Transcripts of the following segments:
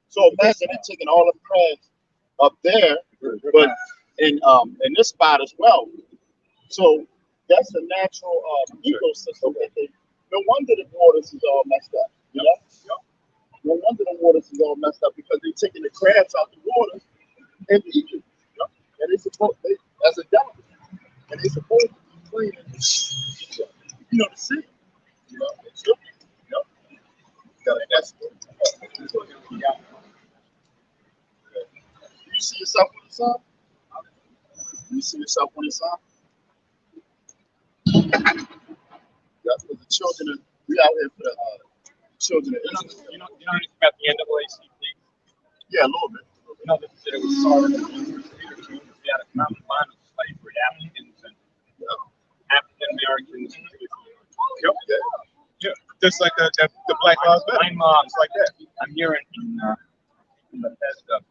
So imagine it taking all the crabs up there, but in this spot as well. So that's a natural ecosystem. No wonder the waters is all messed up. You know? No wonder the waters is all messed up because they're taking the crabs out the water and eating. And they supposed as a delicacy, and they supposed to be cleaning, the sea. That's you see yourself on the sun? You see yourself on the sun? That's for the children. We out here for the children. You know anything about the NAACP? Yeah, a little bit. You know that it was started in the we had a common line of slavery, Africans and African Americans. Yep. Yeah. Just like the Black Lives Matter. I'm like that. I'm here in Bethesda.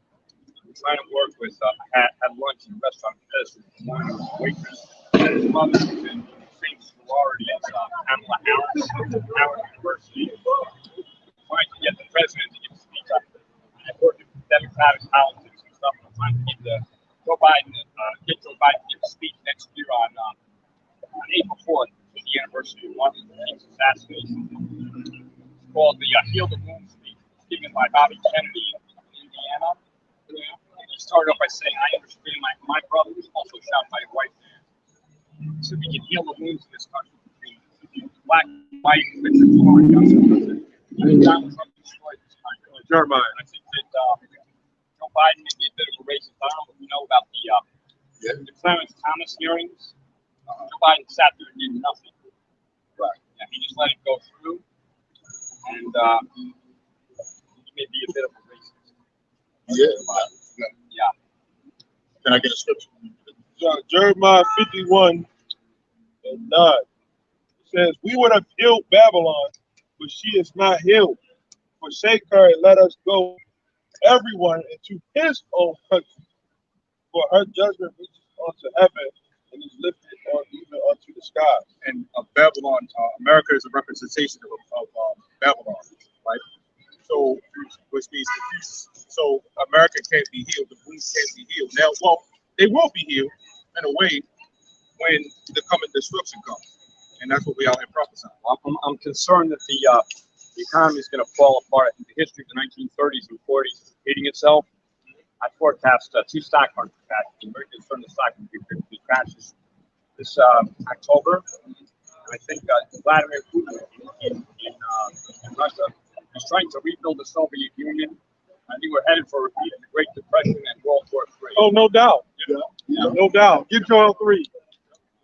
I'm trying to work with. I had lunch in a restaurant in Bethesda. One of the waitress. His mother was in the same sorority as Pamela Harris at Howard University. Trying to get the president to give a speech. I work in democratic politics and stuff. I'm trying to get Joe Biden to give a speech next year on April 4th at the University of London, the King's assassination. It's called the Heal the Wound speech. It's given by Bobby Kennedy in Indiana. And he started off by saying, I understand my brother was also shot by a white man. So we can heal the wounds in this country between black, white, rich, and poor, and young and I think Donald Trump destroyed this country. Jeremiah. And I think that Joe Biden may be a bit of a racist. I don't know if you know about the Clarence Thomas hearings. Joe Biden sat there and did nothing. Right. Yeah, he just let it go through. And he may be a bit of a racist. Yeah. Can I get a scripture? Jeremiah 51:9 says, "We would have healed Babylon, but she is not healed. Forsake her and let us go, everyone into his own country. For her judgment reaches unto heaven and is lifted on even unto the skies." And Babylon, America is a representation of Babylon, right? So, which means so America can't be healed, the wounds can't be healed. Now, well, they will be healed in a way when the coming destruction comes, and that's what we out here prophesying. I'm concerned that the economy is going to fall apart. I think the history of the 1930s and 40s is repeating itself. I forecast two stock market crashes. I'm very concerned the stock market crashes this October. And I think Vladimir Putin in Russia is trying to rebuild the Soviet Union. I think we're headed for a repeat of the Great Depression and World War III. Oh, no doubt. Yeah. No doubt. Get Joel 3.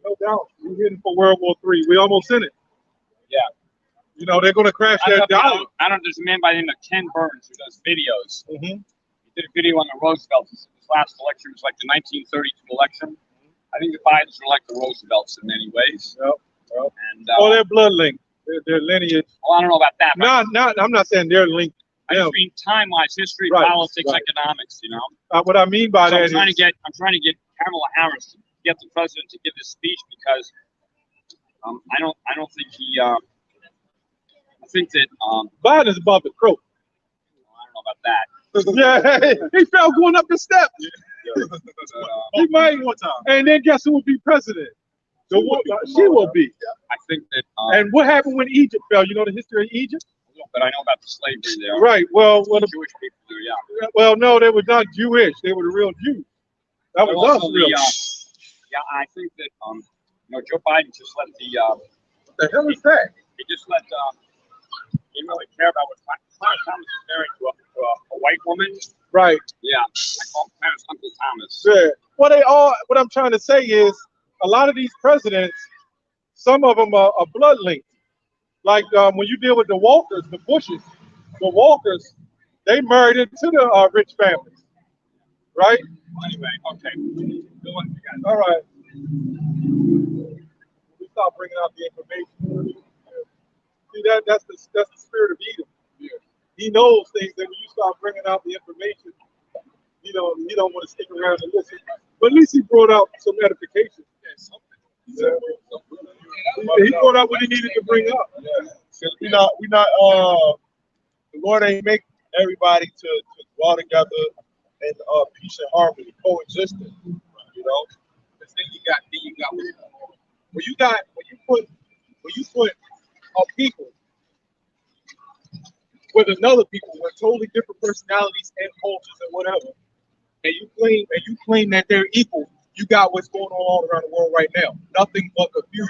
No doubt. We're heading for World War III. We almost in it. Yeah. You know, they're going to crash that dollar. I don't know, there's a man by the name of Ken Burns who does videos. Mm-hmm. He did a video on the Roosevelts. This last election was like the 1932 election. I think the Bidens are like the Roosevelts in many ways. Yep. And, they're blood linked. Their lineage. Well, I don't know about that. I'm not saying they're linked. I just mean time-wise, history, Right, politics, right. economics. You know. What I mean by that I'm trying to get Kamala Harris to get the president to give this speech because I don't think he. I think that Biden is above the croak. I don't know about that. Yeah, he fell going up the steps. He might one time. And then guess who would be president? She will be. I think that. And what happened when Egypt fell? You know the history of Egypt? But I know about the slavery there. Right. Well, the Jewish people do, yeah. Well, no, they were not Jewish. They were the real Jews. That was us, real. Yeah, I think that Joe Biden just let what the hell is that? He just let he didn't really care about what Clarence Thomas is married to a white woman. Right. Yeah, I call him Clarence Uncle Thomas. Yeah. What I'm trying to say is a lot of these presidents, some of them are blood linked. Like when you deal with the Walkers, the Bushes, the Walkers, they married into the rich families, right? Anyway, okay. All right. We start bringing out the information. See, that's the spirit of Edom. Yeah. He knows things that when you start bringing out the information, he don't want to stick around and listen. But at least he brought out some edification. Yeah. He brought out what he needed to bring up. Yeah. We not the Lord ain't make everybody to all together in peace and harmony, coexisting. You know, Because then you got when you put a people with another people with totally different personalities and cultures and whatever, and you claim that they're equal, you got what's going on all around the world right now. Nothing but confusion.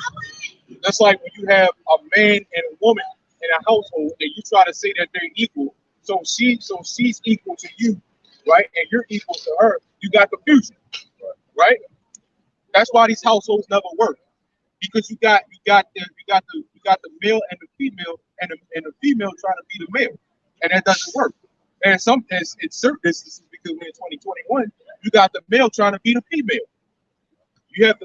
That's like when you have a man and a woman in a household and you try to say that they're equal. So she's equal to you, right? And you're equal to her. You got confusion, right? That's why these households never work. Because you got the male and the female, and the female trying to be the male, and that doesn't work. And in certain instances, because we're in 2021, you got the male trying to be the female. You have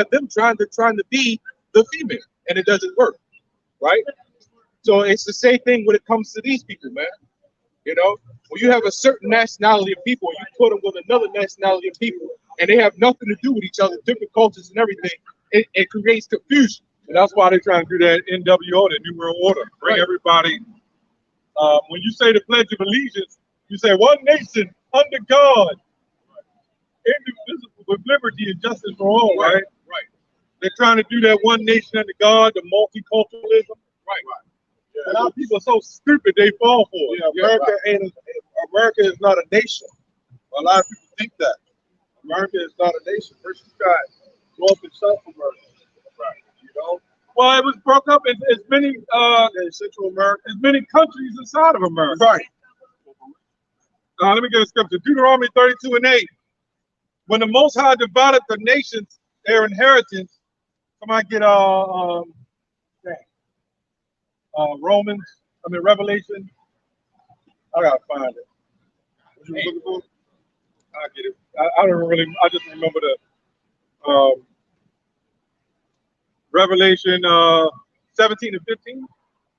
them trying to be the female, and it doesn't work, right? So it's the same thing when it comes to these people, man. You know, when you have a certain nationality of people, you put them with another nationality of people, and they have nothing to do with each other, different cultures and everything. It creates confusion. and that's why they're trying to do that NWO, the New World Order. Bring everybody. When you say the Pledge of Allegiance, you say one nation under God, indivisible with liberty and justice for all. Right. Right. They're trying to do that one nation under God, the multiculturalism. Right. Yeah, a lot of people are so stupid they fall for it. Yeah, America is not a nation. A lot of people think that. America is not a nation. First you got North and South America. Right. You know? Well, it was broke up in as many Central America, as many countries inside of America. Right. Let me get a scripture. Deuteronomy 32:8. When the Most High divided the nations their inheritance, somebody get Revelation. I gotta find it. What you looking for? I get it. I don't really. I just remember the Revelation 17 and 15.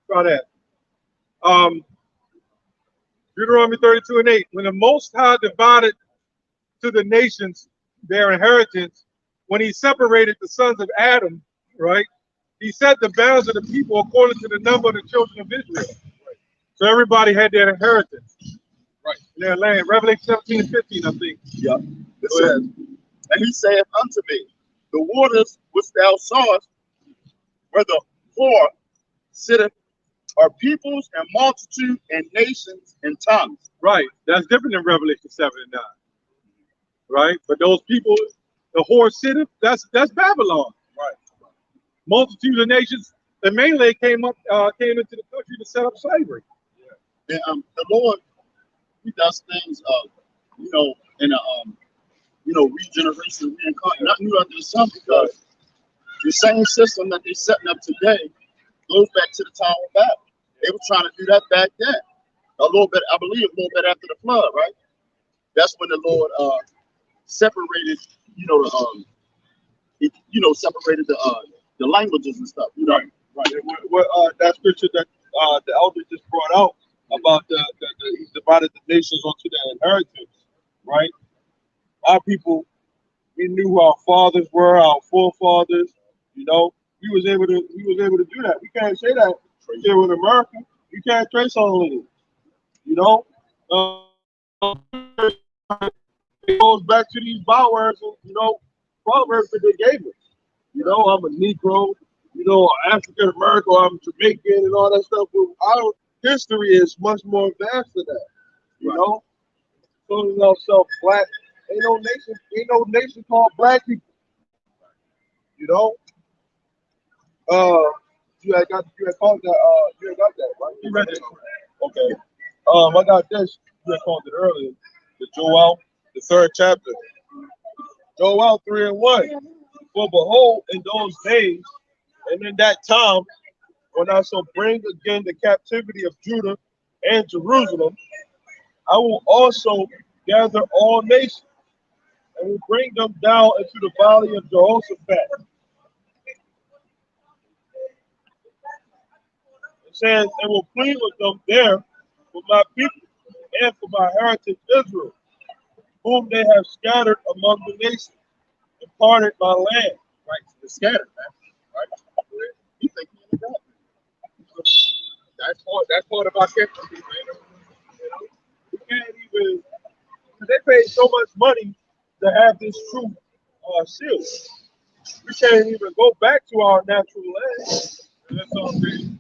Try that. Deuteronomy 32:8. When the Most High divided to the nations their inheritance, when he separated the sons of Adam, right? He set the bounds of the people according to the number of the children of Israel. So everybody had their inheritance. Right. In their land. Revelation 17 and 15, I think. Yeah. It says, and he saith unto me, the waters which thou sawest, where the whore sitteth, are peoples and multitude and nations and tongues. Right. That's different than Revelation 7 and 9. Right? But those people, the whore sitteth, that's Babylon. Right. Multitude of nations. The mainland came into the country to set up slavery. And the Lord, he does things, in a, regeneration, reincarnation, not new under the sun, because the same system that they're setting up today goes back to the Tower of Babel. They were trying to do that back then. I believe a little bit after the flood, right? That's when the Lord separated, separated the languages and stuff. You know? Right. That scripture that the elder just brought out about the he divided the nations onto their inheritance, right? Our people, we knew who our fathers were, our forefathers. You know, we was able to do that. We can't say that here in America. You can't trace all of it. You know, it goes back to these bywords, proverbs that they gave us. You know, I'm a Negro. You know, African American, I'm Jamaican, and all that stuff. Our history is much more advanced than that. You know, calling ourselves black. Ain't no nation called black people. You know, you had got that, right? You read it. Okay. I got this. You had called it earlier. The Joel, the 3rd chapter. Joel 3 and 1. For behold, in those days and in that time, when I shall bring again the captivity of Judah and Jerusalem, I will also gather all nations and will bring them down into the valley of Jehoshaphat. It says, and will plead with them there for my people and for my heritage Israel, whom they have scattered among the nations and parted my land. Right, they're scattered, man. Right? You think you know that? That's part of our captivity, man. You know, we can't even they paid so much money to have this truth sealed. We can't even go back to our natural land. And that's all three.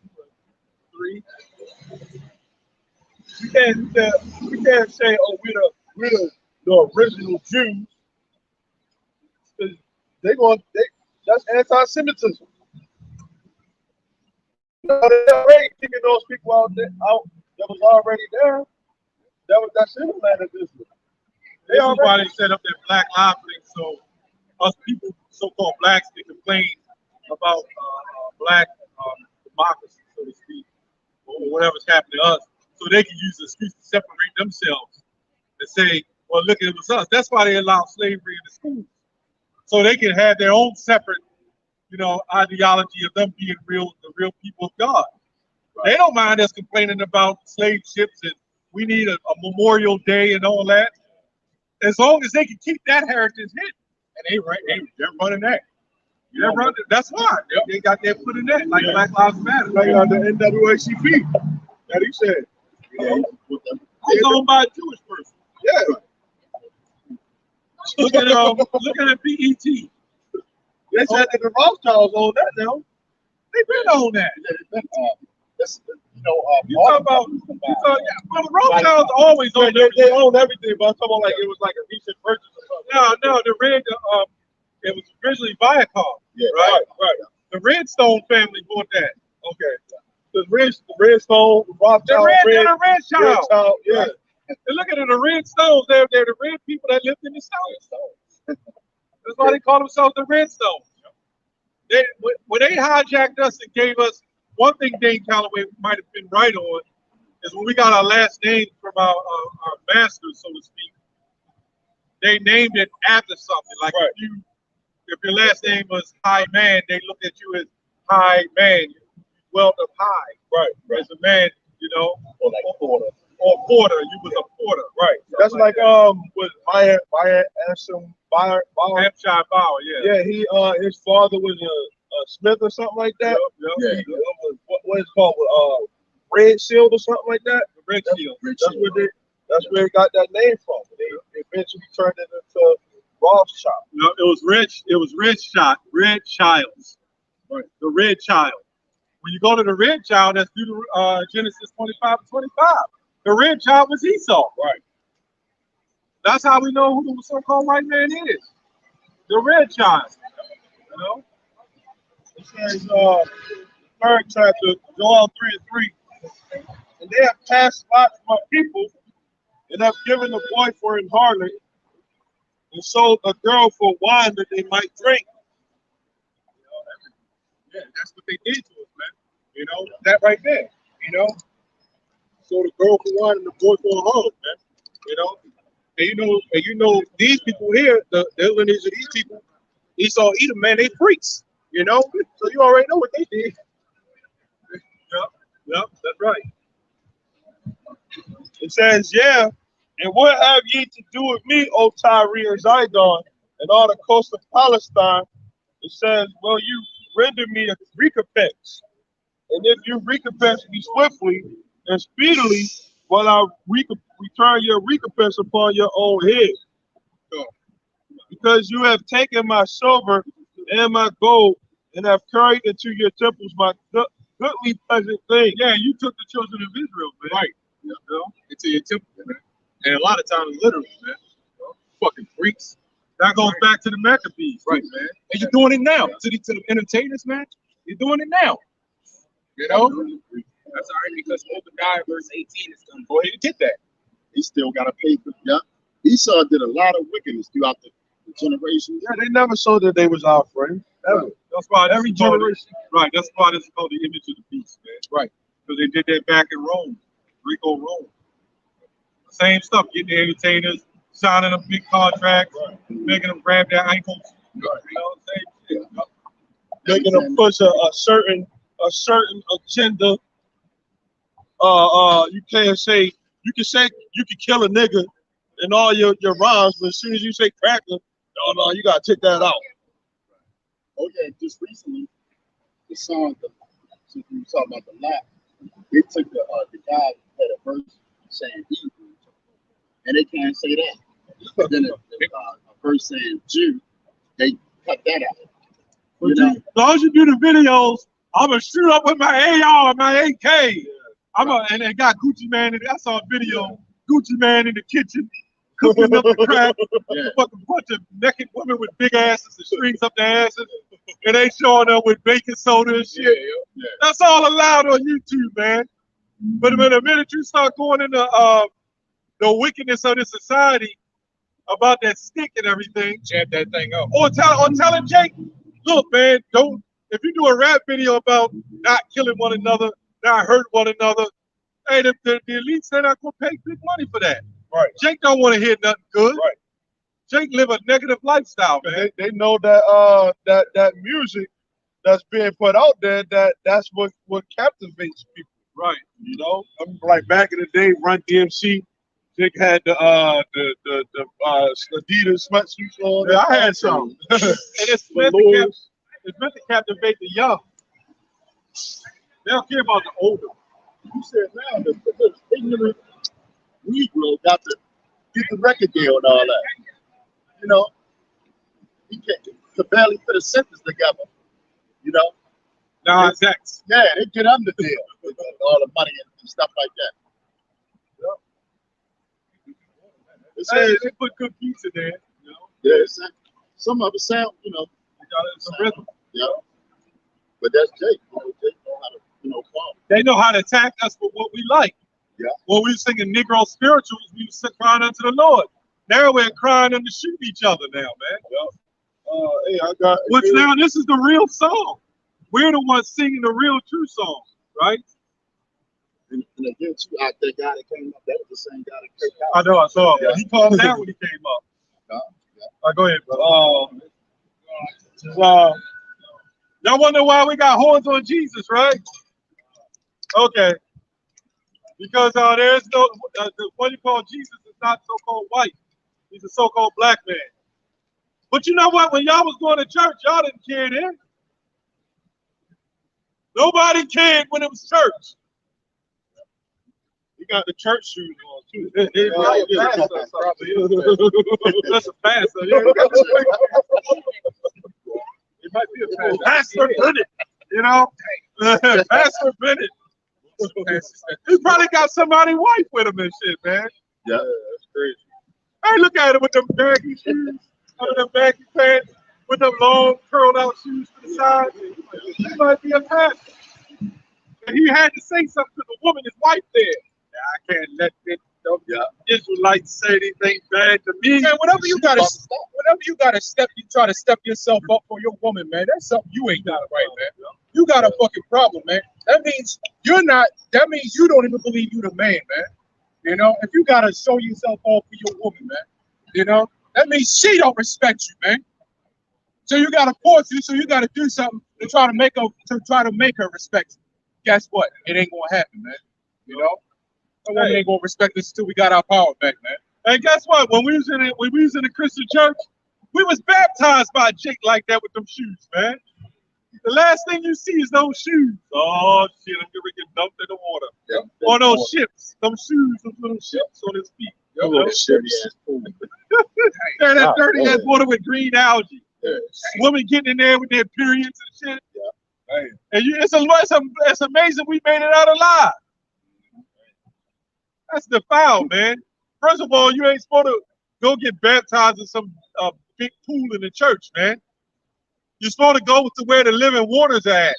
We can't say, oh, we're the original Jews. Because that's anti-Semitism. They already kicking those people out that was already there. That's in the land of Israel. This is why they set up that Black Lives thing, so us people, so-called blacks, can complain about black democracy, so to speak, or whatever's happening to us, so they can use the excuse to separate themselves and say, well, look, it was us. That's why they allow slavery in the schools, so they can have their own separate, ideology of them being the real people of God. Right. They don't mind us complaining about slave ships and we need a Memorial Day and all that, as long as they can keep that heritage hidden. And they're running that. That's why they got their foot in that, like Black Lives Matter. Like the NAACP that he said. It's owned by a Jewish person. Yeah. Look at BET. They said that the Rothschilds own that now. They've been on that. You talk about the Rothschilds always own everything. They own everything, but I'm talking about like it was like a recent purchase or something. No, it was originally Viacom. Yeah, right. The Redstone family bought that. Okay. The Redstone, Rothschild, the Redchild. Yeah. And look at it, the Redstones. They're the red people that lived in the Stones. That's why they call themselves the Redstones. When they hijacked us and gave us one thing, Dane Calloway might have been right on, is when we got our last name from our masters, so to speak. They named it after something. Like if your last name was High Man, they looked at you as High Man. You dwelt up high, right? As a man, or like Porter. Or Porter, you was a Porter, right? That's like with Maya Hampshire Bauer, yeah. Yeah, his father was a Smith or something like that. Yeah. What is it called? Red Shield or something like that. Red Shield. That's where they got that name from. They eventually turned it into Rothschild. No, it was Red Childs. Right. The Red Child. When you go to the Red Child, that's due to Genesis 25:25. The Red Child was Esau. Right. That's how we know who the so-called white man is. The Red Child. It says, third chapter, Joel 3:3. And they have cast lots for my people, and have given a boy for an harlot, and sold a girl for wine that they might drink. Yeah, that's what they did to us, man. That right there. Sold a girl for wine and the boy for a harlot, man. And these people here, the lineage of these people, Esau, Edom, man, they freaks. So you already know what they did. Yep, that's right. It says, yeah, and what have ye to do with me, O Tyre and Zidon, and all the coast of Palestine? It says, well, you render me a recompense. And if you recompense me swiftly and speedily, well, I'll return your recompense upon your own head. Because you have taken my silver and my gold, and have carried into your temples my goodly pleasant things. Yeah, you took the children of Israel, man. Right. Into your temple, man. And a lot of times, literally, man. Fucking freaks. That goes back to the Maccabees, right, man. And you're doing it now. To the entertainers, man. You're doing it now. That's all right, because Obadiah verse 18 is going to go ahead and get that. He still got to pay for it. Esau did a lot of wickedness throughout the generations. Yeah, they never showed that they was our friends. Ever. That's why every generation. Right. That's why this is called the image of the beast, man. Right. Because they did that back in Rome, Rome. Same stuff. Getting the entertainers, signing a big contract, making them grab their ankles. Right. Same shit. Making them push a certain agenda. You can say you can kill a nigga in all your rhymes, but as soon as you say cracker, no, you gotta take that out. Oh yeah, just recently, the song, since we were talking about the laugh, they took the guy who had a verse saying Hebrew, and they can't say that. And then a verse saying Jew, they cut that out. But You know? as long as you do the videos, I'm gonna shoot up with my AR and my AK. And they got Gucci Man. I saw a video, Gucci Man in the kitchen cooking up the crap. Yeah. A fucking bunch of naked women with big asses and strings up their asses, and they showing up with baking soda and shit. Yeah. That's all allowed on YouTube, man. But when the minute you start going into the wickedness of this society about that stick and everything, Jab that thing up. or telling Jake, look, man, if you do a rap video about not killing one another, not hurting one another, hey, the elites, they're not gonna pay big money for that. Right. Jake don't want to hear nothing good. Right. Jake live a negative lifestyle, man. They know that that music that's being put out there, that's what captivates people. Right. You know, like back in the day, Run DMC, Jake had the Adidas sweatsuits on. Yeah, I had some. And it's meant to captivate the young. They don't care about the older. You said now the ignorant Negro got to get the record deal and all that. You know, he could barely put a sentence together. You know, Nah, Dex. yeah, they get under the deal with all the money and stuff like that. It says, They put good beats in there. You know, yeah, it said, some of it sound, you know, they got some rhythm. yeah. But that's Jake. You know, Jake know how to, farm. They know how to attack us for what we like. Yeah. When we were singing Negro spirituals, we were crying unto the Lord. Now we're crying unto shoot each other now, man. Hey, I got. Which now this is the real song. We're the ones singing the real true song, right? And again, too, out that guy that came up, that was the same guy that came I out. know, I saw him. Yeah. He called it out when he came up. Yeah. All right, go ahead, bro. Y'all wonder why we got horns on Jesus, right? Okay. Because there's no, what you call Jesus is not so-called white. He's a so-called black man. But you know what? When y'all was going to church, y'all didn't care then. Nobody cared when it was church. You got the church shoes on too. That's a pastor. Yeah. It might be a pastor. Pastor Bennett. You know? Pastor Bennett. He probably got somebody wife with him and shit, man. Yeah, that's crazy. Hey, look at him with them baggy shoes, under them baggy pants, with them long curled out shoes to the side. He might be a pastor. And he had to say something to the woman, his wife there. I can't let them Israelites say anything bad to me. Man, whatever you gotta step, you try to step yourself up for your woman, man. That's something you ain't got right, man. You got a fucking problem, man. That means that means you don't even believe you the man, man. You know, if you gotta show yourself off for your woman, man, you know, that means she don't respect you, man. So you gotta force you, so you gotta do something to try to make her respect you. Guess what? It ain't gonna happen, man. You know? No woman ain't gonna respect us until we got our power back, man. And guess what? When we was in the Christian church, we was baptized by Jake like that with them shoes, man. The last thing you see is those shoes. Oh shit, I'm gonna get dumped in the water. Yep. Or those ships, them shoes, those little ships on his feet. That little shitty ass fool. Yeah, that dirty ass water with green algae. Yeah. Women getting in there with their periods and shit. Yeah. Hey. And it's amazing we made it out alive. That's defiled, man. First of all, you ain't supposed to go get baptized in some big pool in the church, man. You're supposed to go to where the living waters are at.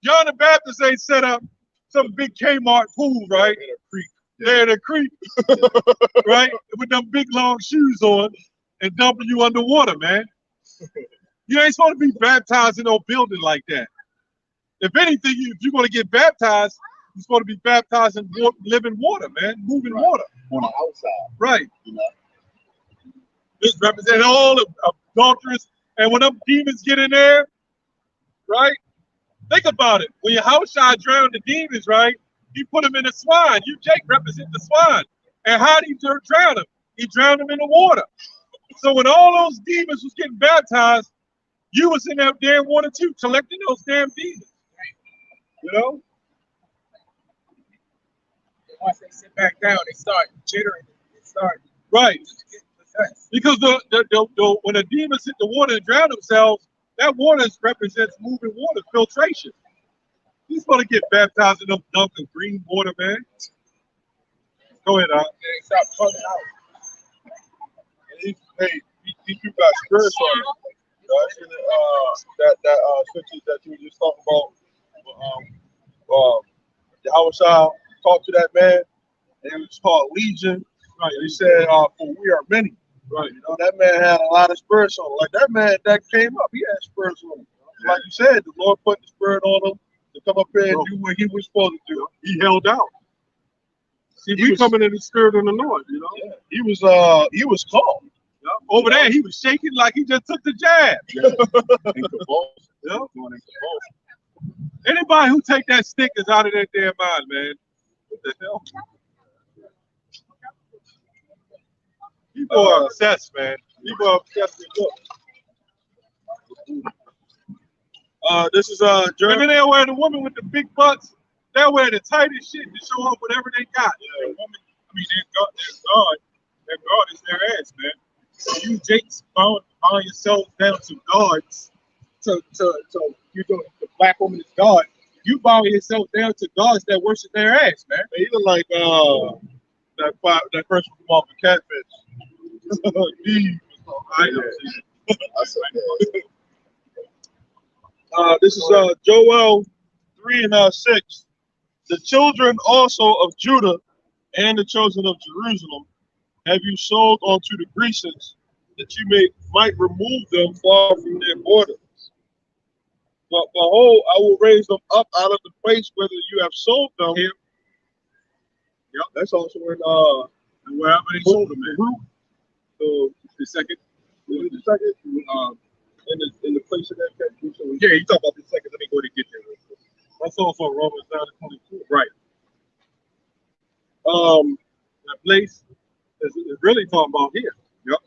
John the Baptist ain't set up some big Kmart pool, right? In a creek. There in a creek, right? With them big long shoes on and dumping you underwater, man. You ain't supposed to be baptized in no building like that. If anything, if you're going to get baptized, you're supposed to be baptized in living water, man, moving water. On the outside. Right. You know? This represents all of adulterers. And when them demons get in there, right? Think about it. When Yahushua drowned the demons, right? He put them in the swine. You, Jake, represent the swine. And how did he drown them? He drowned them in the water. So when all those demons was getting baptized, you was in that damn water too, collecting those damn demons. You know? Once they sit back down, they start jittering. They start right. Because when the demons hit the water and drown themselves, that water represents moving water, filtration. He's going to get baptized in them dunk of green water, man. Go ahead, Stop cutting out. Hey, these people got spirits on them. That's in that scripture that you were just talking about. Yahushua talked to that man, and it was called Legion. Right. He said, "For we are many." Right. You know, that man had a lot of spirits on him. Like that man that came up, he had spirits on him. Like you said, the Lord put the spirit on him to come up here and do what he was supposed to do. He held out. See, we coming in the spirit of the Lord, you know. Yeah. He was calm. Yeah. Over there, he was shaking like he just took the jab. Yeah. And convulsed. Yeah. Going in convulsed. Anybody who take that stick is out of their damn mind, man. What the hell? People are obsessed, man. People are obsessed with looks. This is Remember they wear the woman with the big butts? They'll wear the tightest shit to show off whatever they got. Yeah, woman, I mean, their God is their ass, man. So you Jakes bound yourself down to gods, to you know, the black woman is God. You bow yourself down to gods that worship their ass, man. He look like that person from off the Catfish. This is Joel 3:6. The children also of Judah and the children of Jerusalem have you sold unto the Grecians, that you might remove them far from their borders. But behold, I will raise them up out of the place whether you have sold them. Here. Yep, that's also in wherever they sold them at. So The second. in the place of that captivity. So Yeah, you talk about the second. Let me go ahead and get there. That's also Romans 9:22. Right. That place is really talking about here. Yep.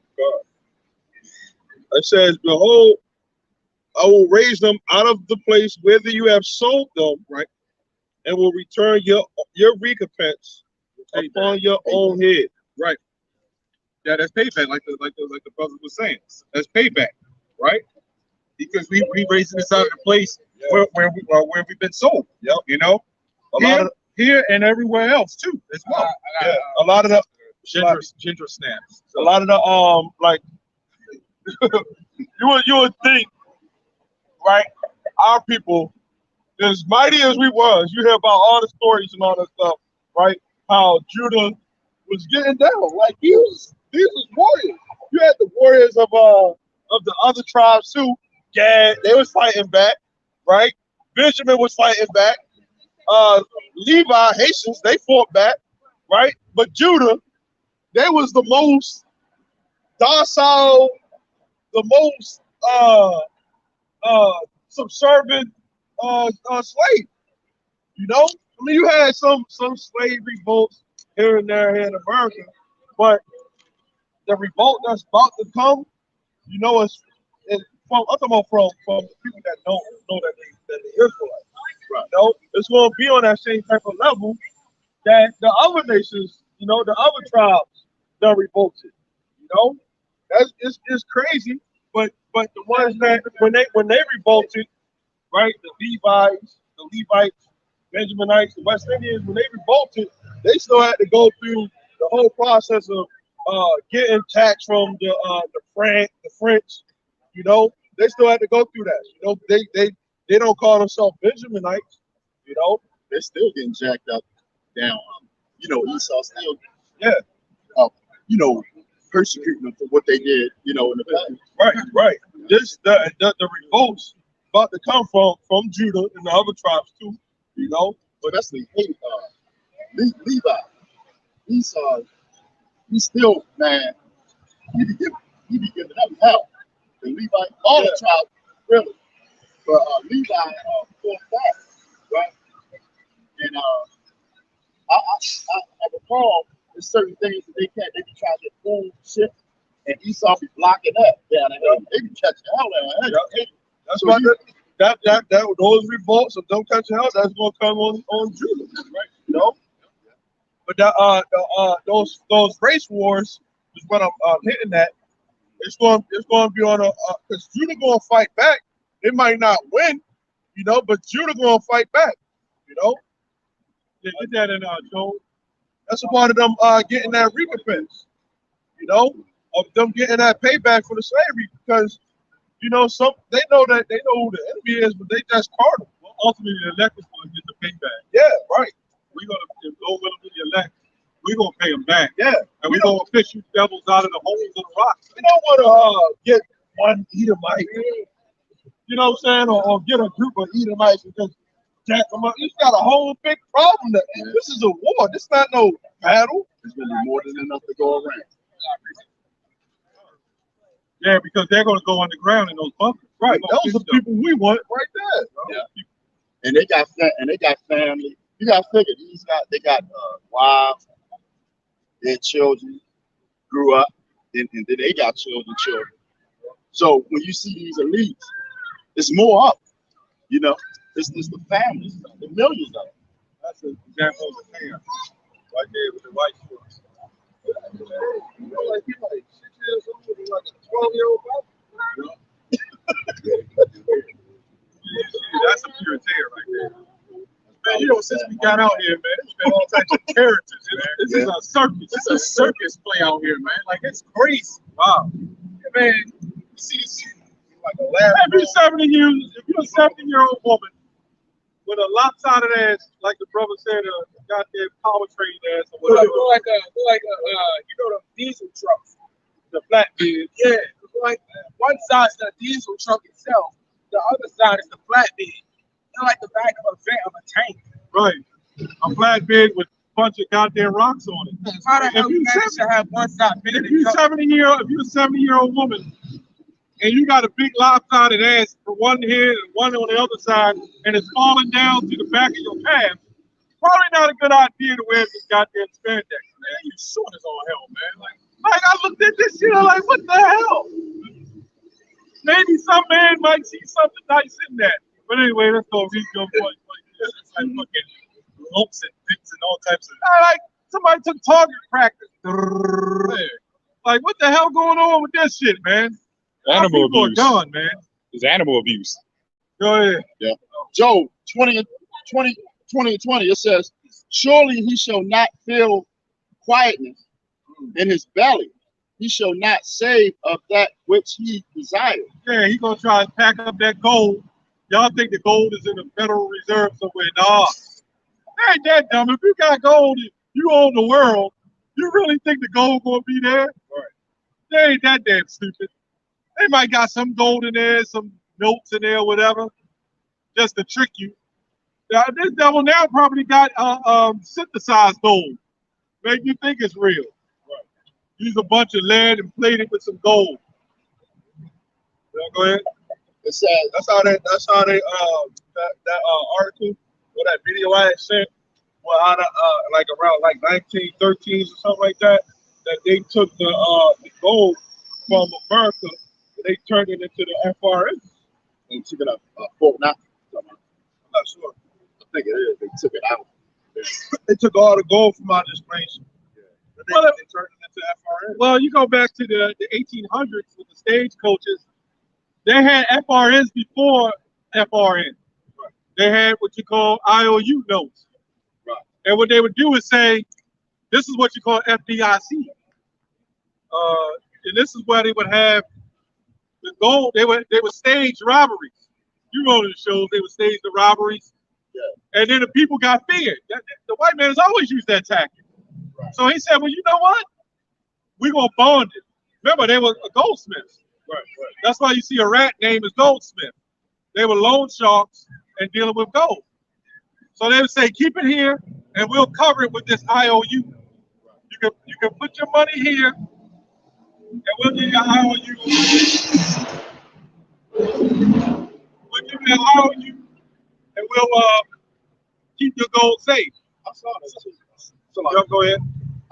It says, behold, I will raise them out of the place whither you have sold them, right, and will return your recompense upon your own head. Right. Yeah, that's payback, like the brother was saying. That's payback, right? Because we raising this out of the place where we've been sold. Yep. You know, here and everywhere else too, as well. Yeah, a lot of the Ginger snaps. a lot of the like you would think, right? Our people, as mighty as we was, you hear about all the stories and all that stuff, right? How Judah was getting down, like these was warriors. You had the warriors of the other tribes too. Gad, they was fighting back, right? Benjamin was fighting back. Levi, Haitians, they fought back, right? But Judah, they was the most docile, the most subservient slave. You know, I mean, you had some slave revolts here and there here in America, but the revolt that's about to come, you know, it's from I'm talking about from people that don't know that they Israelites. Right. You know, it's going to be on that same type of level that the other nations, you know, the other tribes, they're revolted. You know, it's crazy. But the ones that when they revolted, right, the Levites, Benjaminites, the West Indians, when they revolted, they still had to go through the whole process of getting tax from the French. You know, they still had to go through that. You know, they don't call themselves Benjaminites. You know, They're still getting jacked up down. You know, Esau still, you know, persecuting them for what they did, you know, in the past. Right. This the revolts about to come from Judah and the other tribes too. You know, But that's the hate. Levi, Esau, he's still, man, he be giving up hell. The Levi, all the tribes, really. But Levi fought back, right? And I recall there's certain things that they can't. They be trying to get full shit, and Esau be blocking up down there. They be catching hell down there. that's why that those revolts of them catching hell, that's gonna come on Judah, right? You know, but those race wars is what I'm hitting at. It's going to be on a because Judah going to fight back. It might not win, you know, but Judah going to fight back, you know. Yeah, get that in Joe. That's a part of them getting that recompense, you know, of them getting that payback for the slavery because, you know, they know who the enemy is, but they just caught them. Well, ultimately, the elect is going to get the payback. Yeah, right. We're going to, if those will be elect, we're going to pay them back. Yeah. And we're going to fish you devils out of the holes of the rocks. We don't want to get one Edomite, you know what I'm saying, or get a group of Edomites and just jack them up. It's got a whole big problem. This is a war. This is not no battle. There's going to be more than enough to go around. Yeah, because they're going to go underground in those bunkers. Right. Those are the people we want right there. Yeah. And they got family. You got to figure they got wives, their children grew up, and then they got children. So when you see these elites, it's more up. You know, it's the families, the millions of them. That's an example of a man right there with the white shorts. You know, like he's like 6 years old, he's like a 12-year-old That's a Puritan right there. Man, you know, since we got out here, man, there's been all types of characters, man. This is a circus. This is a circus play out here, man. Like, it's crazy. Wow. Man, you see this like a lab. If you're a 70-year-old woman with a lopsided ass, like the brother said, a goddamn power trained ass or whatever. Like a you know, the diesel trucks. The flatbed. Yeah, like one side's the diesel truck itself, the other side is the flatbed. They're like the back of a tank. Right. A flatbed with a bunch of goddamn rocks on it. How the hell you manage to have one side bigger If than you're the other? if you're a 70-year-old woman and you got a big lopsided ass for one head and one on the other side, and it's falling down to the back of your calf, probably not a good idea to wear this goddamn spandex, man. You short as all hell, man. Like I looked at this shit, I'm like, what the hell? Maybe some man might see something nice in that. But anyway, let's go read your point. It's like fucking lumps and bits and all types of. Like somebody took target practice. Like, what the hell going on with this shit, man? Animal People abuse. are gone, man. It's animal abuse. Go ahead. Yeah. Job 20, it says, surely he shall not feel quietness in his belly. He shall not save of that which he desires. Yeah, he gonna try to pack up that gold. Y'all think the gold is in the Federal Reserve somewhere? Nah. That ain't that dumb. If you got gold, you own the world. You really think the gold gonna be there? Right. They ain't that damn stupid. They might got some gold in there, some notes in there, whatever, just to trick you. Now, this devil now probably got synthesized gold, make you think it's real. Right. Use a bunch of lead and plate it with some gold. Go ahead. It says That's how they that article or that video I had sent, well, out of like around like 1913 or something like that, that they took the gold from America and they turned it into the FRS. they took it up Fort Knox. I'm not sure. I think it is. They took it out. They took all the gold from out of this place. They turned it into FRS. Well, you go back to the 1800s with the stagecoaches. They had FRNs before FRN. Right. They had what you call IOU notes. Right. And what they would do is say, this is what you call FDIC. And this is where they would have the gold. They would stage robberies. You know the shows, they would stage the robberies. Yeah. And then the people got feared. The white man has always used that tactic. Right. So he said, well, you know what? We're going to bond it. Remember, they were goldsmiths. Right. That's why you see a rat named as Goldsmith. They were loan sharks and dealing with gold. So they would say, keep it here, and we'll cover it with this IOU. You can put your money here, and we'll give you an IOU. We'll give you an IOU, and we'll keep your gold safe. I saw that. Go ahead.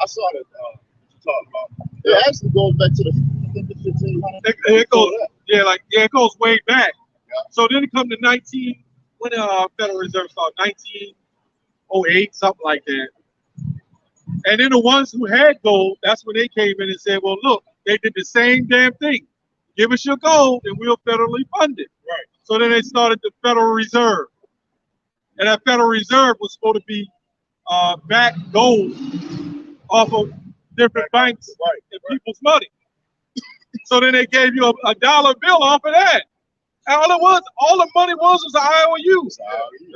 I saw that. What you talking about? It actually goes back to the 1500s. It goes, it goes way back. Yeah. So then it come to when the Federal Reserve started, 1908, something like that. And then the ones who had gold, that's when they came in and said, well, look, they did the same damn thing. Give us your gold and we'll federally fund it. Right. So then they started the Federal Reserve. And that Federal Reserve was supposed to be back gold off of different banks and people's money. So then they gave you a dollar bill off of that. And all the money was an IOU.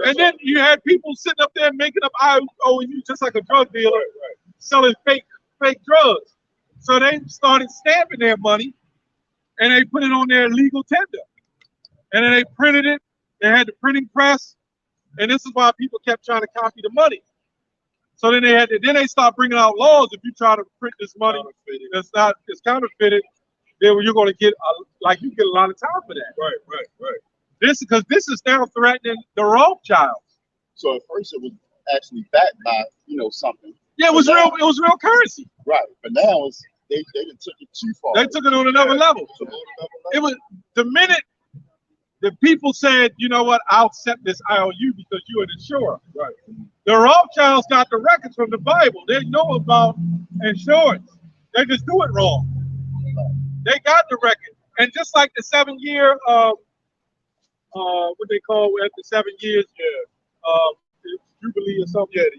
And then you had people sitting up there making up IOU just like a drug dealer, selling fake drugs. So they started stamping their money and they put it on their legal tender. And then they printed it. They had the printing press. And this is why people kept trying to copy the money. So then they start bringing out laws. If you try to print this money it's counterfeited, then you're going to get you get a lot of time for that. Right. This is now threatening the Rothschilds. So at first it was actually backed by something. Yeah, it was real currency. Right, but now they took it too far. They took it on another level. It was the minute the people said, you know what, I'll accept this IOU because you're an insurer. Right. The Rothschilds got the records from the Bible. They know about insurance. They just do it wrong. They got the record. And just like the 7-year, what they call after 7 years, Jubilee or something.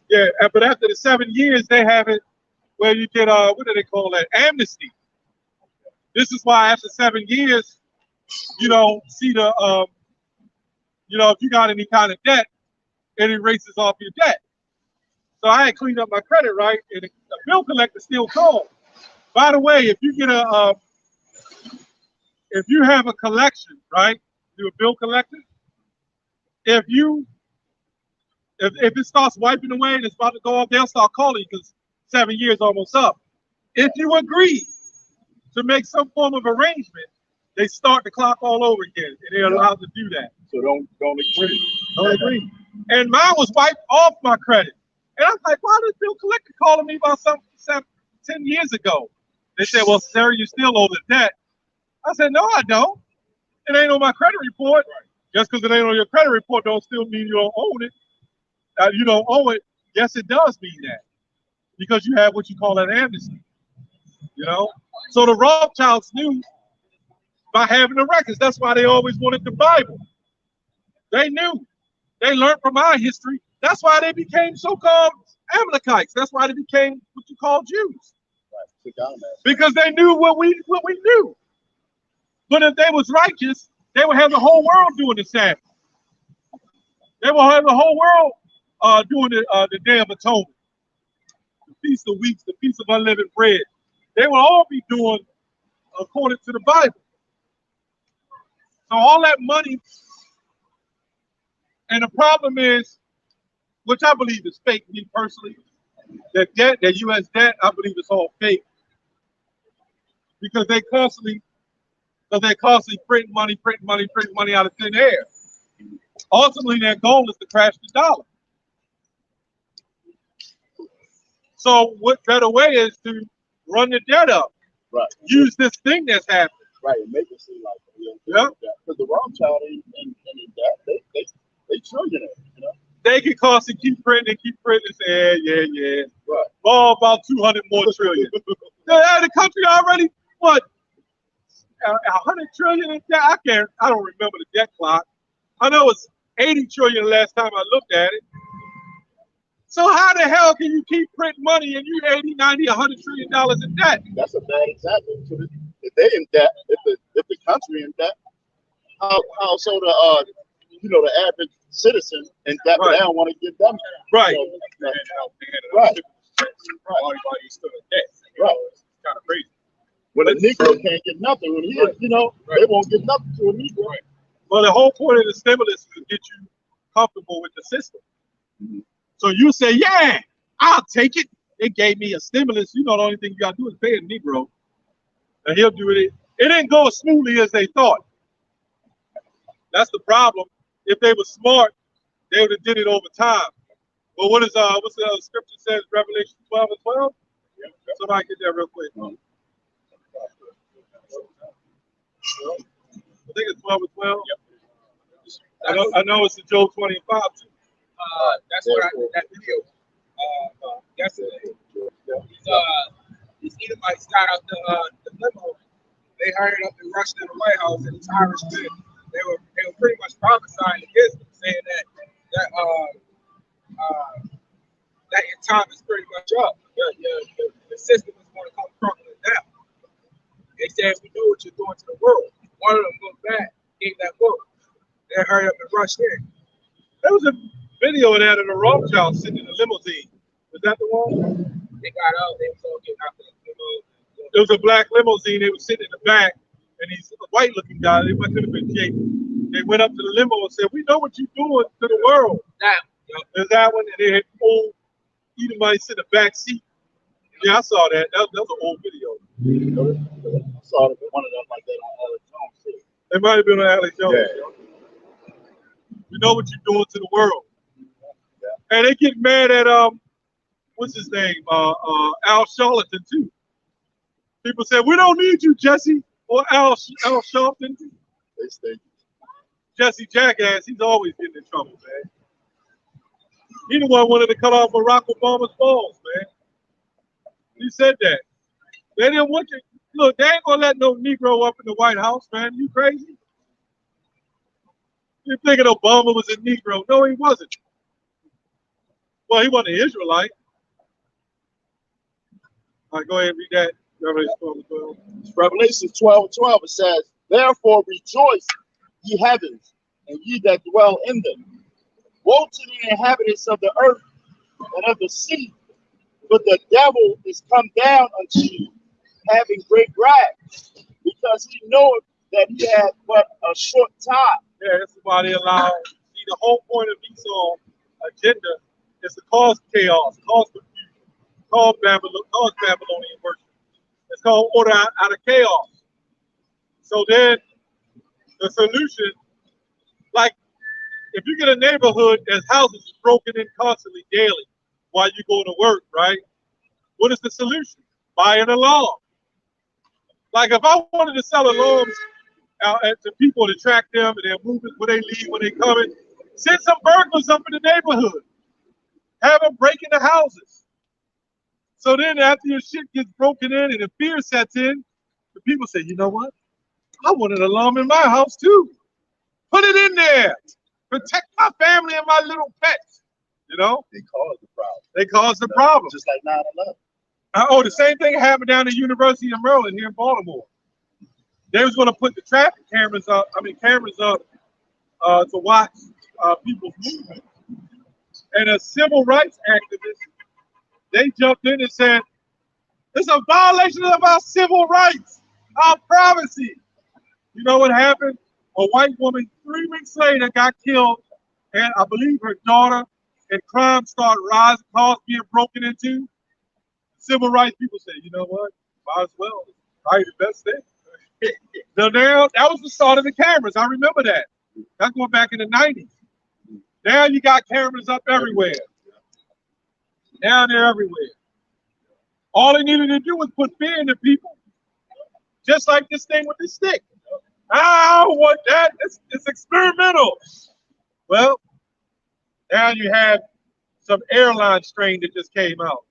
Yeah, but after the 7 years, they have it where you get, what do they call that? Amnesty. This is why after 7 years, see the, if you got any kind of debt, it erases off your debt. So I had cleaned up my credit, right? And the bill collector still called. By the way, if you get if you have a collection, right? You're a bill collector. If it starts wiping away and it's about to go off, they'll start calling you because 7 years almost up. If you agree to make some form of arrangement, they start the clock all over again, and they're allowed to do that. So don't agree. Don't agree. And mine was wiped off my credit. And I'm like, why did bill collector calling me about something 10 years ago? They said, well, sir, you still owe the debt. I said, no, I don't. It ain't on my credit report. Just because it ain't on your credit report don't still mean you don't own it. You don't owe it. Yes, it does mean that. Because you have what you call an amnesty. So the Rothschilds knew by having the records. That's why they always wanted the Bible. They knew. They learned from our history. That's why they became so-called Amalekites. That's why they became what you call Jews. Because they knew what we knew. But if they was righteous, they would have the whole world doing the Sabbath. They will have the whole world doing the Day of Atonement, the Feast of Weeks, the Feast of Unleavened Bread. They will all be doing according to the Bible. So all that money, and the problem is, which I believe is fake, me personally, that debt, that U.S. debt, I believe it's all fake. Because they constantly print money out of thin air. Ultimately, their goal is to crash the dollar. So what better way is to run the debt up? Right. Use this thing that's happening. Right, and make it seem like yeah. Because the Rothschild ain't in debt. They trillionaires, They can constantly keep printing and say, yeah. Right. Oh, about 200 more trillion. The country already, what, 100 trillion in debt? I don't remember the debt clock. I know it's 80 trillion the last time I looked at it. So how the hell can you keep printing money and you 80, 90, 100 trillion dollars in debt? That's a bad example. So if they're in debt, if the country in debt, how so the average citizen in debt, right. They don't want to give them. Right. So, right. Everybody's still in debt. Right. It's kind of crazy. When a Negro can't get nothing, when he, they won't give nothing to a Negro. Right. Well, the whole point of the stimulus is to get you comfortable with the system. Mm-hmm. So you say, yeah, I'll take it. They gave me a stimulus. The only thing you got to do is pay a Negro. And he'll do it. It didn't go as smoothly as they thought. That's the problem. If they were smart, they would have did it over time. But what's the scripture says, Revelation 12 and 12? Yeah. Somebody get that real quick. I think it's 12 and 12. Yep. I know it's in Job 20 and 5 too. That's where I did that video. yesterday. These Edomites got out the limo. They hurried up and rushed in the White House, and the tyrants did. They were pretty much prophesying against them, saying that your time is pretty much up. The system is going to come crumbling down. They said, "We know what you're doing to the world." One of them looked back, gave that look. They hurried up and rushed in. There was a video of that in a Rothschild sitting in a limousine. Was that the one? They got out. They was all getting out the limo. It was a black limousine. They were sitting in the back, and he's a white-looking guy. They must have been Jake. They went up to the limo and said, "We know what you're doing to the world." There's that one, and they had old Edomites in the back seat. Yeah, I saw that. That was an old video. I saw one of them like that on Alex Jones too. It might have been on Alex Jones. Yeah. We know what you're doing to the world. Yeah. And they get mad at what's his name? Al Sharpton too. People say, "We don't need you, Jesse," or Al Sharpton. They stay. Jesse Jackass, he's always getting in trouble, man. He the one wanted to cut off Barack Obama's balls, man. He said that. They didn't want you. Look, they ain't gonna let no Negro up in the White House, man. You crazy? You're thinking Obama was a Negro. No, he wasn't. Well, he wasn't an Israelite. All right, go ahead and read that. Revelation 12:12, it says, "Therefore rejoice, ye heavens, and ye that dwell in them. Woe to the inhabitants of the earth and of the sea, for the devil is come down unto you, having great wrath, because he knoweth that he had but a short time." Yeah, that's why they allow. See, the whole point of Esau's agenda is to cause chaos, cause confusion, cause Babylonian worship. It's called order out of chaos. So then the solution, like if you get a neighborhood that's houses is broken in constantly daily while you go to work, right? What is the solution? Buy an alarm. Like if I wanted to sell alarms to people to track them and their movements, when they leave, when they coming, send some burglars up in the neighborhood. Have them break into houses. So then after your shit gets broken in and the fear sets in, the people say, "You know what? I want an alarm in my house too. Put it in there. Protect my family and my little pets." You know? They caused the problem. They caused the problem. Just like 9/11. Oh, the same thing happened down at the University of Maryland here in Baltimore. They was going to put the traffic cameras up to watch people's movement. And a civil rights activist, they jumped in and said, "It's a violation of our civil rights, our privacy." You know what happened? A white woman 3 weeks later got killed, and I believe her daughter, and crime started rising, cars being broken into. Civil rights people say, "You know what? Might as well. Probably the best thing." So now that was the start of the cameras. I remember that. That's going back in the 90s. Now you got cameras up everywhere. Now they're everywhere. All they needed to do was put fear into people. Just like this thing with the stick. I don't want that. It's experimental. Well, now you have some airline strain that just came out.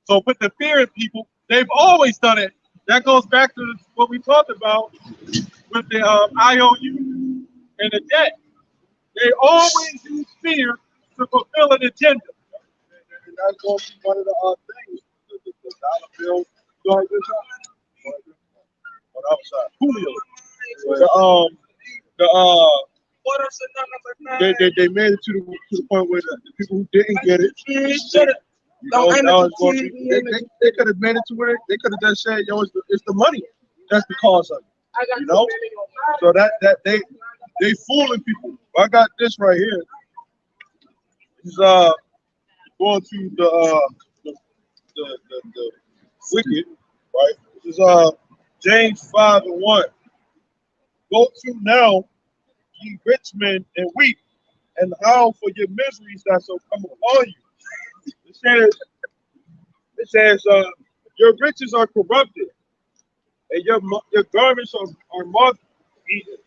So put the fear in people. They've always done it. That goes back to what we talked about with the IOU and the debt. They always use fear to fulfill an agenda. And that's going to be one of the things. The dollar bill. On the other side. Julio. They made it to the point where the people who didn't get it, they could have made it to where they could have just said, "Yo, it's the money that's the cause of it." You know, so that they fooling people. I got this right here. This is going to the wicked, right? This is James 5:1. "Go to now, ye rich men, and weep, and howl for your miseries that shall come upon you." It says, your riches are corrupted, and your garments are moth-eaten.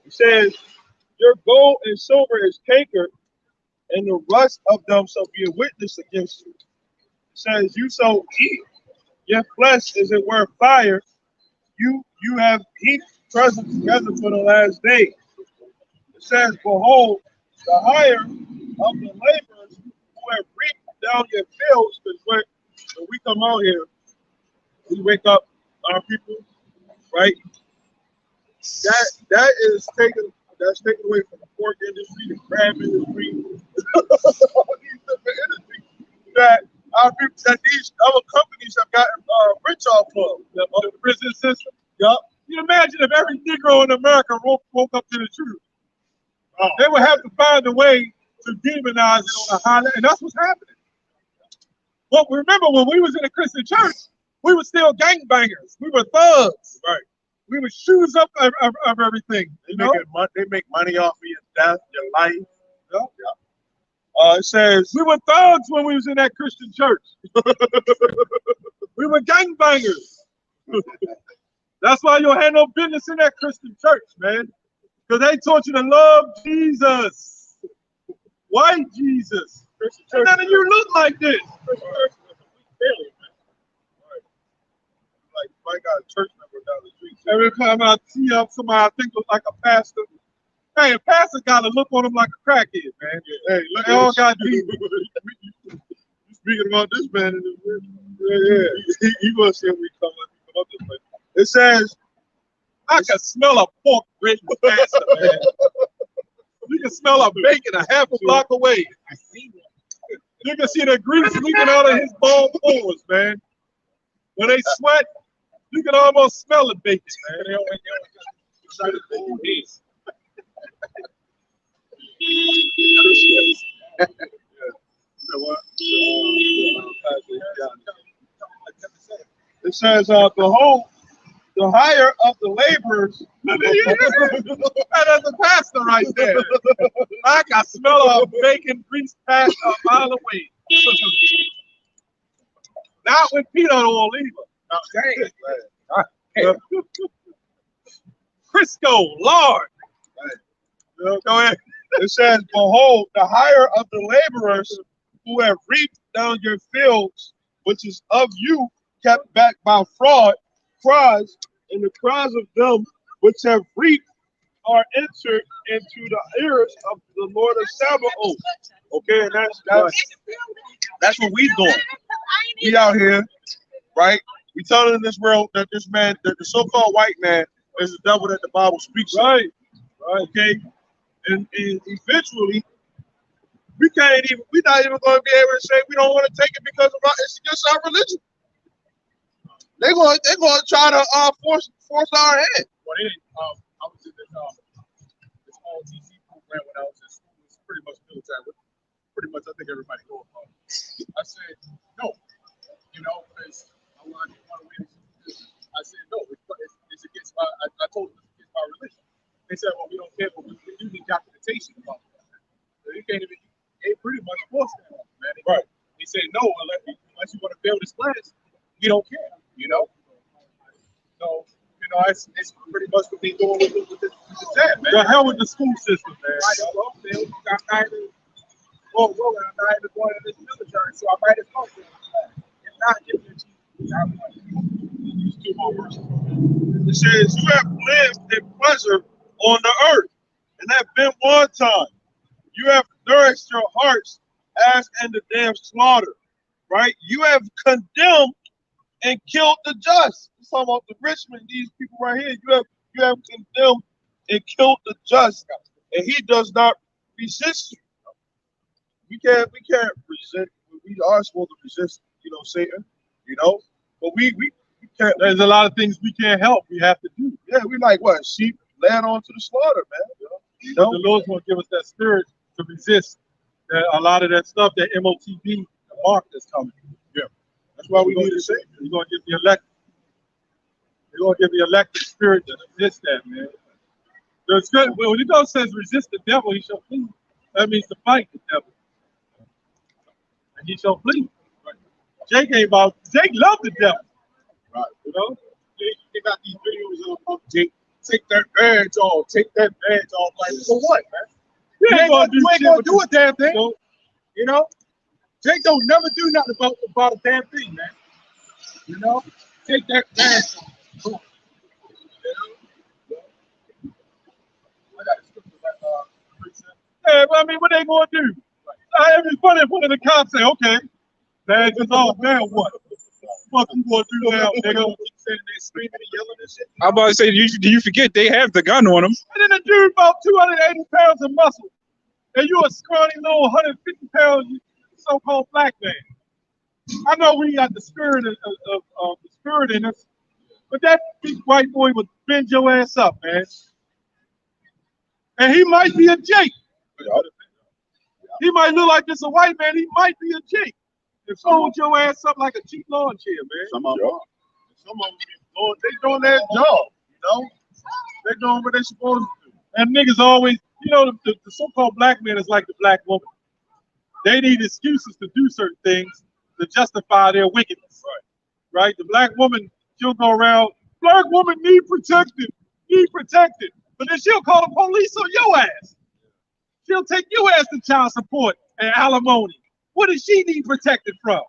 It says, your gold and silver is cankered, and the rust of them shall be a witness against you. It says, you shall eat, your flesh is it were fire, you have heat present together for the last day. It says, behold, the hire of the laborers who have reaped down your fields, because when we come out here, we wake up our people, right? That's taken away from the pork industry, the crab industry, all these different industries that our people, that these other companies have gotten rich off of the prison system. Yup. You imagine if every Negro in America woke up to the truth. Oh. They would have to find a way to demonize it on a high level, and that's what's happening. But remember, when we was in a Christian church, we were still gangbangers. We were thugs. Right. We were shoes up of everything. They make money off of your death, your life. Yeah. It says we were thugs when we was in that Christian church. We were gangbangers. That's why you don't have no business in that Christian church, man. Because they taught you to love Jesus. White Jesus. And none of you look like this. Like, if I got a church member down the street. Every time I see somebody I think looks like a pastor, hey, a pastor got to look on him like a crackhead, man. Hey, look, they all got demons. You speaking about this man in this room? Yeah. He gonna say we come up this way. It says, I can smell a pork rib pastor, man. You can smell a bacon a half a block away. You can see the grease leaking out of his bald pores, man. When they sweat, you can almost smell the bacon, man. It says, behold, the hire of the laborers. That is a pastor right there. I can smell a bacon grease pastor a mile away. Not with peanut oil either. Dang. Crisco, Lord. Go ahead. It says, behold, the hire of the laborers who have reaped down your fields, which is of you, kept back by fraud, cries, and the cries of them which have reaped are entered into the ears of the Lord of Sabaoth. Okay, and that's what we doing. We out here, right? We telling this world that this man, that the so-called white man, is the devil that the Bible speaks of. Right. Okay, and eventually we're not even going to be able to say we don't want to take it because of it's against our religion. They're going to try to force our hand. Well, I was in this ROTC program when I was in school. It was pretty much military. Pretty much, I think everybody knows about it. I said no, because I wanted to. I said no. It's against my. I told them it's against my religion. They said, well, we don't care, but we do need documentation about that. So you can't even. They pretty much forced that on, man. Right. They said no, unless you want to fail this class, we don't care. So, it's pretty much what they're doing with this man. The hell with the school system, man. I'm tired of going to this military, so I might as well. It's not giving it to you. These two more verses. It says, you have lived in pleasure on the earth, and have been one time. You have nourished your hearts as in the day of slaughter, right? You have condemned and killed the just. It's talking about the rich men, these people right here. You have condemned and killed the just, and he does not resist you. We can't resist. We are supposed to resist, Satan, but we can't. There's a lot of things we can't help. We have to do. Yeah, we like what? Sheep led on to the slaughter, man. The Lord's going to give us that spirit to resist a lot of that stuff, that MOTB, the mark that's coming. Yeah. That's why we need to say He's going to give the elect. He's going to give the elected spirit to resist that, man. It's good. When it says resist the devil, he shall flee. That means to fight the devil. And he shall flee. Right. Jake loved the devil. Right. They got these videos of Jake. Take that badge off. Take that badge off. Like, for what, man? You ain't gonna do a damn thing. You know, Jake don't never do nothing about a damn thing, man. You know, take that mask off. You know? I got a scripture that yeah, but I mean, what they gonna do? It'd be funny if one of the cops say, "Okay, badge is off. Now what? What you gonna do now, nigga?" Keep sitting there screaming and yelling and shit. I'm about to say, do you forget they have the gun on them? And then a dude about 280 pounds of muscle, and you a scrawny little 150 pounds so-called black man. I know we got the spirit of the spirit in us, but that big white boy would bend your ass up, man. And he might be a Jake. He might look like just a white man. He might be a Jake. And fold your ass up like a cheap lawn chair, man. Some of them are. Some of them, they doing their job, you know? They're doing what they're supposed to do. And niggas always, you know, the so-called black man is like the black woman. They need excuses to do certain things to justify their wickedness. Right? The black woman, she'll go around, black woman need protected. But then she'll call the police on your ass. She'll take your ass to child support and alimony. What does she need protected from?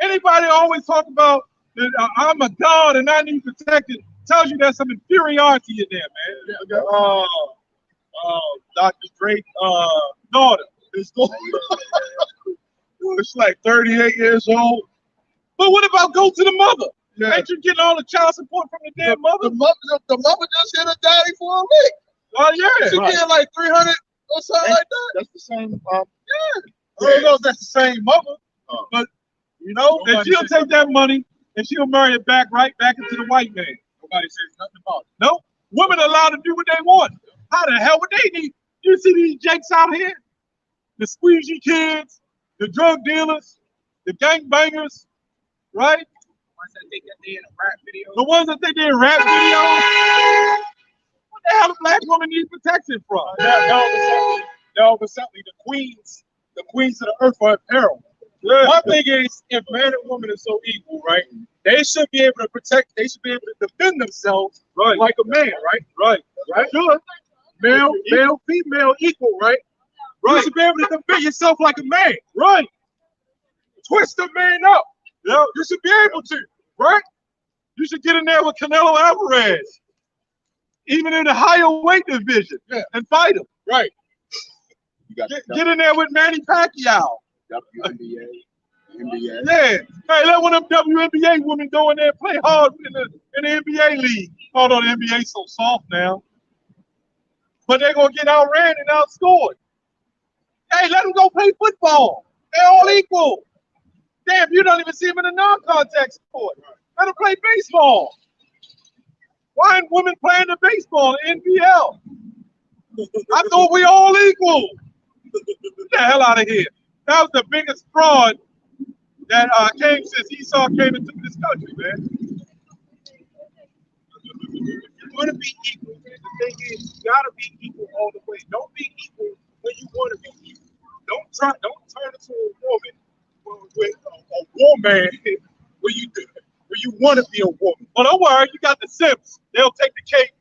Anybody always talk about that I'm a god and I need protected tells you there's some inferiority in there, man. Dr. Drake's daughter is it's like 38 years old. But what about go to the mother? Yeah. Ain't you getting all the child support from the damn mother? The mother just hit her daddy for a week. Oh yeah, she getting like 300 or something like that. That's the same. Yeah. I don't know if that's the same mother, but you know, and she'll take that money and she'll marry it back into the white man. Nobody says nothing about it. No, women are allowed to do what they want. How the hell would they need? You see these jakes out here? The squeegee kids, the drug dealers, the gangbangers, right? The ones that think they're in rap videos. What the hell does black woman need protection from? No, but certainly the queens of the earth are in peril. Yeah. My thing is, if man and woman are so equal, right? They should be able to protect. They should be able to defend themselves, right, like a man, right? Sure. Male, female, equal, right? You should be able to defend yourself like a man, right? Twist a man up. Yeah. You should be able to, right? You should get in there with Canelo Alvarez, even in the higher weight division, and fight him. Right. Get in there with Manny Pacquiao. WNBA, NBA. Yeah. Hey, let one of them WNBA women go in there and play hard in the NBA league. Although the NBA's so soft now. But they're going to get outran and outscored. Hey, let them go play football. They're all equal. Damn, you don't even see them in a non-contact sport. Let them play baseball. Why aren't women playing the baseball in NBL? I thought we all equal. Get the hell out of here. That was the biggest fraud that came since Esau came into this country, man. You're going to be equal. The thing is, you got to be equal all the way. Don't be equal when you want to be equal. Don't turn into a woman with a woman when you want to be a woman. But don't worry, you got the Sims. They'll take the cake,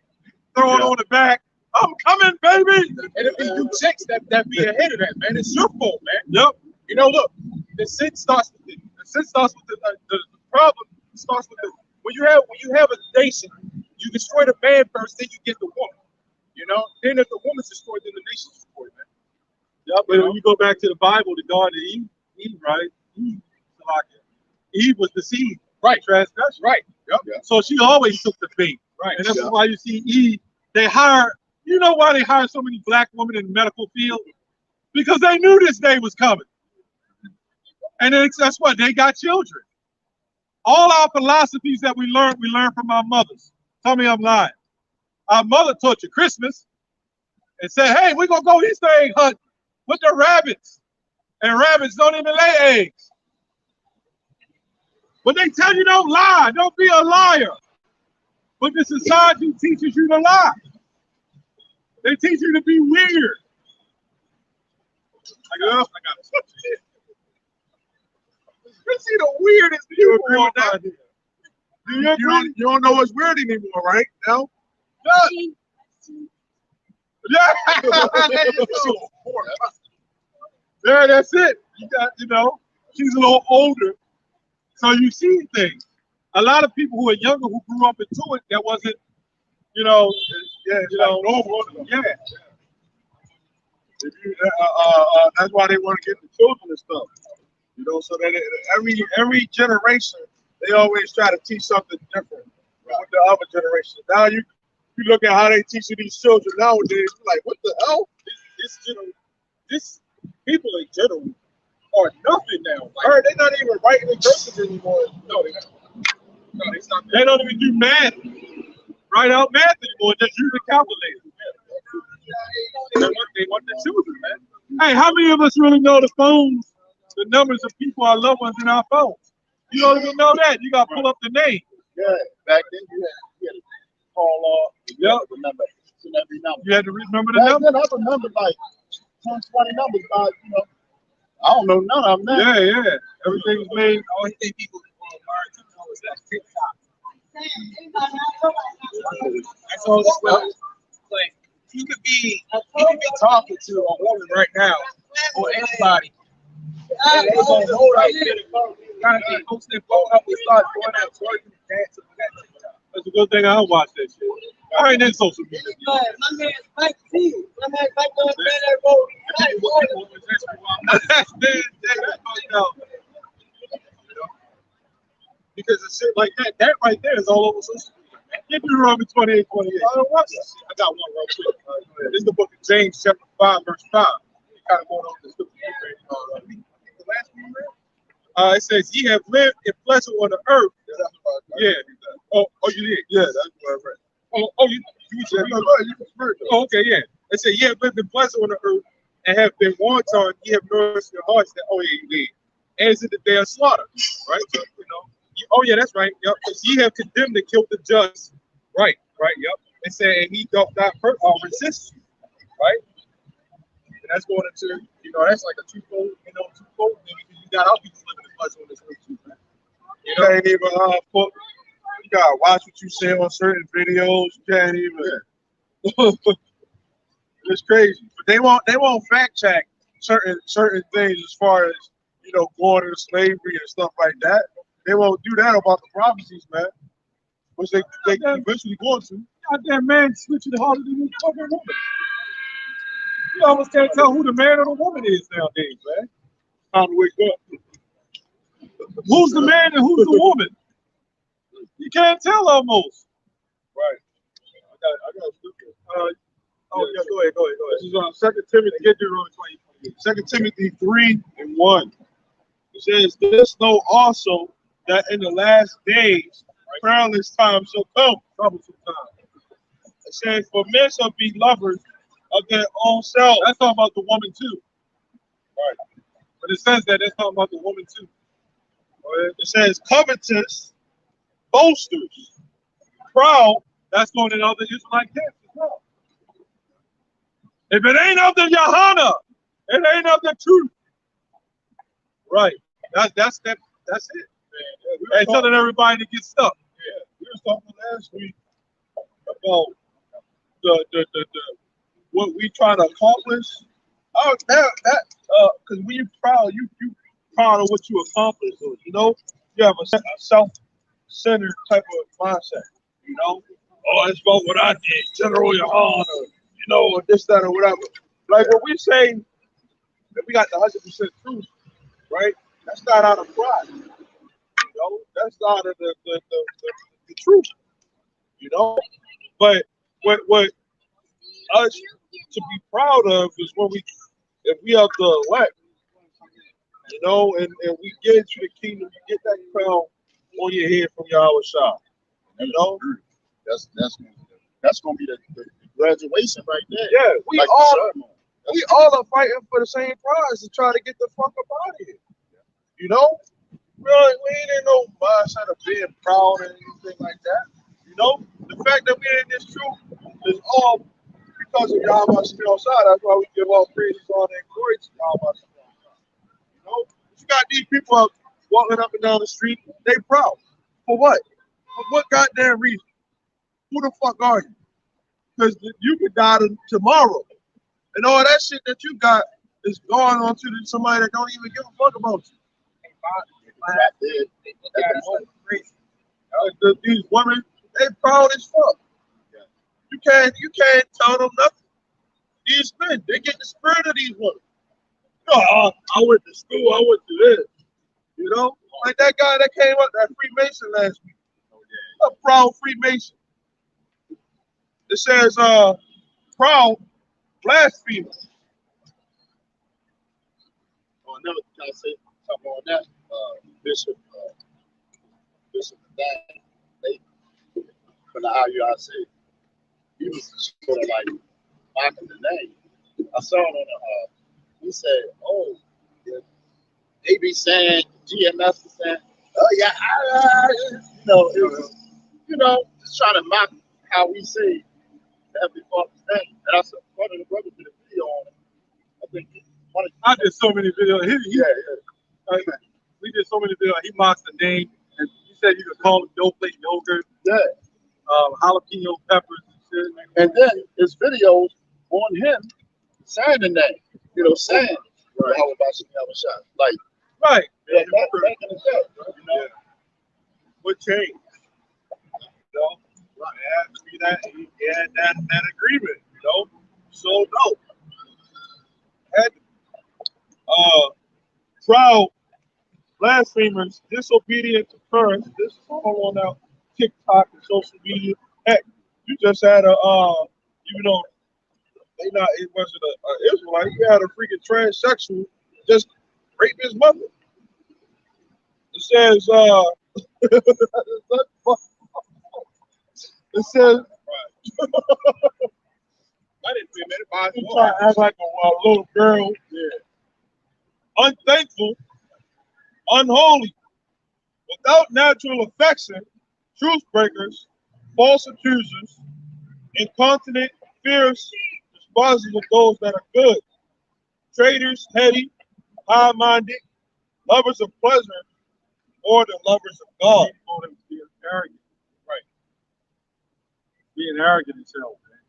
throw it on the back. I'm coming, baby. And if you chicks that be ahead of that, man, it's your fault, man. Yep. You know, look, the sin starts with the problem starts with when you have a nation, you destroy the man first, then you get the woman. You know, then if the woman's destroyed, then the nation's destroyed, man. Yep. But when you go back to the Bible, the Garden of Eve, right? Eve was deceived, right? Transgression, right? Yep. Yeah. So she always took the bait, right? And that's why you see Eve. They hire. You know why they hire so many black women in the medical field? Because they knew this day was coming. And that's what they got children. All our philosophies that we learned from our mothers. Tell me I'm lying. Our mother taught you Christmas and said, hey, we're going to go Easter egg hunting with the rabbits. And rabbits don't even lay eggs. But they tell you don't lie. Don't be a liar. But the society teaches you to lie. They teach you to be weird. I got it. You see the weirdest people on that. You don't know what's weird anymore, right? No? Yeah. Yeah, that's it. You got, you know, she's a little older, so you see things. A lot of people who are younger who grew up into it, that wasn't, you know, yeah, you know, normal. Yeah. If you, that's why they want to get the children and stuff. You know, so that every generation they always try to teach something different with the other generation. Now you look at how they teach these children nowadays. You're like, what the hell? This people in general are nothing now. Like, they're not even writing in cursive anymore. No, they're not. No, they don't even do math. Write out math anymore. Just use a calculator. They want the children, man. Hey, how many of us really know the phones, the numbers of people, our loved ones in our phones? You don't even know that. You got to pull up the name. Yeah, back then you had to call off. Yep. Remember every number. You had to remember the Back number. then I remember like 10, 20 numbers, but you know, I don't know none of them now. Yeah. Everything's made. The only thing people learn to know is that TikTok. That's all this was. Like, you could be talking to a woman right now or anybody. And they gonna hold up, trying to post their phone up and start doing that twerking, dancing on that TikTok. That's a good thing I don't watch that shit. I ain't in social media. My man Mike T. My man Mike on that road. Because it's shit like that right there is all over social media. Get Deuteronomy 28:28. I don't watch that shit. I got one real quick. This is the book of James, chapter 5, verse 5. You kind of going over the scripture. The last one, man? It says, "Ye have lived in pleasure on the earth." Yeah. Oh, you did? Yeah, that's what I read. You said, oh, okay, yeah. It said, "Ye have lived in pleasure on the earth and have been wanton. Ye have nourished your hearts." That, oh, yeah, you did. As in the day of slaughter, right? So, you know. Oh, yeah, that's right. Yep. Ye have condemned and killed the just. Right, yep. It said, "And he doth not resist you," right? And that's going into, you know, that's like a twofold thing, because you got our people living in pleasure on this earth too, man. You can't even you gotta watch what you say on certain videos. You can't even. It's crazy, but they won't fact check certain things as far as, you know, going into slavery and stuff like that. They won't do that about the prophecies, man. Which they eventually going to. Goddamn man switching harder than this fucking woman. You almost can't tell who the man or the woman is nowadays, man. Time to wake up. Who's the man and who's the woman? You can't tell almost. Right. I got a scripture. Yeah, go ahead. This is 2 Timothy. Get Deuteronomy 20. 2 Timothy 3:1. It says, "This know also that in the last days perilous times shall come." Troublesome times. It says, "For men shall be lovers of their own selves." That's talking about the woman too. Right. But it says that that's talking about the woman too. It says, "Covetous, boasters, proud." That's going in other Israelite camps as well. If it ain't of the Yahana, it ain't of the truth. Right. That's it. And telling everybody to get stuck. Yeah. We were talking last week about the what we try to accomplish. Oh, because when you're proud, you proud of what you accomplished. You know, you have a self-centered type of mindset. You know, oh, it's about what I did, General Yohan, or, you know, or this, that, or whatever. Like what we say, that we got the 100% truth, right? That's not out of pride. You know, that's out of the truth. You know, but what us to be proud of is when if we are the elect, you know, and we get into the kingdom, you get that crown on your head from Yahweh Shah. You know, that's gonna be the graduation right there. Yeah, we like all are fighting for the same prize to try to get the fuck up out of here. You know, really, we ain't in no mindset of being proud or anything like that. You know, the fact that we're in this truth is all because of Yahweh Shah. That's why we give all praises, all that glory to Yahweh Shah. You know, you got these people out walking up and down the street, they proud. For what? For what goddamn reason? Who the fuck are you? Because you could die tomorrow. And all that shit that you got it's going on to somebody that don't even give a fuck about you. These women, they proud as fuck. You can't tell them nothing. These men, they get the spirit of these women. Oh, I went to school, I went to this. You know? Like that guy that came up, that Freemason last week. A proud Freemason. It says, proud blasphemer. Oh, another, can I say something on that? Bishop Dan, from the IUIC, he was sort of like mocking the name. I saw it on he said, oh, yeah, they be saying, GMS is saying, oh yeah, just trying to mock how we say every father's name. And I saw one of the brothers did a video on it. I think I did so many videos. We did so many videos. He mocks the name, and he said you could call it dope plate yogurt, jalapeno peppers and shit. And then his videos on him saying the name, saying how about you have a shot. Like, Right. back in the day, What changed? He had that agreement, So dope. Had proud blasphemers, disobedient to parents. This is all on our TikTok and social media. Heck, you just had even though it wasn't an Israelite, you had a freaking transsexual just rape his mother. It says, it says, I didn't see him. he trying to act like a little girl. Yeah. Unthankful, unholy, without natural affection, truth breakers, false accusers, incontinent, fierce, despisers of those that are good, traitors, heady, high-minded, lovers of pleasure more than lovers of God. Being arrogant. Right. Being arrogant as hell, man.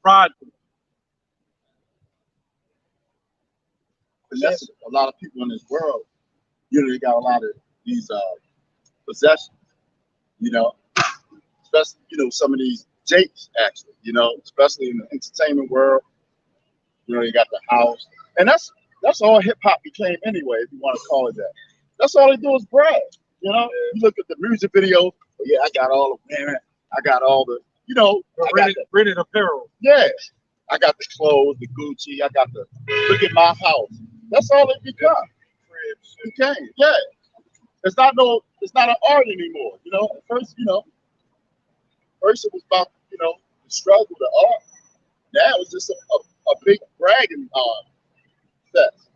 Prideful. and that's a lot of people in this world. They got a lot of these possessions. Especially some of these Jakes actually. Especially in the entertainment world. They got the house, and that's all hip hop became anyway, if you want to call it that. That's all they do is brag. You look at the music videos. Oh, yeah, I got all the women. I got all the, rented apparel. Yeah, I got the clothes, the Gucci. I got the look at my house. That's all it become. Became, yeah. It's not an art anymore. At first, first it was about the struggle, the art. Now it's just a big bragging fest.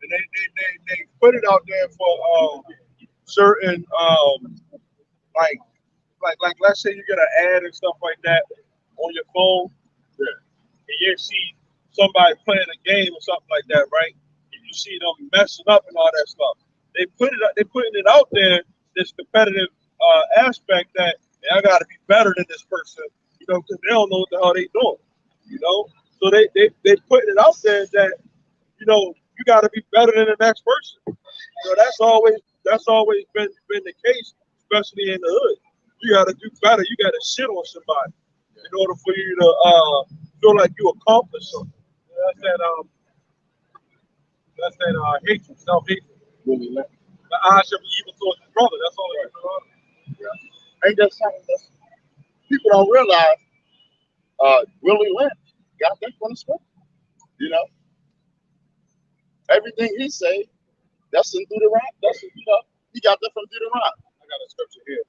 And they put it out there for certain like let's say you get an ad and stuff like that on your phone, and you see somebody playing a game or something like that, right? And you see them messing up and all that stuff. They're putting it out there, this competitive aspect that I got to be better than this person, because they don't know what the hell they doing, So they putting it out there that you got to be better than the next person. That's always been the case, especially in the hood. You got to do better. You got to shit on somebody in order for you to feel like you accomplished something. That's that hatred, self-hatred. Really, the eye shall be evil towards his brother. That's all it is. Yeah. Ain't that something that people don't realize? Willie Lynch got that from the scripture. Everything he say, that's in Deuteronomy. He got that from Deuteronomy. I got a scripture here.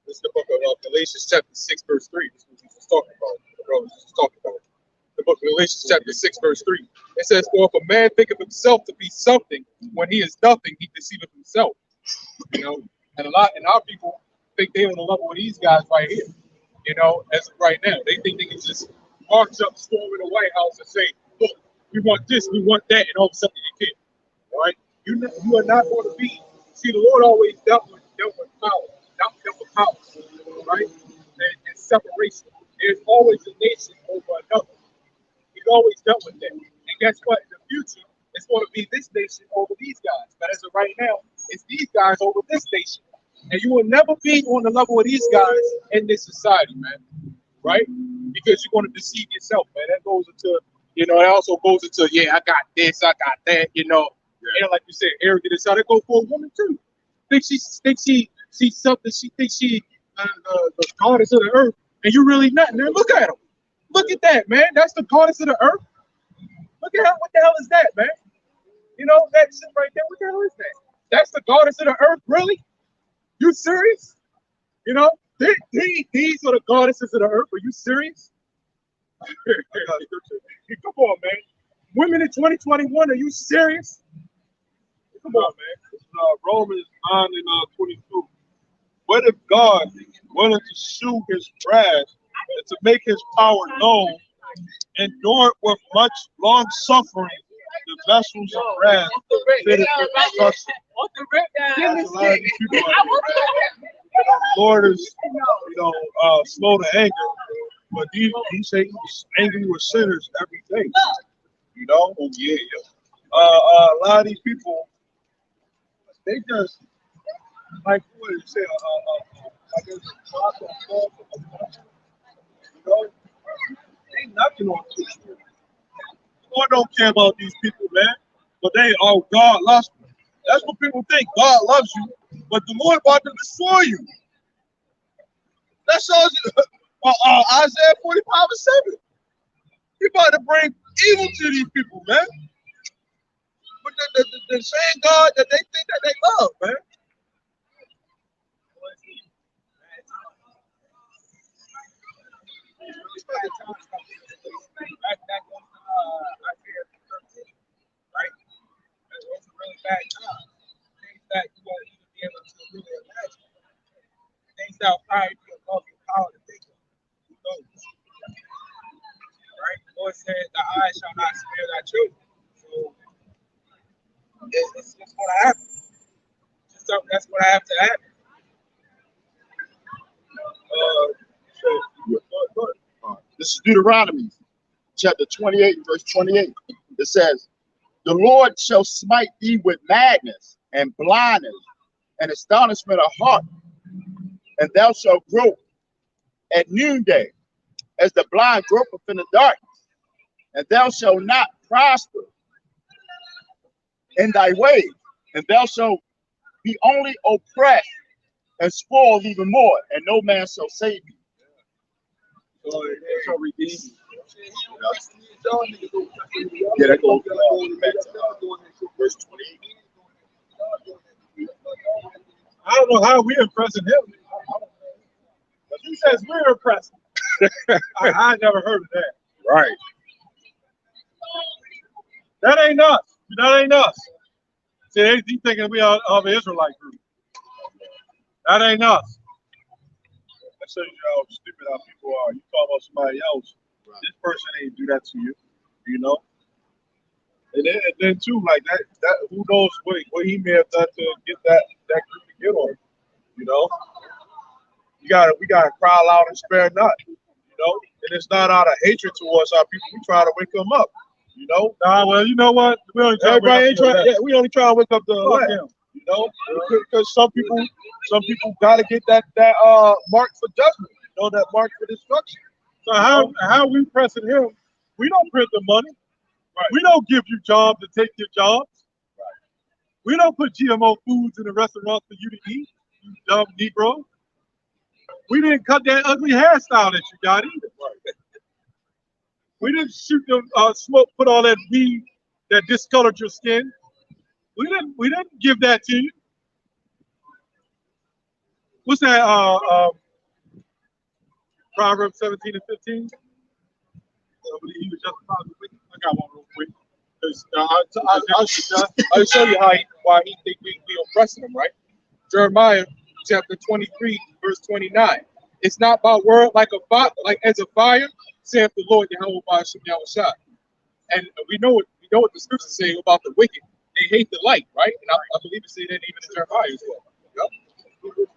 This is the book of Galatians chapter 6, verse 3. This is what Jesus was talking about. The brother was talking about. The book of Galatians chapter 6, verse 3. It says, for if a man think of himself to be something, when he is nothing, he deceiveth himself. And our people think they're on the level of these guys right here. As of right now, they think they can just march up, storm in the White House and say, look, we want this, we want that, and all of a sudden you can't. All right? You are not going to be. See, the Lord always dealt with power, dealt with power, right? And separation. There's always a nation over another. He's always dealt with that. And guess what? In the future, it's going to be this nation over these guys. But as of right now, it's these guys over this nation. And you will never be on the level of these guys in this society, man. Right? Because you're going to deceive yourself, man. That goes into, you know, it also goes into, yeah, I got this, I got that, you know. Yeah. And like you said, arrogant is how they go for a woman too. Thinks she's something. She thinks she the goddess of the earth, and you really not. Man, look at him. Look at that, man. That's the goddess of the earth. Look at what the hell is that, man? You know that shit right there. What the hell is that? That's the goddess of the earth, really? You serious? You know, these are the goddesses of the earth. Are you serious? Come on, man. Women in 2021, are you serious? Come on, man. Romans 9 and 22. What if God wanted to shew his wrath and to make his power known, endured with much long suffering the vessels of wrath fitted for destruction? There's a lot of these people out there. The Lord is, slow to anger, but he says he's angry with sinners every day. You know? Oh yeah. A lot of these people, they just like what you say, I guess, you know, they knocking on people. The Lord don't care about these people, man. But God loves me. That's what people think. God loves you, but the Lord about to destroy you. That shows you Isaiah 45:7. He about to bring evil to these people, man. But the same God that they think that they love, man. Back on Isaiah 13, right? It was a really bad time. Things that you won't even be able to really imagine. Things that will probably be above your power to think of. Who knows? Right? The Lord said, the eyes shall not spare thy children. So it's just going to happen. Just something that's going to have to happen. This is Deuteronomy chapter 28, verse 28. It says, the Lord shall smite thee with madness and blindness and astonishment of heart, and thou shalt grope at noonday as the blind gropeth in the darkness, and thou shalt not prosper in thy ways, and thou shalt be only oppressed and spoiled even more, and no man shall save thee. So they shall redeem you. Yeah, that goes back to verse 28. I don't know how we're impressing him. But he says we're impressing. I never heard of that. Right. That ain't us. That ain't us. See, he's thinking we are of an Israelite group. That ain't us. That shows you how stupid how people are. You talk about somebody else. Right. This person ain't do that to you, you know. And then too, like that who knows what he may have done to get that group to get on, you know. We gotta cry loud and spare not, you know. And it's not out of hatred towards our people. We try to wake them up, you know. Nah, well, you know what? We only we only try to wake up the elect, you know, because some people gotta get that mark for judgment, you know, that mark for destruction. So how we pressing him? We don't print the money. Right. We don't give you jobs to take your jobs. Right. We don't put GMO foods in the restaurants for you to eat, you dumb Negro. We didn't cut that ugly hairstyle that you got either. Right. We didn't shoot them smoke, put all that weed that discolored your skin. We didn't give that to you. What's that? Proverbs 17 and 15. He was justified with wicked. I got one real quick. I'll show you why he think we oppressing him, right? Jeremiah chapter 23, verse 29. It's not by word like as a fire, saith the Lord Yahweh Ba'ashem Yahushua. And we know what the scriptures say about the wicked. They hate the light, right? And I believe it said that even in Jeremiah as well. Yep.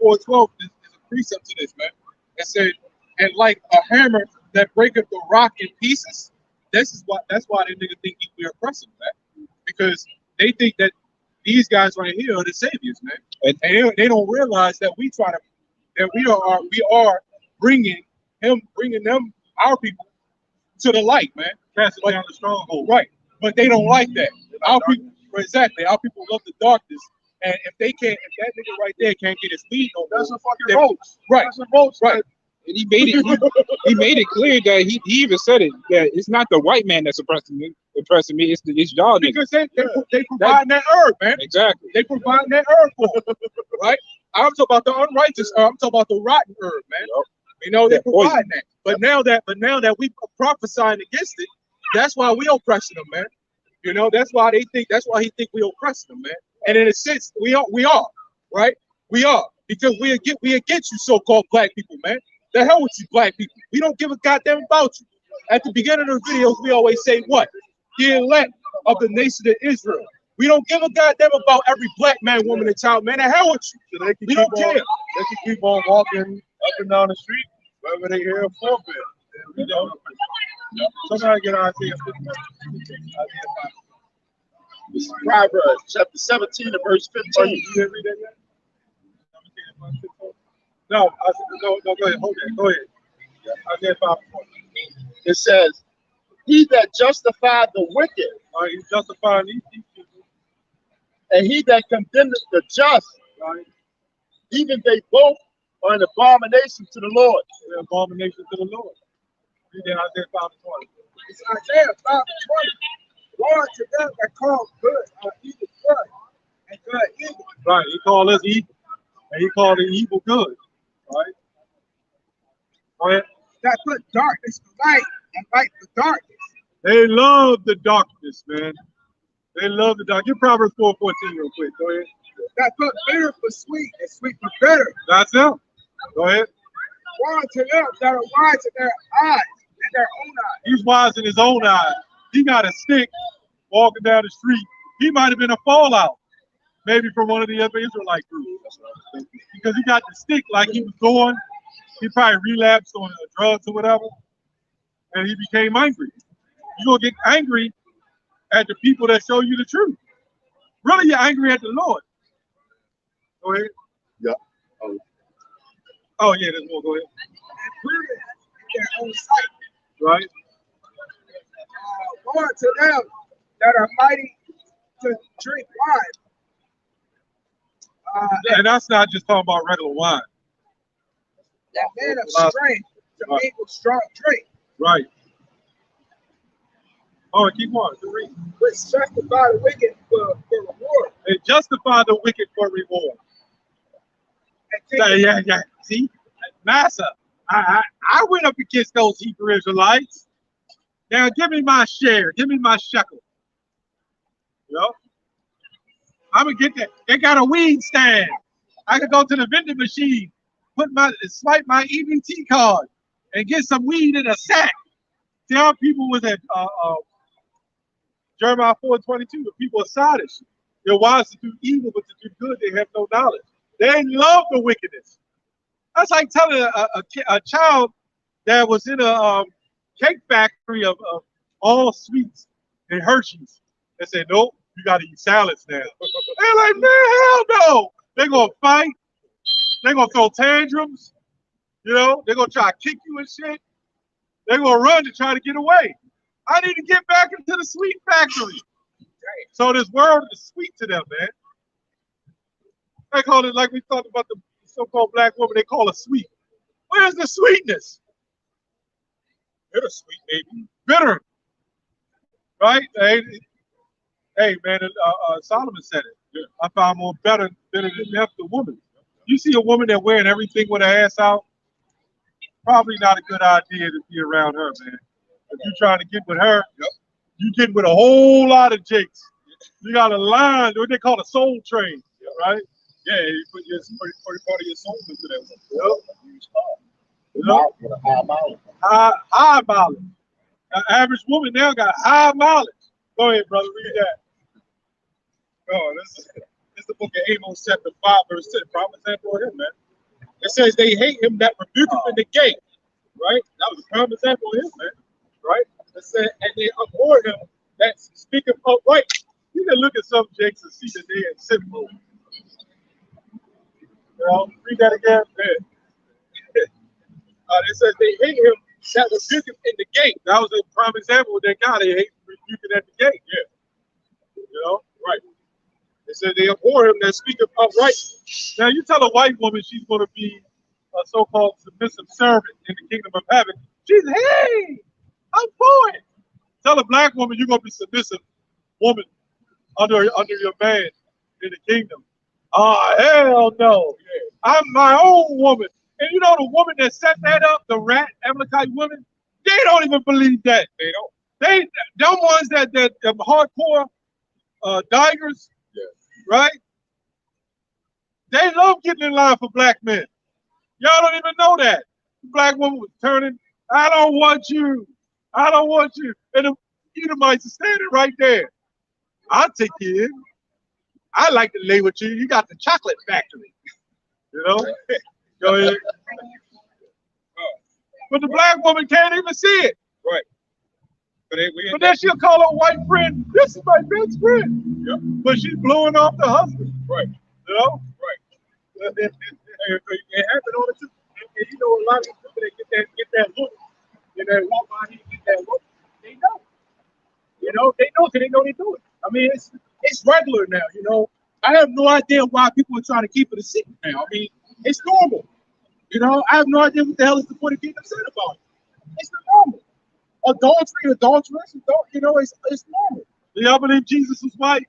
4:12 is a precept to this, man. It said, and like a hammer that breaketh the rock in pieces, that's why they niggas think we're oppressing, man. Because they think that these guys right here are the saviors, man. And they don't realize that we are bringing them, our people, to the light, man. Casting down the stronghold. Right. But they don't like that. Our people, exactly. Our people love the darkness. And if that nigga right there can't get his feet on, That's a fucking roach. Right. That's a roach. Right. And he made it clear that he even said it, that it's not the white man that's oppressing me, it's y'all niggas. Because they provide that herb, man. Exactly. They provide that herb for them, right? I'm talking about the unrighteous herb. I'm talking about the rotten herb, man. Yep. You know, they That provide poison. that. But now that we prophesying against it, that's why we oppressing them, man. You know, that's why he think we oppressing them, man. And in a sense, we are, right? We are. Because we against you so-called black people, man. The hell with you black people. We don't give a goddamn about you. At the beginning of the videos, we always say what? The elect of the nation of Israel. We don't give a goddamn about every black man, woman, and child, man. The hell with you. So they can We don't care. They can keep on walking up and down the street wherever they hear a forfeit. You know, somebody get Isaiah 50. This is Proverbs chapter 17 and verse 15. You didn't read that yet? 17 and verse 15? No, go ahead. Hold that. Go ahead. Isaiah 5. It says, he that justified the wicked, All right, he's justifying these people. and he that condemneth the just, Right? even they both are an abomination to the Lord. They're an abomination to the Lord. Read that Isaiah 5 and 20. It's Isaiah 5 and 20. Lord to them that call good evil good, and good evil. Right, he called us evil, and he called the evil good. Right? Go ahead. That put darkness for light and light for darkness. They love the darkness, man. They love the dark. Get Proverbs 4:14 real quick. Go ahead. That put bitter for sweet and sweet for bitter. That's them. Go ahead. Woe to them that are wise in their eyes and their own eyes. He's wise in his own eyes. He got a stick walking down the street. He might have been a fallout, maybe from one of the other Israelite groups. Because he got the stick like he was going. He probably relapsed on drugs or whatever. And he became angry. You're going to get angry at the people that show you the truth. Really, you're angry at the Lord. Go ahead. Yeah. Oh, yeah, there's more. Go ahead. And prudent in their own sight. Right? Woe to them that are mighty to drink wine. And that's not just talking about regular wine. That man of strength to make with strong drink. Right. Oh, keep on. Read. Which justify the wicked for reward. They justify the wicked for reward. Yeah. See, Massa, I went up against those Hebrew Israelites. Now give me my share. Give me my shekel. Yep. I'm gonna get that. They got a weed stand. I can go to the vending machine, swipe my EBT card, and get some weed in a sack. See how people was at Jeremiah 4:22. The people are sottish. They're wise to do evil, but to do good, they have no knowledge. They love the wickedness. That's like telling a child that was in a cake factory of all sweets and Hershey's and say, nope, you got to eat salads now. They're like, man, hell no. They're going to fight. They're going to throw tantrums. You know, they're going to try to kick you and shit. They're going to run to try to get away. I need to get back into the sweet factory. So this world is sweet to them, man. They call it, like we talked about the so-called black woman, they call it sweet. Where's the sweetness? Bittersweet, maybe. Bitter. Right? Hey man, Solomon said it. I found more bitter than the woman. You see a woman that wearing everything with her ass out, probably not a good idea to be around her, man. If you're trying to get with her, you get with a whole lot of jakes. You got a line, what they call a soul train, right? Yeah, you put part of your soul into that one. With a high mileage. High mileage. An average woman now got high mileage. Go ahead, brother, read that. Oh, this is the book of Amos, chapter 5, verse 10. Promise that for him, man. It says they hate him that rebuketh in the gate. Right? That was a promise that for him, man. Right? It said, and they abhor him that speaketh upright. You can look at some jakes and see that they are sinful. You know, read that again. It says they hate him that rebuketh in the gate. That was a prime example of that guy they hate rebuking at the gate. Yeah. You know, right. It said they abhor him that speaketh upright. Now you tell a white woman she's going to be a so-called submissive servant in the kingdom of heaven. She's, hey, I'm for it. Tell a black woman you're going to be submissive woman under your man in the kingdom. Oh, hell no. I'm my own woman. And you know the woman that set that up, the rat Amalekite women, they don't even believe that. They don't. Them ones that hardcore digers, right? They love getting in line for black men. Y'all don't even know that. The black woman was turning, I don't want you. I don't want you. And the Edomites are standing right there. I'll take you in. I like to lay with you. You got the chocolate factory. You know? Go ahead. But the black woman can't even see it. Right. But then she'll call her white friend, this is my best friend. Yep. But she's blowing off the husband. Right. You know? Right. It happened all the time. And you know, a lot of these people that get that look, and they walk by here and get that look, they know. You know, they know because they know they do it. I mean, it's regular now, you know. I have no idea why people are trying to keep it a secret now. I mean, it's normal. You know, I have no idea what the hell is the point of getting upset about it. It's normal. Adulterous, you know, it's normal. Do y'all believe Jesus is white?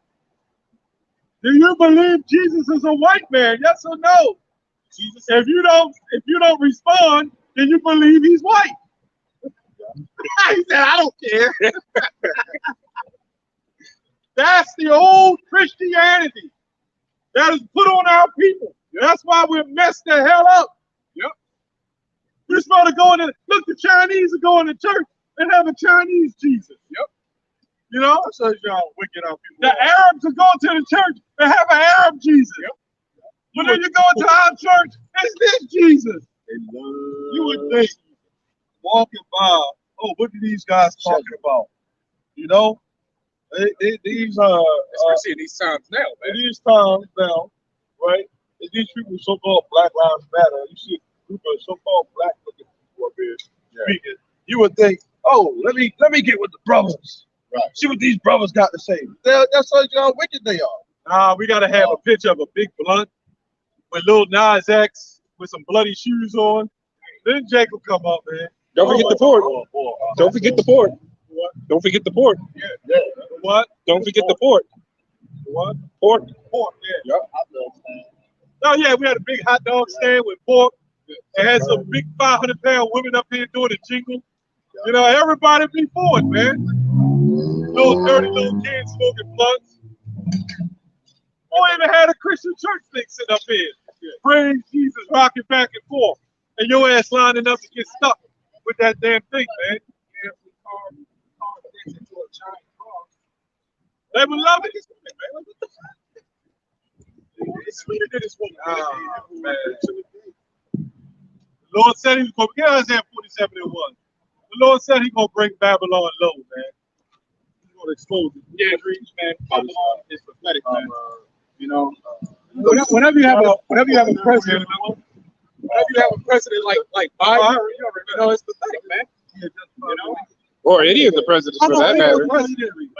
Do you believe Jesus is a white man? Yes or no? Jesus. If you don't respond, then you believe he's white. He said, I don't care. That's the old Christianity that is put on our people. That's why we're messed the hell up. Yep. We're supposed to go in and look, the Chinese are going to church and have a Chinese Jesus. Yep. You know? That shows you how wicked our people are. The Arabs are going to the church and have an Arab Jesus. Yep. But then you go to our church, it's this Jesus. You would think, walking by, oh, what are these guys talking about? You know? These especially in these times now, man. In these times now, right? And these people so-called Black Lives Matter. You see a group of so-called black looking people up here speaking. You would think, oh, let me get with the brothers. Right. See what these brothers got to say. That's how wicked they are. Nah, we gotta have a picture of a big blunt with Lil Nas X with some bloody shoes on. Then Jake will come up, man. Don't forget the port. Don't forget the port. What? Don't forget the port. Yeah. What? Don't forget the port. What? Pork. Yeah. Yep. Oh yeah, we had a big hot dog stand with pork. It had some big 500-pound women up here doing the jingle. You know, everybody be for it, man. Little dirty little kids smoking blunts. Oh, even had a Christian church thing sitting up here. Praise Jesus, rocking back and forth. And your ass lining up to get stuck with that damn thing, man. They would love it. It's sweeter than this woman. Oh, man. The Lord said he was going to get us at 47 and 1. The Lord said he's going to bring Babylon low, man. He's going to expose it. Yeah, dreams, man. Babylon is pathetic, man. You know, whenever you have a president, like Biden, you know, it's pathetic, man. You know. Or any of the presidents for that matter. But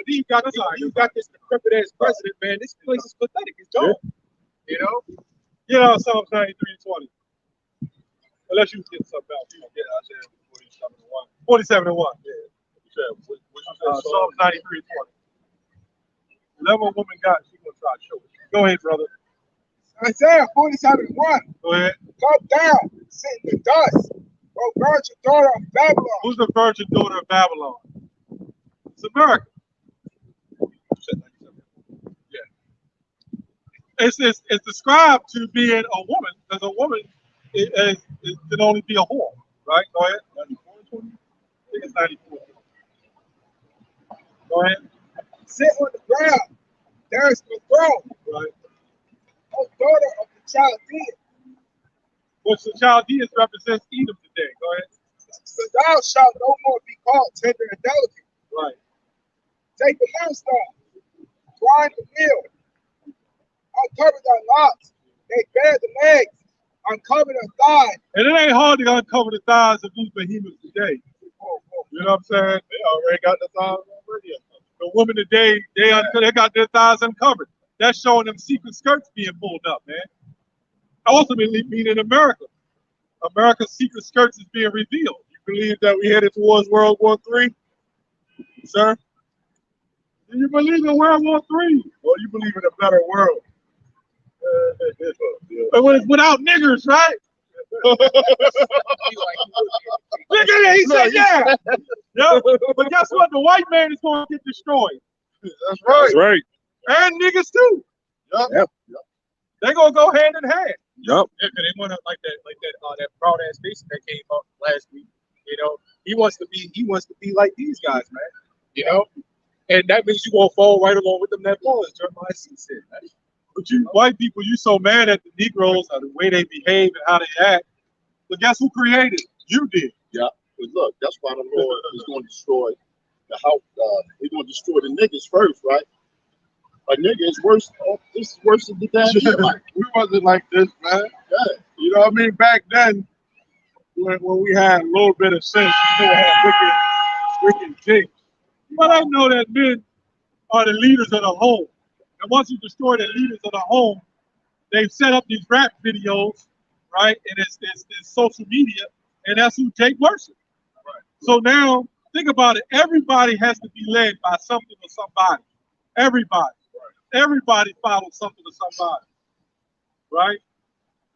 you got this decrepit ass president, man. This place is pathetic. It's gone. Yeah. You know, Psalms 93:20. Unless you get something else, you get out there 47 and 1. Yeah. Psalms 93:20. Whatever a woman got, she's gonna try to show it. Go ahead, brother. Isaiah 47 and 1. Go ahead. Come down, sit in the dust. O virgin daughter of Babylon. Who's the virgin daughter of Babylon? It's America. Yeah. It's described to being a woman, because a woman it can only be a whore, right? Go ahead. 94 and 20? I think it's 94. Go ahead. Sit on the ground. There is the throne. Right. O daughter of the Chaldeans. Which the Chaldeans represents Edom today. Go ahead. But thou shalt no more be called tender and delicate. Right. Take the millstone, grind the mill, uncover thy locks, they bare the legs, uncover the thigh. And it ain't hard to uncover the thighs of these behemoths today. You know what I'm saying? They already got the thighs already. The women today, they got their thighs uncovered. That's showing them secret skirts being pulled up, man. Ultimately, meaning America. America's secret skirts is being revealed. You believe that we headed towards World War III, sir? Do you believe in World War III? Or you believe in a better world? But when it's without niggers, right? Look at it, he said, yeah. Yeah. But guess what? The white man is going to get destroyed. That's right. That's right. And niggas too. Yep. They're going to go hand in hand. Yup. Yeah, 'cause they want to like that proud ass Mason that came up last week. You know, he wants to be like these guys, man. You know, and that means you gonna fall right along with them that fall, as Jeremiah said. Man. But you white people, you so mad at the Negroes, or the way they behave and how they act. But guess who created it? You did. Yeah, but look, that's why the Lord is going to destroy the house. He's going to destroy the niggas first, right? A nigga is worse. This is worse than the damn Edomite. We wasn't like this, man. Yeah. You know what I mean? Back then, when we had a little bit of sense, we still had wicked jigs. But I know that men are the leaders of the home. And once you destroy the leaders of the home, they've set up these rap videos, right? And it's social media, and that's who Jake worships. Right. So now, think about it. Everybody has to be led by something or somebody. Everybody. Right. Everybody follows something or somebody. Right?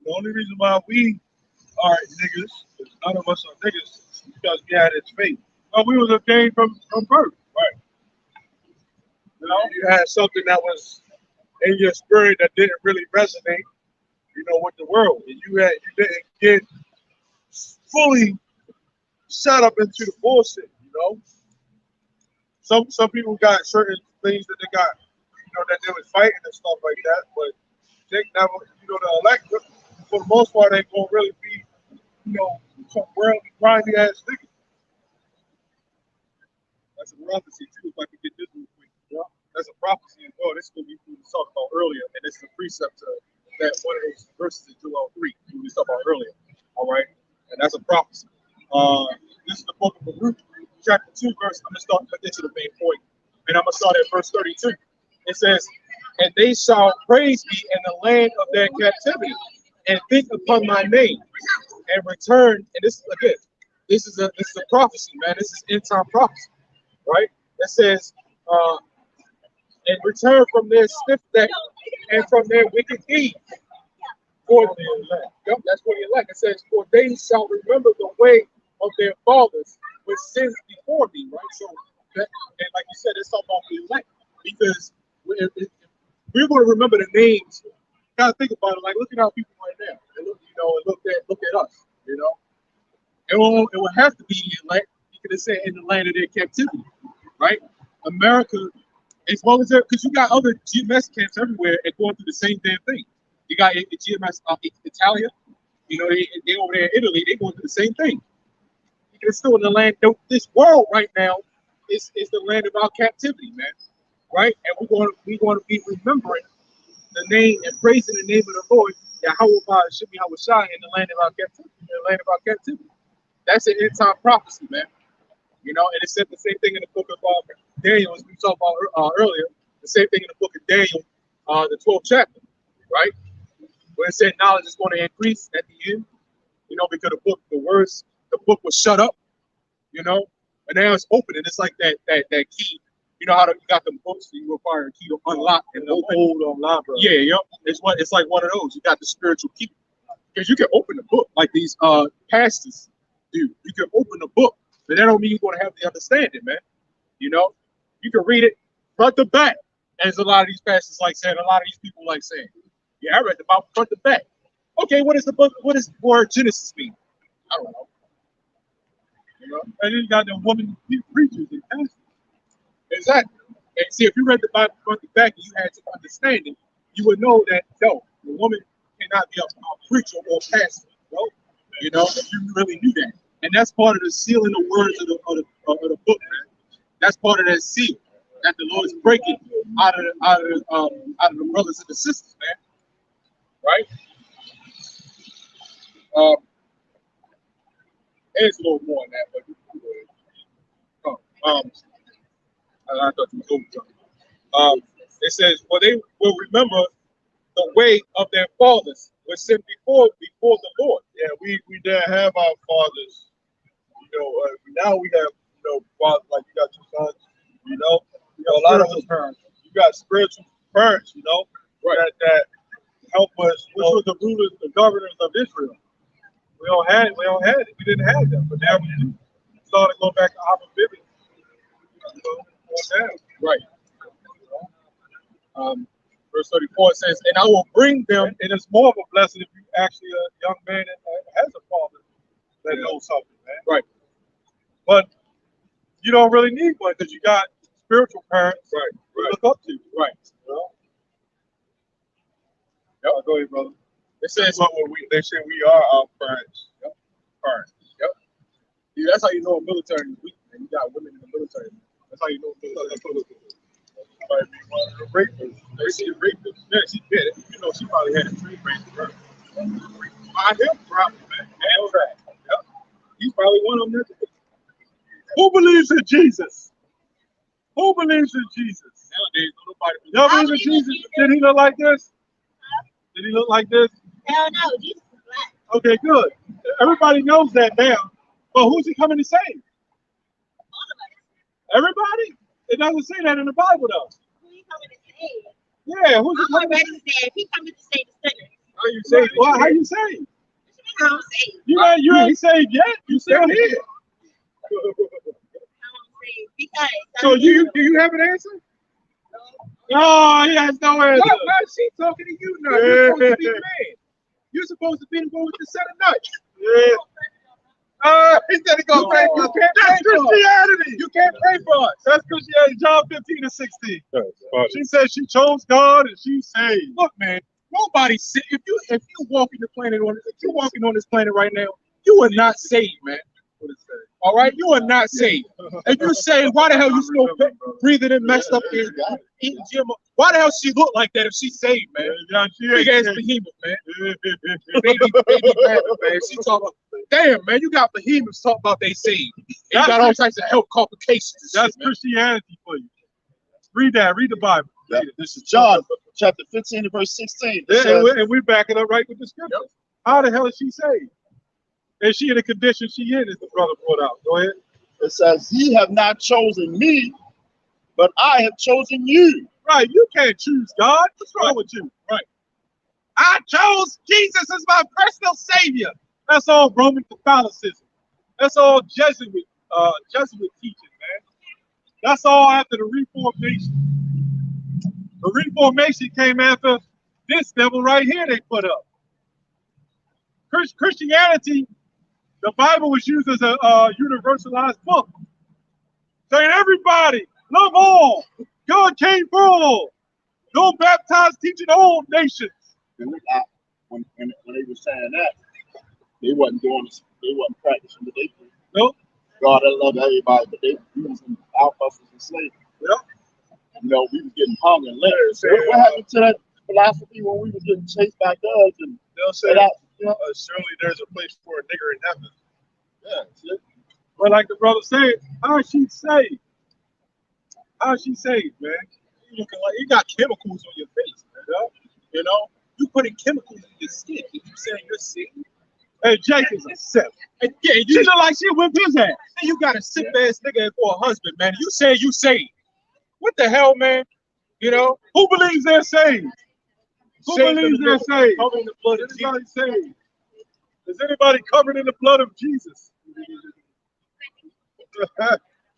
The only reason why we are niggas, none of us are niggas, because we had its faith. Well, we was ordained from birth. Right. You know, you had something that was in your spirit that didn't really resonate, you know, with the world. And you didn't get fully set up into the bullshit, you know. Some people got certain things that they got, you know, that they was fighting and stuff like that, but they never, you know, the elect, for the most part, ain't gonna really be, you know, some worldly, grimy ass niggas. That's a prophecy too. If I could get this real quick, yeah. That's a prophecy as well. This is what we talked about earlier, and it's a precept to that one of those verses in Joel 3 we talked about earlier. All right, and that's a prophecy. This is the book of Baruch, chapter 2, verse. I'm gonna get to the main point, and I'm gonna start at verse 32. It says, "And they shall praise me in the land of their captivity, and think upon my name, and return." And this again, this is a prophecy, man. This is end time prophecy. Right? It says, and return from their stiff neck and from their wicked deeds. For the elect. Yep, that's for the elect. It says, for they shall remember the way of their fathers, which sins before me. Right? So, and like you said, it's talking about the elect. Because if we're going to remember the names, you gotta think about it. Like, look at our people right now. And look, you know, and look at us. You know, it will have to be the elect. Could have said in the land of their captivity, right? America, as well as there, because you got other GMS camps everywhere and going through the same damn thing. You got the GMS Italia, you know, they over there in Italy, they going through the same thing. It's still in the land. This world right now is the land of our captivity, man, right? And we're going to be remembering the name and praising the name of the Lord, Yahweh Shemi Hawashai, in the land of our captivity, That's an end time prophecy, man. You know, and it said the same thing in the book of Daniel, as we talked about earlier. The same thing in the book of Daniel, the 12th chapter, right? Where it said knowledge is going to increase at the end, you know, because the book was shut up, you know, and now it's open, and it's like that key. You know how you got them books, you require a key to unlock and hold online, bro. Yeah, yep. It's like one of those. You got the spiritual key, because you can open the book like these pastors do. You can open the book. But that don't mean you're going to have the understanding, man. You know, you can read it front to back, as a lot of these pastors like saying, a lot of these people like saying. Yeah, I read the Bible front to back. Okay, what is the book? What does the word Genesis mean? I don't know. You know, And then you got the woman preachers and pastors. exactly. And see, if you read the Bible front to back and you had some understanding, you would know that no, the woman cannot be a preacher or a pastor. No, you know, if you really knew that. And that's part of the sealing the words of the book, man. That's part of that seal that the Lord is breaking out of the brothers and the sisters, man. Right? There's a little more on that, but I thought you were over. It says, "For they will remember the way of their fathers, was sent before the Lord." Yeah, we didn't have our fathers. Now we have, fathers, like you got your sons, a lot of those parents. You got spiritual parents, Right. that help us, which were the rulers, the governors of Israel. We don't have it. We didn't have them, but now we do. Started going back to Abba Bibi. Right. Verse 34 says, "And I will bring them." And it's more of a blessing if you actually a young man that has a father that knows something, man. Right. But you don't really need one because you got spiritual parents Right. who look up to you. Right. Yep. Go ahead, brother. It says, They say we are our parents. Yep. Parents. Yep. Yeah, that's how you know a military is weak, man. You got women in the military. That's how you know a military is weak. Might be one of the rapists. They see a rapist. Yeah, she did it. She probably had a tree brain for her. By him, probably, man. And track. Yep. He's probably one of them. Who believes in Jesus? Who believes in Jesus? Nowadays, nobody. Y'all believe in Jesus? Did he look like this? Did he look like this? Hell no, Jesus is black. Okay, good. Everybody knows that now. But who's he coming to save? All of us. Everybody? It doesn't say that in the Bible, though. Who you coming to save? Yeah, who's he I'm coming to already saved. He coming to save the sinners. How you say? Well, how you saved? How I'm saved. You ain't saved yet. You still here. How I'm saved. Because So do you have an answer? No, he has no answer. Why is she talking to you now? You're supposed to be the man. You're supposed to be the one with the set of nuts. Yeah. He said he gonna pray for us. That's Christianity. You can't pray for us. That's Christianity. John 15:16. She said she chose God and she's saved. Look, man, nobody if you walking on this planet right now, you are not saved, man. All right, you are not saved. If you say, why the hell you still breathing in messed up here, eating GMO? Why the hell she look like that if she's saved, man? Yeah, Big ass behemoth, man. baby rabbit, man. She talking. Damn, man, you got behemoths talking about they saved. And you got all types of health complications. That's shit, Christianity for you. Read that. Read the Bible. Yeah, this is John chapter 15 and verse 16. Yeah, and we're backing up right with the scripture. Yep. How the hell is she saved? Is she in the condition she in, as the brother brought out? Go ahead. It says, "Ye have not chosen me, but I have chosen you." Right, you can't choose God. What's wrong with you? Right. I chose Jesus as my personal savior. That's all Roman Catholicism. That's all Jesuit teaching, man. That's all after the Reformation. The Reformation came after this devil right here they put up. Christianity, the Bible was used as a universalized book, saying everybody, love all. God came for all. Go baptize, teaching all nations. And when they were saying that, they wasn't practicing what they do. Nope. God, I love everybody, but they using our hustles and slavery. Yep. We was getting hung and licked. So what happened to that philosophy when we was getting chased by dogs and They'll say that? surely there's a place for a nigger in heaven. Yeah, see? But like the brother said, how is she saved? How is she saved, man? You looking like you got chemicals on your face, man. You know, you putting chemicals in your skin. If you saying you're sick, Hey, Jake is a sip. and yeah, She you look like she whipped his ass. you got a sick ass nigga for a husband, man. You say you saved. What the hell, man? You know, Who believes they're saved? Who saved believes in they're the- saved? covered in the blood of Is anybody saved? Is anybody covered in the blood of Jesus?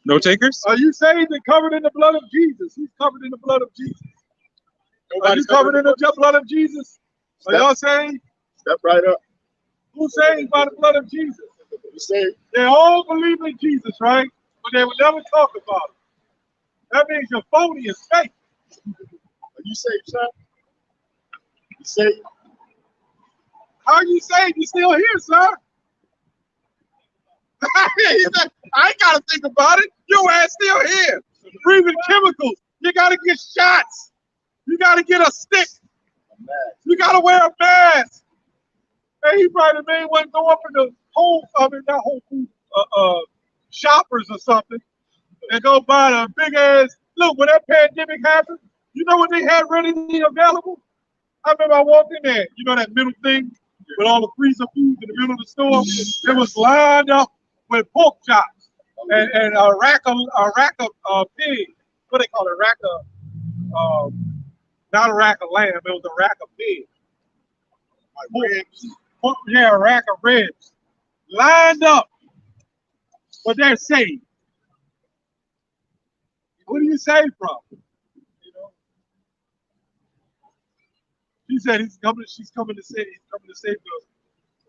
No takers? Are you saved and covered in the blood of Jesus? Who's covered in the blood of Jesus? Are you covered in the blood of Jesus? Are y'all saved? Step right up. Who's saved by the blood of Jesus? You say, They all believe in Jesus, right? But they will never talk about it. That means you're phony as fake. are you saved, sir? You saved? How are you saved? You're still here, sir. He said, I ain't got to think about it. Your ass still here. Breathing chemicals. You got to get shots. You got to get a stick. You got to wear a mask. And he probably made one go up in the whole, not whole food, shoppers or something, and go buy a big ass. Look, when that pandemic happened, you know what they had readily available? I remember I walked in there, you know that middle thing with all the freezer food in the middle of the store? It was lined up with pork chops and a rack of pig. What they call it? A rack of, not a rack of lamb, it was a rack of pig. Like ribs. Yeah, a rack of ribs. Lined up. But they're saved. What do you save from? You know? She said she's coming to save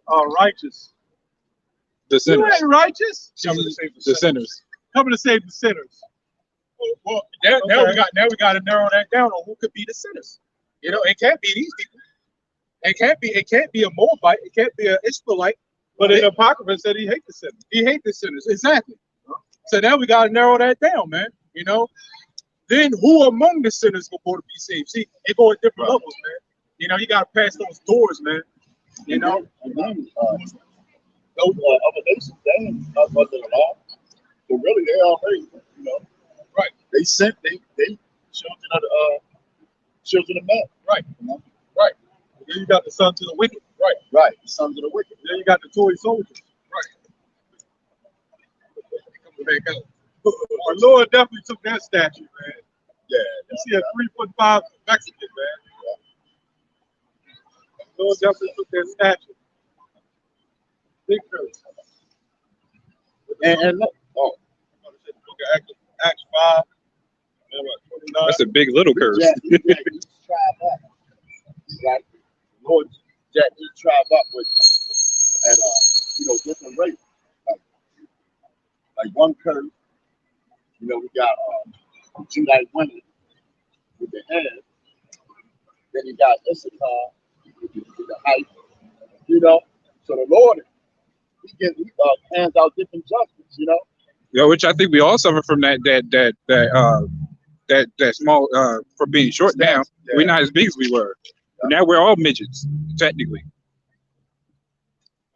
the righteous. The sinners. You ain't righteous. Coming to save the sinners. Coming to save the sinners. Well, now we got to narrow that down on who could be the sinners. You know, it can't be these people. It can't be a Moabite. It can't be an Israelite. But in the Apocrypha said he hates the sinners. He hates the sinners. Exactly. So now we got to narrow that down, man. You know, then who among the sinners will go to be saved? See, it go at different levels, man. You know, you got to pass those doors, man. You know, and then those other nations, they ain't under the law. So really, they already, you know, right? They sent they children of men, right? You know? Right. And then you got the sons of the wicked, right? Right, the sons of the wicked. Then you got the toy soldiers, right? Coming back out. The Lord definitely took that statue, man. Yeah, you see a 3'5" Mexican, man. Yeah. The Lord definitely took that statue. Big curse. And look, look at Acts 5. That's a big little curse. Each tribe up, right? Lord jack each tribe up with at different rates. Like one curse, you know, we got Judite women with the head. Then you got Issachar with the height. You know, so the Lord he hands out different judgments. You know. Yeah, which I think we all suffer from that small for being short down. Yeah. We're not as big as we were. Yeah. Now we're all midgets, technically.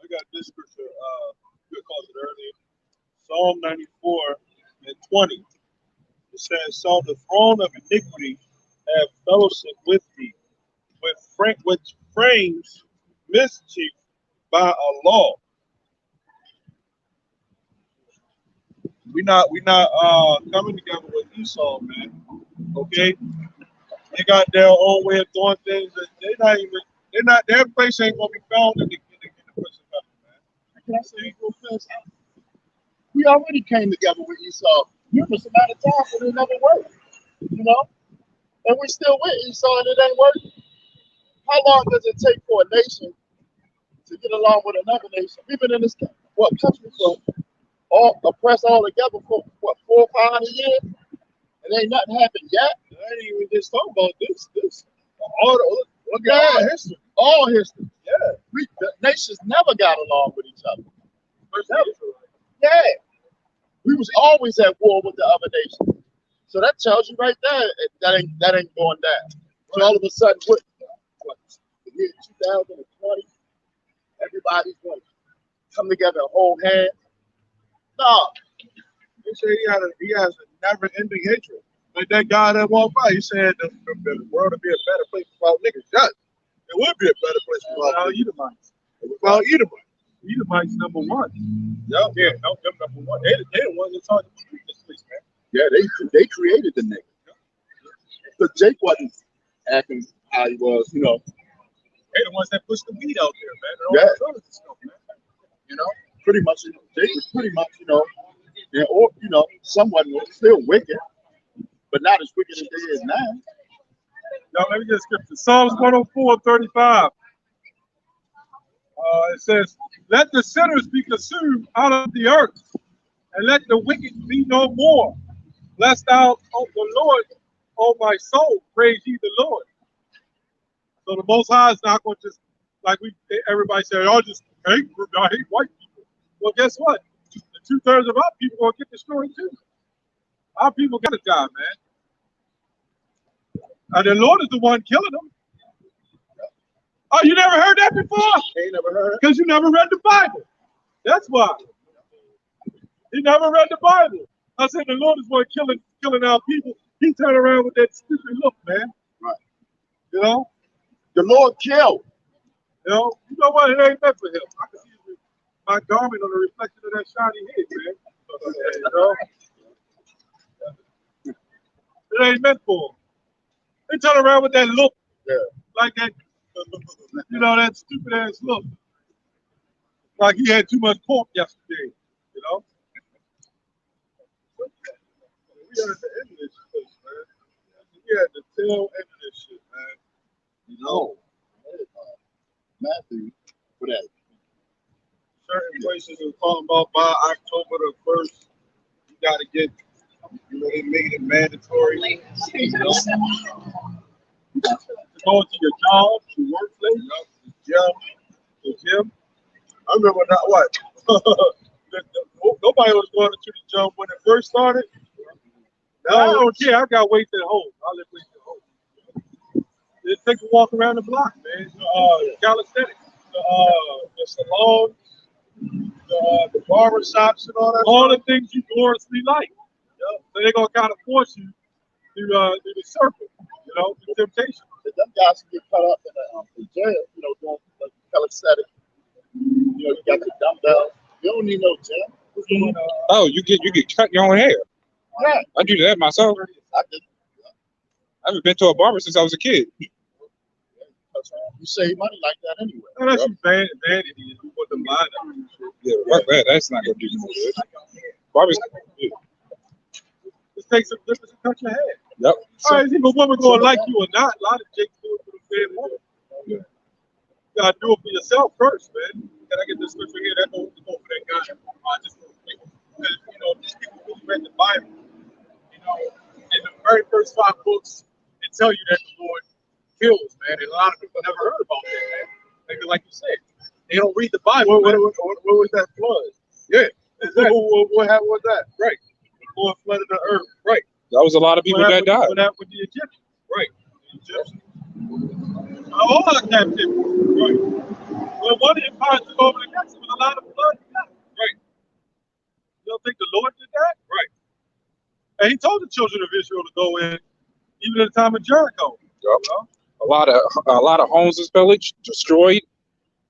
I got this scripture. You called it earlier. Psalm 94:20. It says, "So the throne of iniquity have fellowship with thee, which frames mischief by a law." We not coming together with Esau, man. Okay, they got their own way of doing things. That their place ain't gonna be found in the place of heaven, man. Can I say real fast? We already came together with Esau numerous amount of times, but it never worked. You know, and we're still with Esau, and it ain't working. How long does it take for a nation to get along with another nation? We've been in this country for all oppressed all together for what 400 or 500 years, and ain't nothing happened yet. I ain't even just talking about this. Look at all history. All history. Yeah, the nations never got along with each other. Yeah, we was always at war with the other nation. So that tells you right there that ain't going down. So all of a sudden, what the year 2020, everybody's going to come together and hold hands. No. He said he has a never-ending hatred. Like that guy that walked by, he said the world would be a better place without niggas. Yes, it would be a better place without Edomites. Without Edomites. Edomites number one. Yep. Yeah, no, them number one. They the ones that taught to treat this place, man. Yeah, they created the nigga. But Jake wasn't acting how he was, you know. They the ones that pushed the weed out there, man. Yeah. Stuff, man. You know, pretty much, Jake was pretty much, or somewhat still wicked, but not as wicked as they is now. Now let me just skip to Psalms 104:35. It says, "Let the sinners be consumed out of the earth, and let the wicked be no more. Lest thou, O the Lord, O my soul, praise ye the Lord." So the Most High is not going to just, like everybody said, I hate white people. Well, guess what? The 2/3 of our people gonna get destroyed too. Our people gotta die, man. And the Lord is the one killing them. Oh, you never heard that before? Ain't never heard it. Because you never read the Bible. That's why. You never read the Bible. I said the Lord is one killing our people. He turned around with that stupid look, man. Right. You know? The Lord killed. You know what? It ain't meant for him. I can see my garment on the reflection of that shiny head, man. You know? It ain't meant for him. They turn around with that look. Yeah. Like that, you know, that stupid ass look. Like he had too much pork yesterday, you know? We are at the end of this shit, man. We at the tail end of this shit, man. You know, Matthew, for that. Certain places are talking about by October the 1st, you got to get, you know, they made it mandatory. You know? To go to your job, your workplace, the gym. I remember not what. Nobody was going to the gym when it first started. Now I don't care. I got weights at home. I live weights at home. Just take a walk around the block, man. Calisthenics, the salons, the barber shops, and all that. All the things you gloriously like. Yeah. So they're gonna kind of force you through the circle, you know, the temptation. Them guys can get caught up in jail, you know, doing like calisthenics. You know, you got the dumbbell. You don't need no gym. Oh, you get cut your own hair. Yeah. I do that myself. I just, I haven't been to a barber since I was a kid. you save money like that anyway. Oh, that's some vanity. You put the line up. Yeah, fuck that. That's not gonna do you no good. Barbers. Yeah. Just take some difference and cut your hair. Yep. All right, see, but women gonna like you or not. A lot of chicks do it for the fan woman. You gotta do it for yourself first, man. Can I get this scripture here? That goes for that guy. Just real quick. Because, you know, these people who read the Bible, you know, in the very first 5 books, they tell you that the Lord kills, man. And a lot of people never heard about that, man. Like you said, they don't read the Bible. What was that flood? Yeah. Exactly. What happened with that? Right. The Lord flooded the earth. Right. That was a lot of people that died. What happened with the Egyptians? Right. The Egyptians. All our captivity. Right. Well, one empire took over the next with a lot of blood. Right. You don't think the Lord did that? Right. And he told the children of Israel to go in, even at the time of Jericho. Yep. You know? A lot of homes was pillaged, destroyed,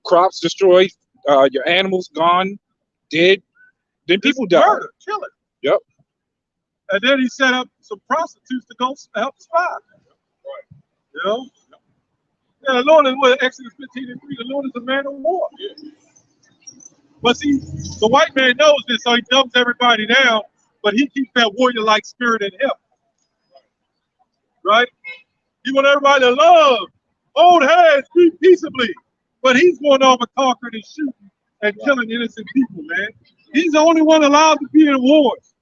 crops destroyed, your animals gone, dead. Then people died. Murder, killing. Yep. And then he set up some prostitutes to go help spy. Right. You know? Yeah, the Lord is what Exodus 15:3. The Lord is a man of war. Yeah. But see, the white man knows this, so he dumbs everybody down, but he keeps that warrior-like spirit in him. Right? He wants everybody to love, hold hands, be peaceably. But he's going off and conquering and shooting and killing innocent people, man. He's the only one allowed to be in wars.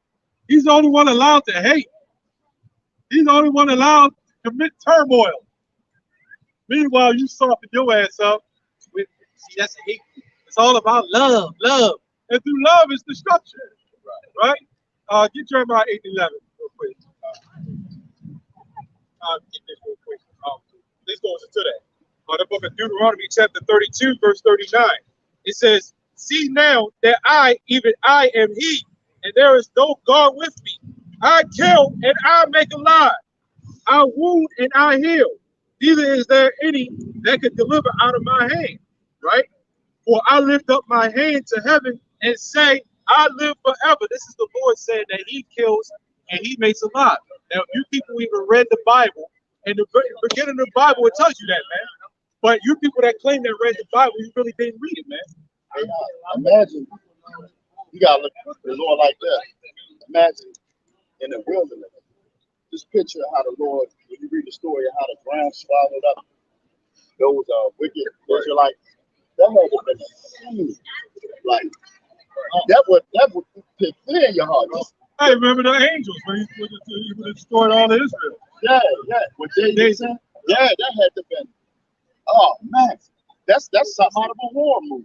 He's the only one allowed to hate. He's the only one allowed to commit turmoil. Meanwhile, you soften your ass up. See, that's hate. It's all about love, love. And through love is destruction. Right? Get Jeremiah 8:11 real quick. Get this real quick. This goes into that. The book of Deuteronomy chapter 32, verse 39. It says, see now that I, even I, am he, and there is no God with me. I kill and I make alive. I wound and I heal. Neither is there any that can deliver out of my hand. Right? For I lift up my hand to heaven and say, I live forever. This is the Lord saying that he kills and he makes alive. Now, if you people even read the Bible, in the beginning of the Bible, it tells you that, man. But you people that claim that read the Bible, you really didn't read it, man. Hey, imagine, you got to look at the Lord like that. Imagine in the wilderness. Just picture how the Lord, when you read the story of how the ground swallowed up those wicked Israelites, that had to been a scene. Like, that would put fear in your heart. I remember the angels when he destroyed all of Israel. Yeah. When they said, yeah, that had to been. Oh man, that's something out of a horror movie.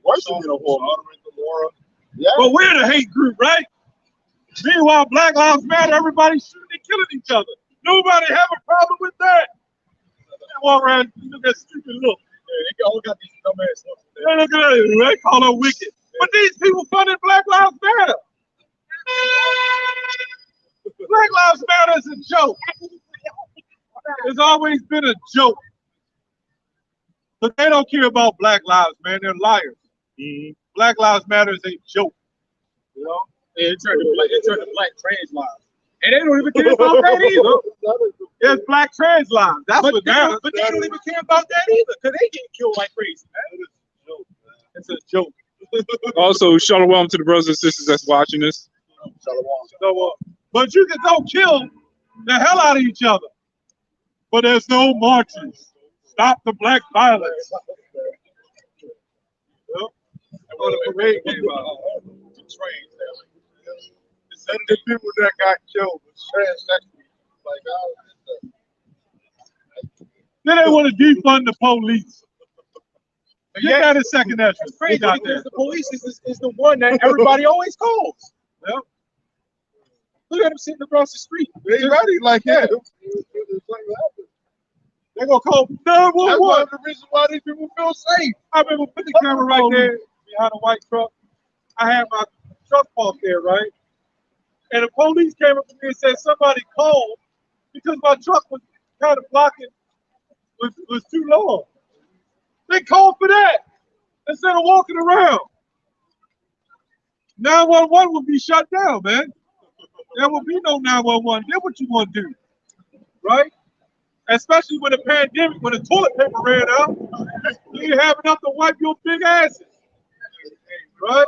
Worse than a horror movie. Yeah. But we're the hate group, right? Meanwhile, Black Lives Matter, everybody's shooting and killing each other. Nobody have a problem with that. They walk around, you look at stupid look. They all got these dumbass looks. They look at it, they call them wicked. But these people funded Black Lives Matter. Black Lives Matter is a joke. It's always been a joke. But they don't care about Black lives, man. They're liars. Black Lives Matter is a joke. You know? It turned to black trans lives. And they don't even care about that either. It's Black trans lives. That's what matters. But they don't even care about that either, because they getting killed like crazy, man. It's a joke. Also, shalom to the brothers and sisters that's watching this. So, but you can go kill the hell out of each other. But there's no marches. Stop the black violence. Well, When the parade came out, the trains there. And the people that got killed was transsexual. then they want to defund the police. Get that in second It's entrance. crazy because the police is the one that everybody always calls. Yep. Look at them sitting across the street. They ready like that. They're going to call 911. That's one of the reasons why these people feel safe. I remember putting the camera right there behind a white truck. I had my truck parked there, right? And the police came up to me and said somebody called because my truck was kind of blocking, was too long. They called for that instead of walking around. 911 would be shut down, man. There would be no 911. Then what you want to do, right? Especially when the pandemic, when the toilet paper ran out, you didn't have enough to wipe your big asses, right?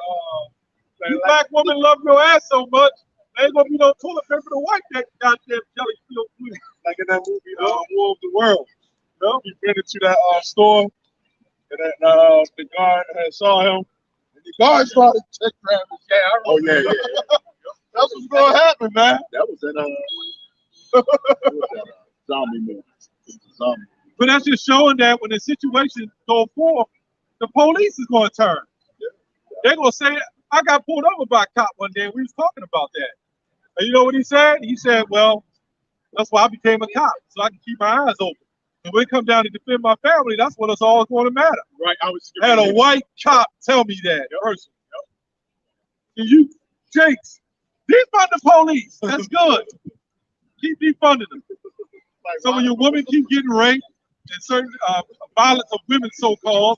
You black women love your ass so much, there ain't gonna be no toilet paper to wipe that goddamn jelly filled food. Like in that movie, War of the World. You know? He went into that store, and then the guard saw him, and the guard started check grabbing his gas. Oh yeah. That's what's gonna happen, man. That was in zombie movie. Zombie. But that's just showing that when the situation go forth, the police is gonna turn. They're gonna say, I got pulled over by a cop one day, and we was talking about that. And you know what he said? He said, well, that's why I became a cop, so I can keep my eyes open. And when it comes down to defend my family, that's what it's all going to matter. Right. I had a white cop tell me that. Person. And you, Jakes, defund the police. That's good. Keep defunding them. So when your women keep getting raped and certain violence of women, so-called,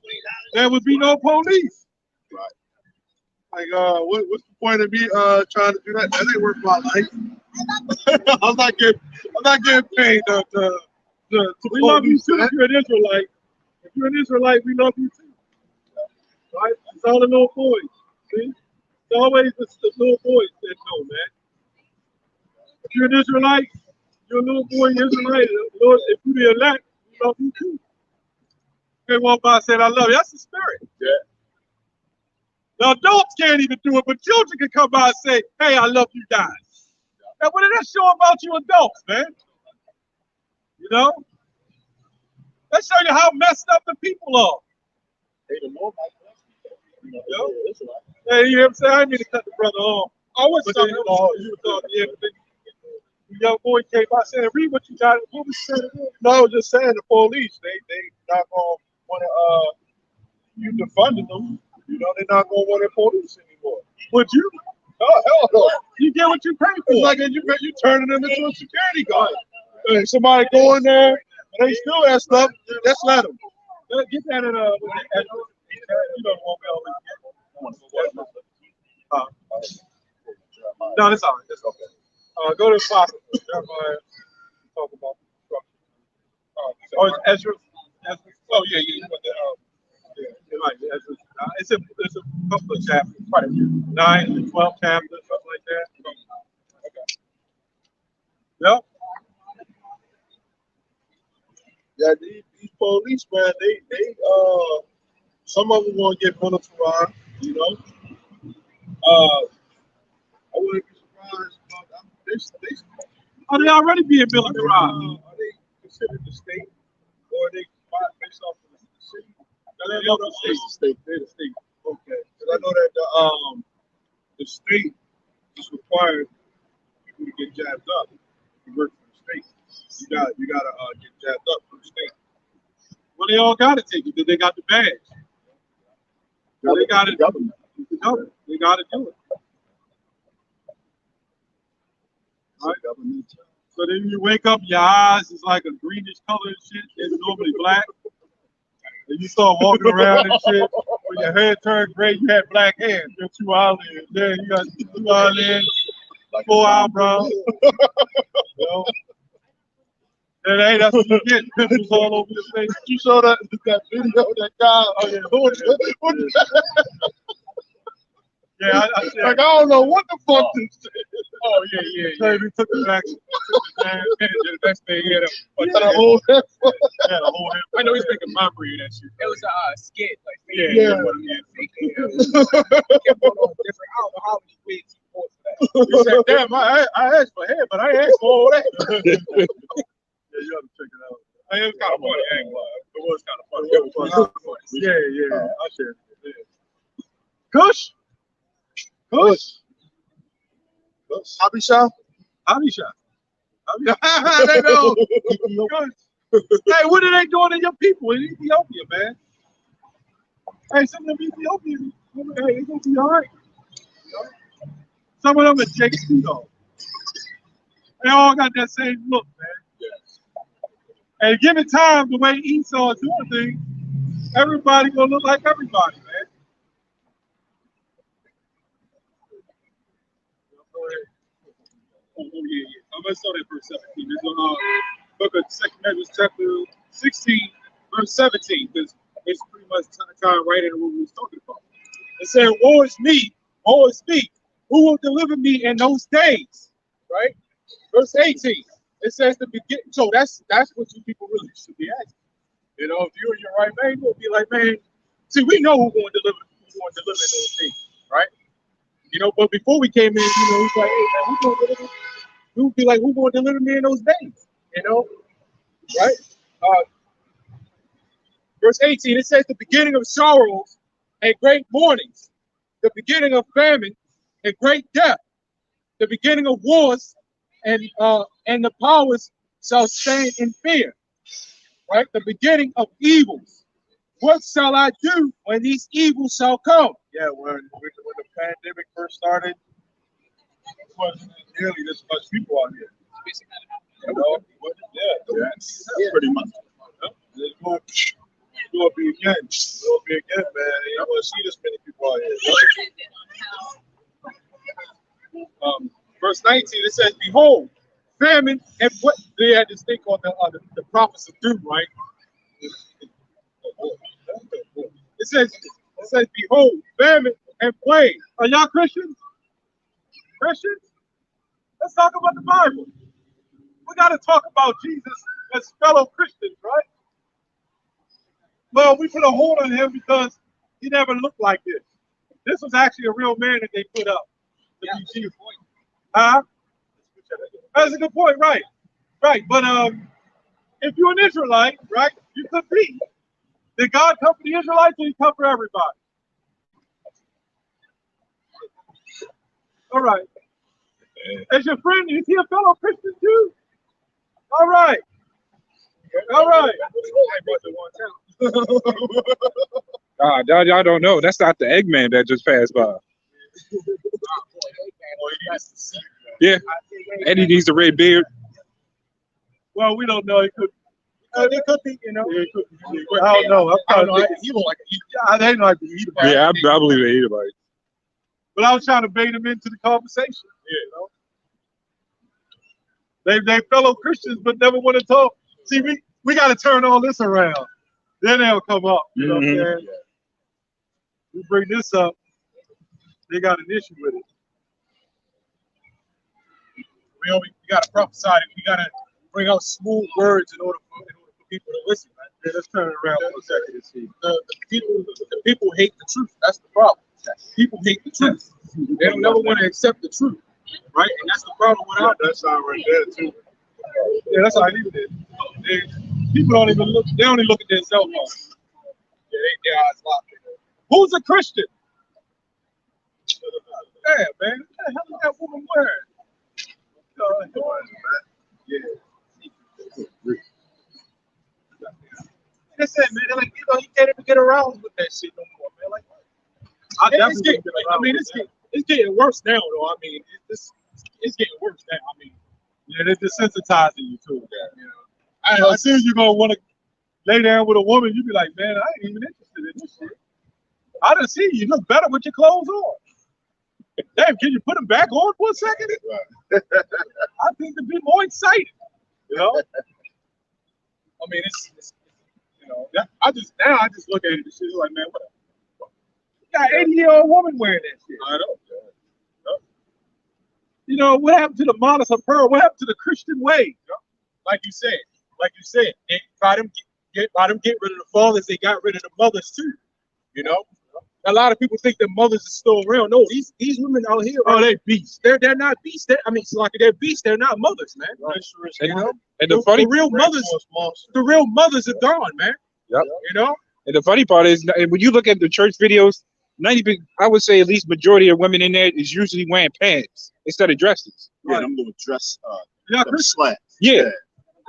there would be no police. Right. Like, what's the point of me trying to do that? That ain't worth my life. I'm not getting paid to We love you too if you're an Israelite. If you're an Israelite, we love you too. Right? It's all the little boys. See? It's always the little boys that know, man. If you're an Israelite, you're a little boy Israelite. Lord, if you're the elect, we love you too. They walk by and say, I love you. That's the spirit. Yeah. The adults can't even do it, but children can come by and say, hey, I love you guys. Now, what did that show about you adults, man? You know? Let's show you how messed up the people are. Hey, the Lord might bless you. Hey, you hear him say, I didn't mean to cut the brother off. I was But talking then, about you were talking, yeah, but then the young boy came by saying, read what you got. What was you saying? No, I was just saying the police, they not gonna want to you defunding them. You know, they're not gonna want their police anymore. Would you? Oh hell no! You get what you pay for. It's like you turning them into a security guard. Hey, somebody go in there and they still that stuff. Just let them. Get that in a. You don't want me no, that's all right. That's okay. Go to the Apostle. Jeremiah. Talk about construction. Oh, it's Ezra. Oh yeah. You want that? Yeah, you're right. Ezra. It's a couple of chapters, quite a few, 9 to 12 chapters, something like that. Okay. Yep. Yeah, these police, man, they some of them gonna get militarized, you know. I wouldn't be surprised about Oh, they already being militarized. are they considered the state, or are they based off of the city? They're the state. Okay, because I know that the state just required people to get jabbed up. You work for the state. You gotta get jabbed up for the state. Well, they all gotta take it because they got the badge. So they gotta government. They gotta do it. Right? Government. So then you wake up, your eyes is like a greenish color and shit. It's normally black. And you start walking around and shit. When your hair turned gray, you had black hair. You got 2 eyelids. Yeah, you got 2 eyelids, 4 eyebrows. You know? And hey, that's what you get. Pimples all over your face. You saw that video, that guy. Oh, yeah. Yeah, I said, Like, I don't know what the fuck this is. oh, yeah. He took the back. The next thing, he had Got a whole head full. I know he's making mockery of that shit. It was a skit, like Yeah. fake hair. Kept going on different. I don't know how many wigs he bought for that. He said, damn, I asked for hair, but I ain't asked for all that. Yeah, you have to check it out. It was kind of funny. I ain't gonna lie. It was kind of funny. It was kind of funny. Yeah. I shared it. Yeah. Kush. Abisha? Abisha. They know. Hey, what are they doing to your people in Ethiopia, man? Hey, some of them Ethiopians, hey, they're gonna be all right. Some of them are JC though. They all got that same look, man. And given time, the way Esau is doing things, everybody gonna look like everybody, man. Oh, yeah. I'm going to start at verse 17. It's book of 2 Measures, chapter 16, verse 17, because it's pretty much time right into what we was talking about. It said, woe is me, who will deliver me in those days, right? Verse 18, it says the beginning. So that's what you people really should be asking. You know, if you're in your right man, you'll be like, man, see, we know who's going to deliver in those days, right? You know, but before we came in, you know, he's like, hey, man, who's going to deliver? We would be like, who's going to deliver me in those days? You know, right? Verse 18, it says the beginning of sorrows and great mournings, the beginning of famine and great death, the beginning of wars and the powers shall stand in fear, right? The beginning of evils. What shall I do when these evils shall come? Yeah, when the pandemic first started, there wasn't nearly this much people out here. You know? Yeah, pretty much. It's going to be again. It's going to be again, man. You don't want to see this many people out here. Verse 19, it says, behold, famine, and what they had this thing called the prophets of doom, right? It says, behold, famine and plague. Are y'all Christians? Christians? Let's talk about the Bible. We got to talk about Jesus as fellow Christians, right? Well, we put a hold on him because he never looked like this. This was actually a real man that they put up. That's a good point, right? Right, but if you're an Israelite, right, you could be. Did God come for the Israelites or he come for everybody? All right. As your friend, is he a fellow Christian too? All right. All right. Y'all don't know. That's not the Eggman that just passed by. Yeah. And he needs a red beard. Well, we don't know. It could be, you know. Yeah, it could be. I don't know. I don't know. He don't like to eat. They don't like to eat about it. Yeah, I believe they eat about it. But I was trying to bait him into the conversation. Yeah, you know. They fellow Christians, but never want to talk. See, we got to turn all this around. Then they'll come up. You know what I'm saying? We bring this up, they got an issue with it. We got to prophesy. We got to bring out smooth words in order for people to listen. Right? Yeah, let's turn it around for a second. The people hate the truth. That's the problem. People hate the truth. They don't never want to accept the truth, right? And that's the problem with our. That's our right there too. Yeah, that's how I leave it. People don't even look. They only look at their cell phones. Yeah, their eyes locked. Who's a Christian? Yeah, man. What the hell is that woman wearing? They said, man, they're like, you can't even get around with that shit no more, man. Like, it's getting worse now, though. I mean, it's getting worse now. I mean, yeah, they're desensitizing you to it. You know, as soon as you're gonna want to lay down with a woman, you be like, man, I ain't even interested in this shit. I done see you look better with your clothes on. Damn, can you put them back on for a second? I think to be more excited. You know, I mean, it's you know, I just look at it and shit like, man, what? You got 80-year-old woman wearing that shit. I know. You know, what happened to the modest of pearl? What happened to the Christian way? Like you said, they try them get rid of the fathers, they got rid of the mothers too. You know, a lot of people think that mothers are still around. No, these women out here, they beasts. They're not beasts. They're beasts. They're not mothers, man. Right. You know, and the real mothers are gone, man. Yep. You know, and the funny part is, when you look at the church videos, I would say at least majority of women in there is usually wearing pants instead of dresses. Yeah, them little dress, them slacks. Yeah.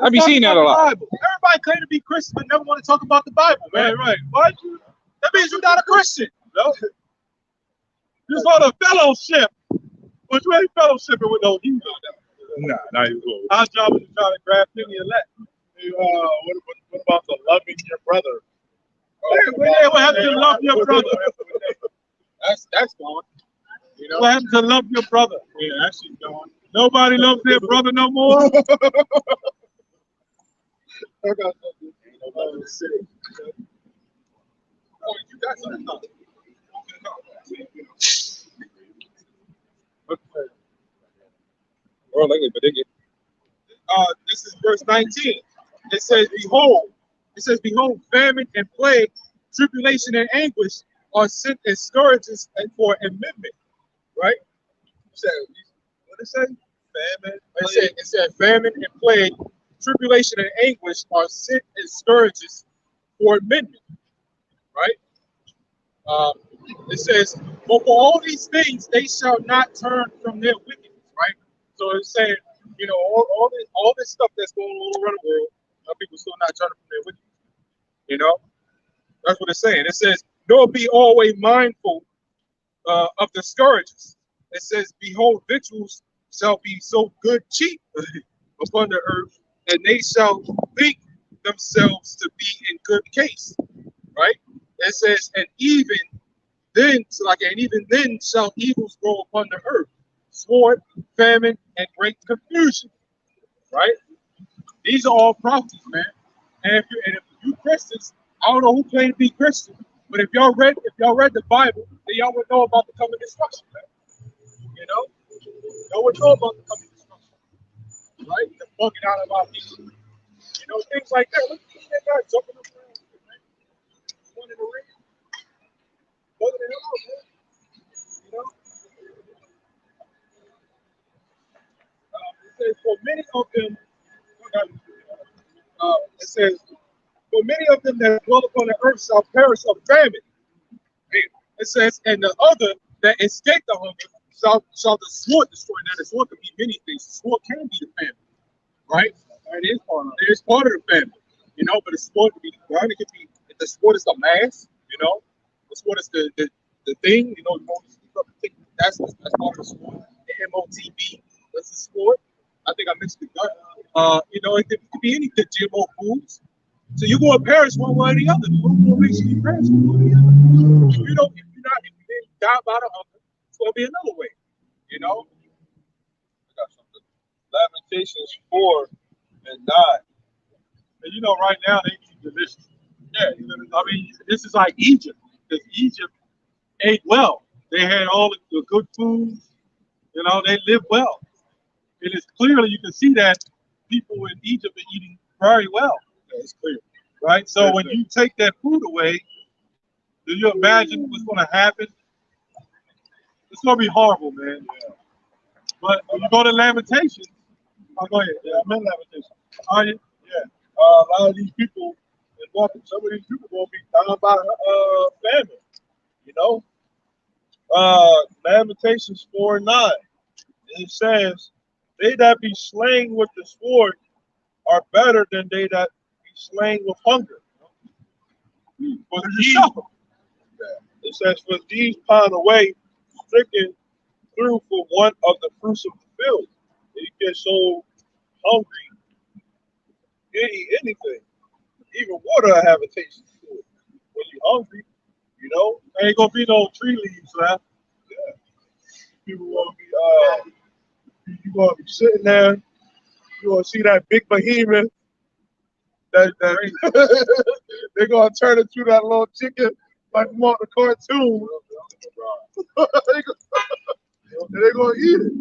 I be seeing that a lot. Everybody claim to be Christian, but never want to talk about the Bible, man. Right. Why you? That means you're not a Christian. No. You're on a fellowship, but you ain't fellowshipping with no heathen. Nah, not even close. Our job is to try to grab any elect. What about the loving your brother? What happened to love your brother? That's gone. You know? What happened to love your brother? Yeah, that shit's gone. Nobody loves their brother no more. I got something. In the city. Oh, you got something? This is verse 19. It says, behold, famine and plague, tribulation and anguish are sent as scourges and for amendment. Right? What it say? Famine. It said famine and plague, tribulation and anguish are sent as scourges for amendment. Right? It says, but for all these things they shall not turn from their wickedness. Right? So it's saying, you know, all this stuff that's going on around the world, people still not turning from their wickedness. You know, that's what it's saying. It says, nor be always mindful of the scourges. It says, behold, victuals shall be so good cheap upon the earth, and they shall think themselves to be in good case. Right? It says, and even then shall evils grow upon the earth, sword, famine, and great confusion. Right? These are all prophecies, man. And if you Christians, I don't know who claim to be Christian, but if y'all read the Bible, then y'all would know about the coming destruction, man. You know? Y'all would know about the coming destruction. Right? The bugging out of our people. You know, things like that. Look at that guy jumping around, man. One in the ring. Bugging it out, man. You know? It says, for many of them, it says, for many of them that dwell upon the earth shall perish of famine. It says, and the other that escape the hunger shall the sword destroy. Now, the sword can be many things. The sword can be the famine, right? It is part of the famine, you know. But the sword can be the gun. It can be, if the sword is the mass, you know. The sword is the thing, you know. That's part of the sword. The MOTB, that's the sword. I think I mentioned the gun. You know, it could be anything. GMO foods. So you're going to perish one way or the other. You're going to basically perish one way or the other. If you didn't die by the hunger, it's going to be another way. You know? I got something. Lamentations 4 and 9. And you know, right now they eat delicious. Yeah, I mean, this is like Egypt. Because Egypt ate well. They had all the good foods. You know, they lived well. And it's clearly, you can see that people in Egypt are eating very well. It's clear, right? So when you take that food away, do you imagine what's going to happen? It's going to be horrible, man. Yeah. But when you go to Lamentations, go ahead. Yeah, I'm in Lamentations. Are you? Yeah. A lot of these people, some of these people going to be dying by famine. You know, Lamentations 4:9. It says, "They that be slain with the sword are better than they that be slain with hunger." For these, it says, "For these pine away, stricken through for want of the fruits of the field." You get so hungry, you can't eat anything. Even water I have a taste for it. When you're hungry, you know, there ain't gonna be no tree leaves left. Yeah. People gonna be you gonna be sitting there, you gonna see that big behemoth that they're gonna turn it to that little chicken like from on the cartoon. They're gonna eat it.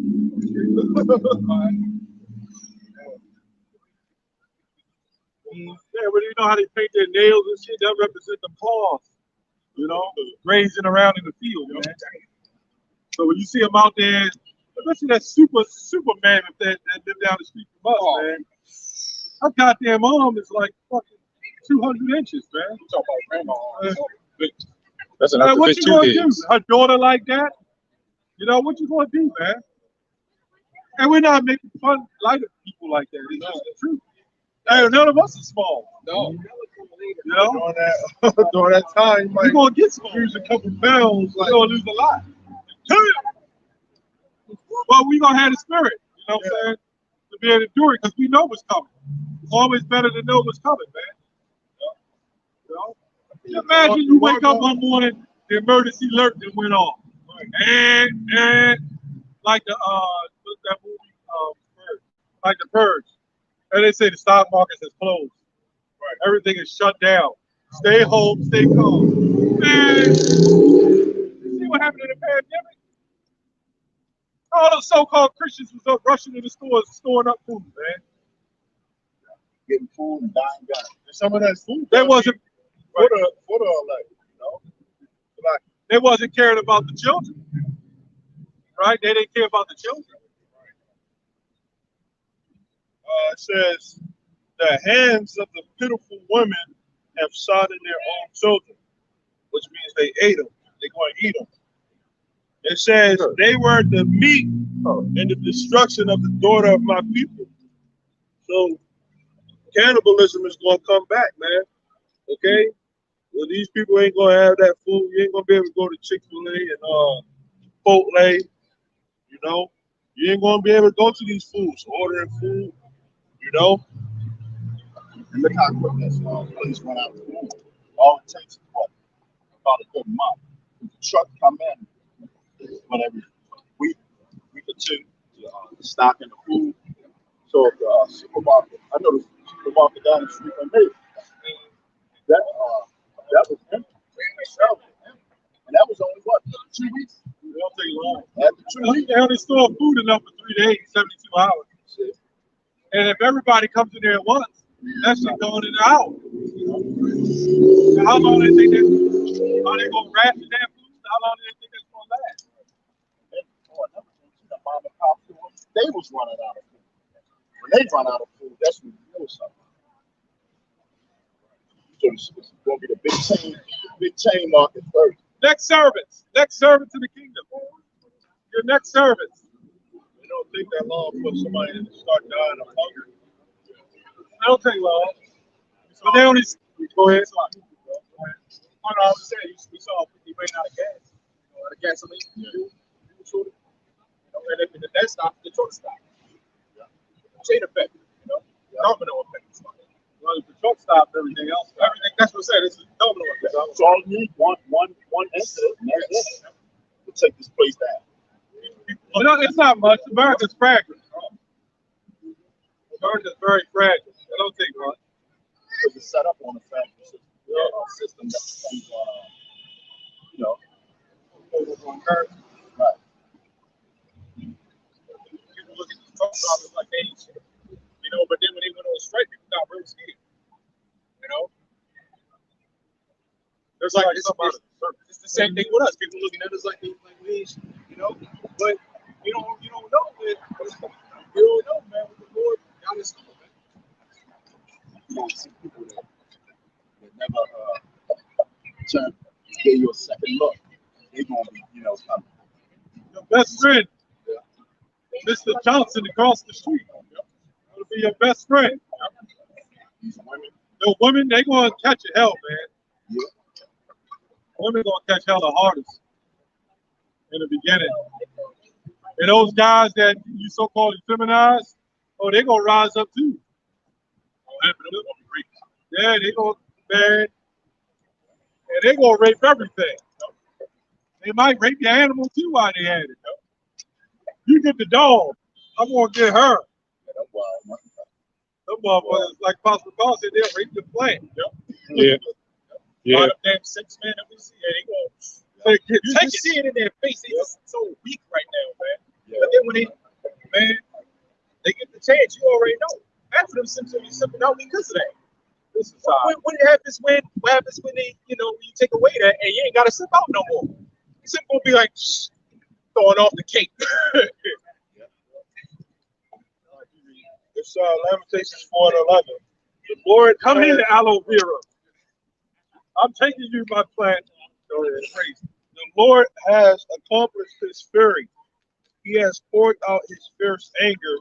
Yeah, but you know how they paint their nails and shit? That represent the paws, you know, grazing around in the field, man. So when you see them out there, especially that Superman that live down the street from us, man. Her goddamn arm is like fucking 200 inches, man. You talk about grandma. That's enough to What fit you two gonna do? kids. Her daughter like that? You know, what you gonna do, man? And we're not making fun light of people like that. It's just the truth. Hey, none of us are small. No. You know? During that time, you're going to get small. Lose a couple pounds. You're going to lose a lot. But we're going to have the spirit, you know what I'm saying? To be able to do it because we know what's coming. It's always better to know what's coming, man. You know? Imagine you wake up one morning, the emergency alert that went off. And like the, what's that movie? Like The Purge. And they say the stock market is closed. Right. Everything is shut down. Stay home, stay calm. Man, you see what happened in the pandemic? All those so-called Christians was up rushing to the stores, storing up food, man. Getting food and buying guns. And some of that food, they wasn't for the elect, you know. Like, they wasn't caring about the children, right? They didn't care about the children. It says, "The hands of the pitiful women have sodden their own children," which means they ate them. They're going to eat them. It says, "They were the meat in the destruction of the daughter of my people." So cannibalism is going to come back, man. Okay? Well, these people ain't going to have that food. You ain't going to be able to go to Chick-fil-A and Chipotle. You know? You ain't going to be able to go to these foods, ordering food. You know? And look how quick this place went out of food. All it takes is what? About a good month. The truck come in whatever week or two to stock in the food. So the supermarket, I know the supermarket down the street from me, that was empty. And that was only what, 2 weeks? It don't take long. After 2 weeks, they only store food enough for 3 days, 72 hours. And if everybody comes in there at once, that shit going in an hour. How long do they think that? Are they going to ration that food? How long do they think that's going to last? the mom and pop stores, they was running out of food. When they run out of food, that's when you know something. So it's going to be the big chain market first. Next servants to the kingdom. Your next servants. It don't take that long for somebody to start dying of hunger. It don't take long. But they only go ahead. I was saying, we saw he ran out of gas. The gasoline. And then that stopped, the truck stopped. Chain effect, domino effect. Well, if the truck stopped, everything else. That's what I said. It's a domino effect. So all you need one incident, and that's it. To take this place down. No, it's not much. America's fragile. America's very fragile. It don't take much. Because it's set up on a fragile system. System that becomes, right. People look at these truck drivers like they ain't shit. But then when they went on strike, people got real scared. There's like it's the same thing with us. People looking at us like we ain't shit, But you don't know, man. You don't know, man. With the Lord, y'all is cool, man. You don't see people that never turn, give you a second look. They're gonna be, best friend, Mr. Johnson across the street. That'll be your best friend. The women, they gonna catch it hell, man. Women gonna catch hell the hardest in the beginning. And those guys that you so-called feminize, oh, they gonna rise up too. Yeah, they gonna, man, and they gonna rape everything. They might rape your animal too while they at it. You get the dog, I'm gonna get her. Them motherfuckers, like Pastor Paul said, they'll rape the plant. Yeah. Yeah. All the damn 6 men that we see, they you see it in their face. They just so weak right now, man. But then when they get the chance, you already know. Half of them simply slipping out because of that. This is what happens when they, you know, when you take away that and you ain't gotta slip out no more. You simply gonna be like throwing off the cake. It's Lamentations 4:11. The Lord Come here, aloe vera. I'm taking you, my plant. Go ahead. The Lord has accomplished his fury. He has poured out his fierce anger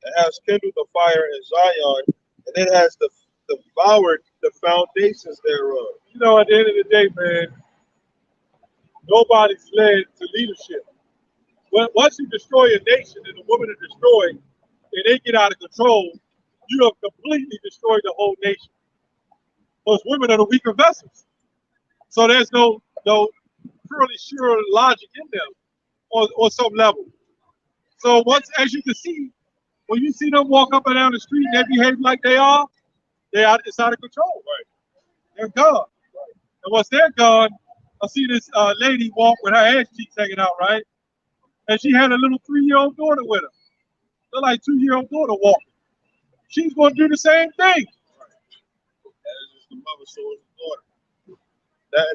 and has kindled the fire in Zion, and it has devoured the foundations thereof. You know, at the end of the day, man, nobody's led to leadership. Once you destroy a nation and a woman is destroyed, and they get out of control, you have completely destroyed the whole nation. Those women are the weaker vessels. So there's no purely sure logic in them on some level. So as you can see, when you see them walk up and down the street and they behave like they are, it's out of control. Right. They're gone. Right. And once they're gone, I see this lady walk with her ass cheeks hanging out, right? And she had a little 3-year-old daughter with her. They're like 2-year-old daughter walking. She's going to do the same thing. Right. That is just the mother, so is the daughter.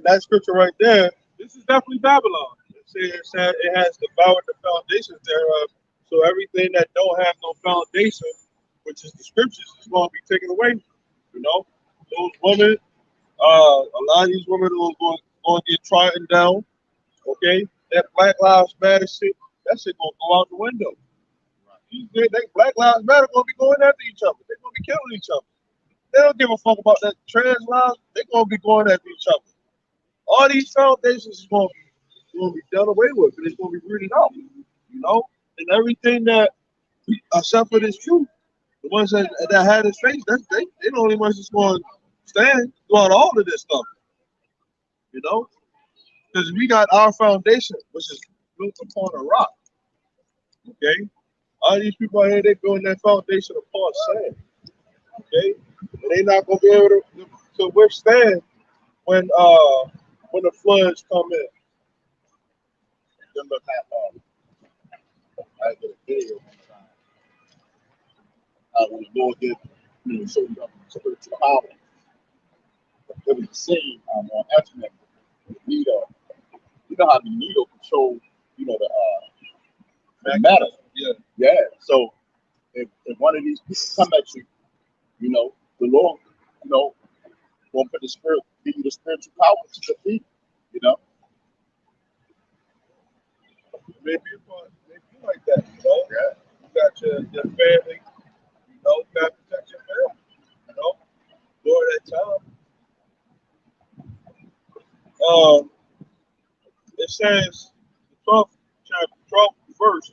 That scripture right there, this is definitely Babylon. It says it has devoured the foundations thereof. So everything that don't have no foundation, which is the scriptures, is going to be taken away. You know, those women, a lot of these women are going to get trodden down. Okay, that Black Lives Matter shit, that shit going to go out the window. Black Lives Matter going to be going after each other. They're going to be killing each other. They don't give a fuck about that trans lives. They're going to be going after each other. All these foundations is going to be done away with, and it's going to be rooted out. You know, and everything that, except for this truth, the ones that had his face, they the only ones that's going to stand throughout all of this stuff. You know, because we got our foundation, which is built upon a rock. Okay, all these people out here, they building that foundation upon sand. Okay, and they're not going to be able to withstand when the floods come in. Then look at I did a video when the Lord did, you know, so spiritual power. There was a scene on Internet. Needle, you know how the needle control, you know, the matter. Yeah. So if one of these people come at you, you know, the Lord, you know, won't put the spirit, give you the spiritual power to defeat, you know. Maybe like that, you know. Yeah. You got your family, you know, you got to protect your family, you know, during that time. It says, the 12th chapter, 12th verse,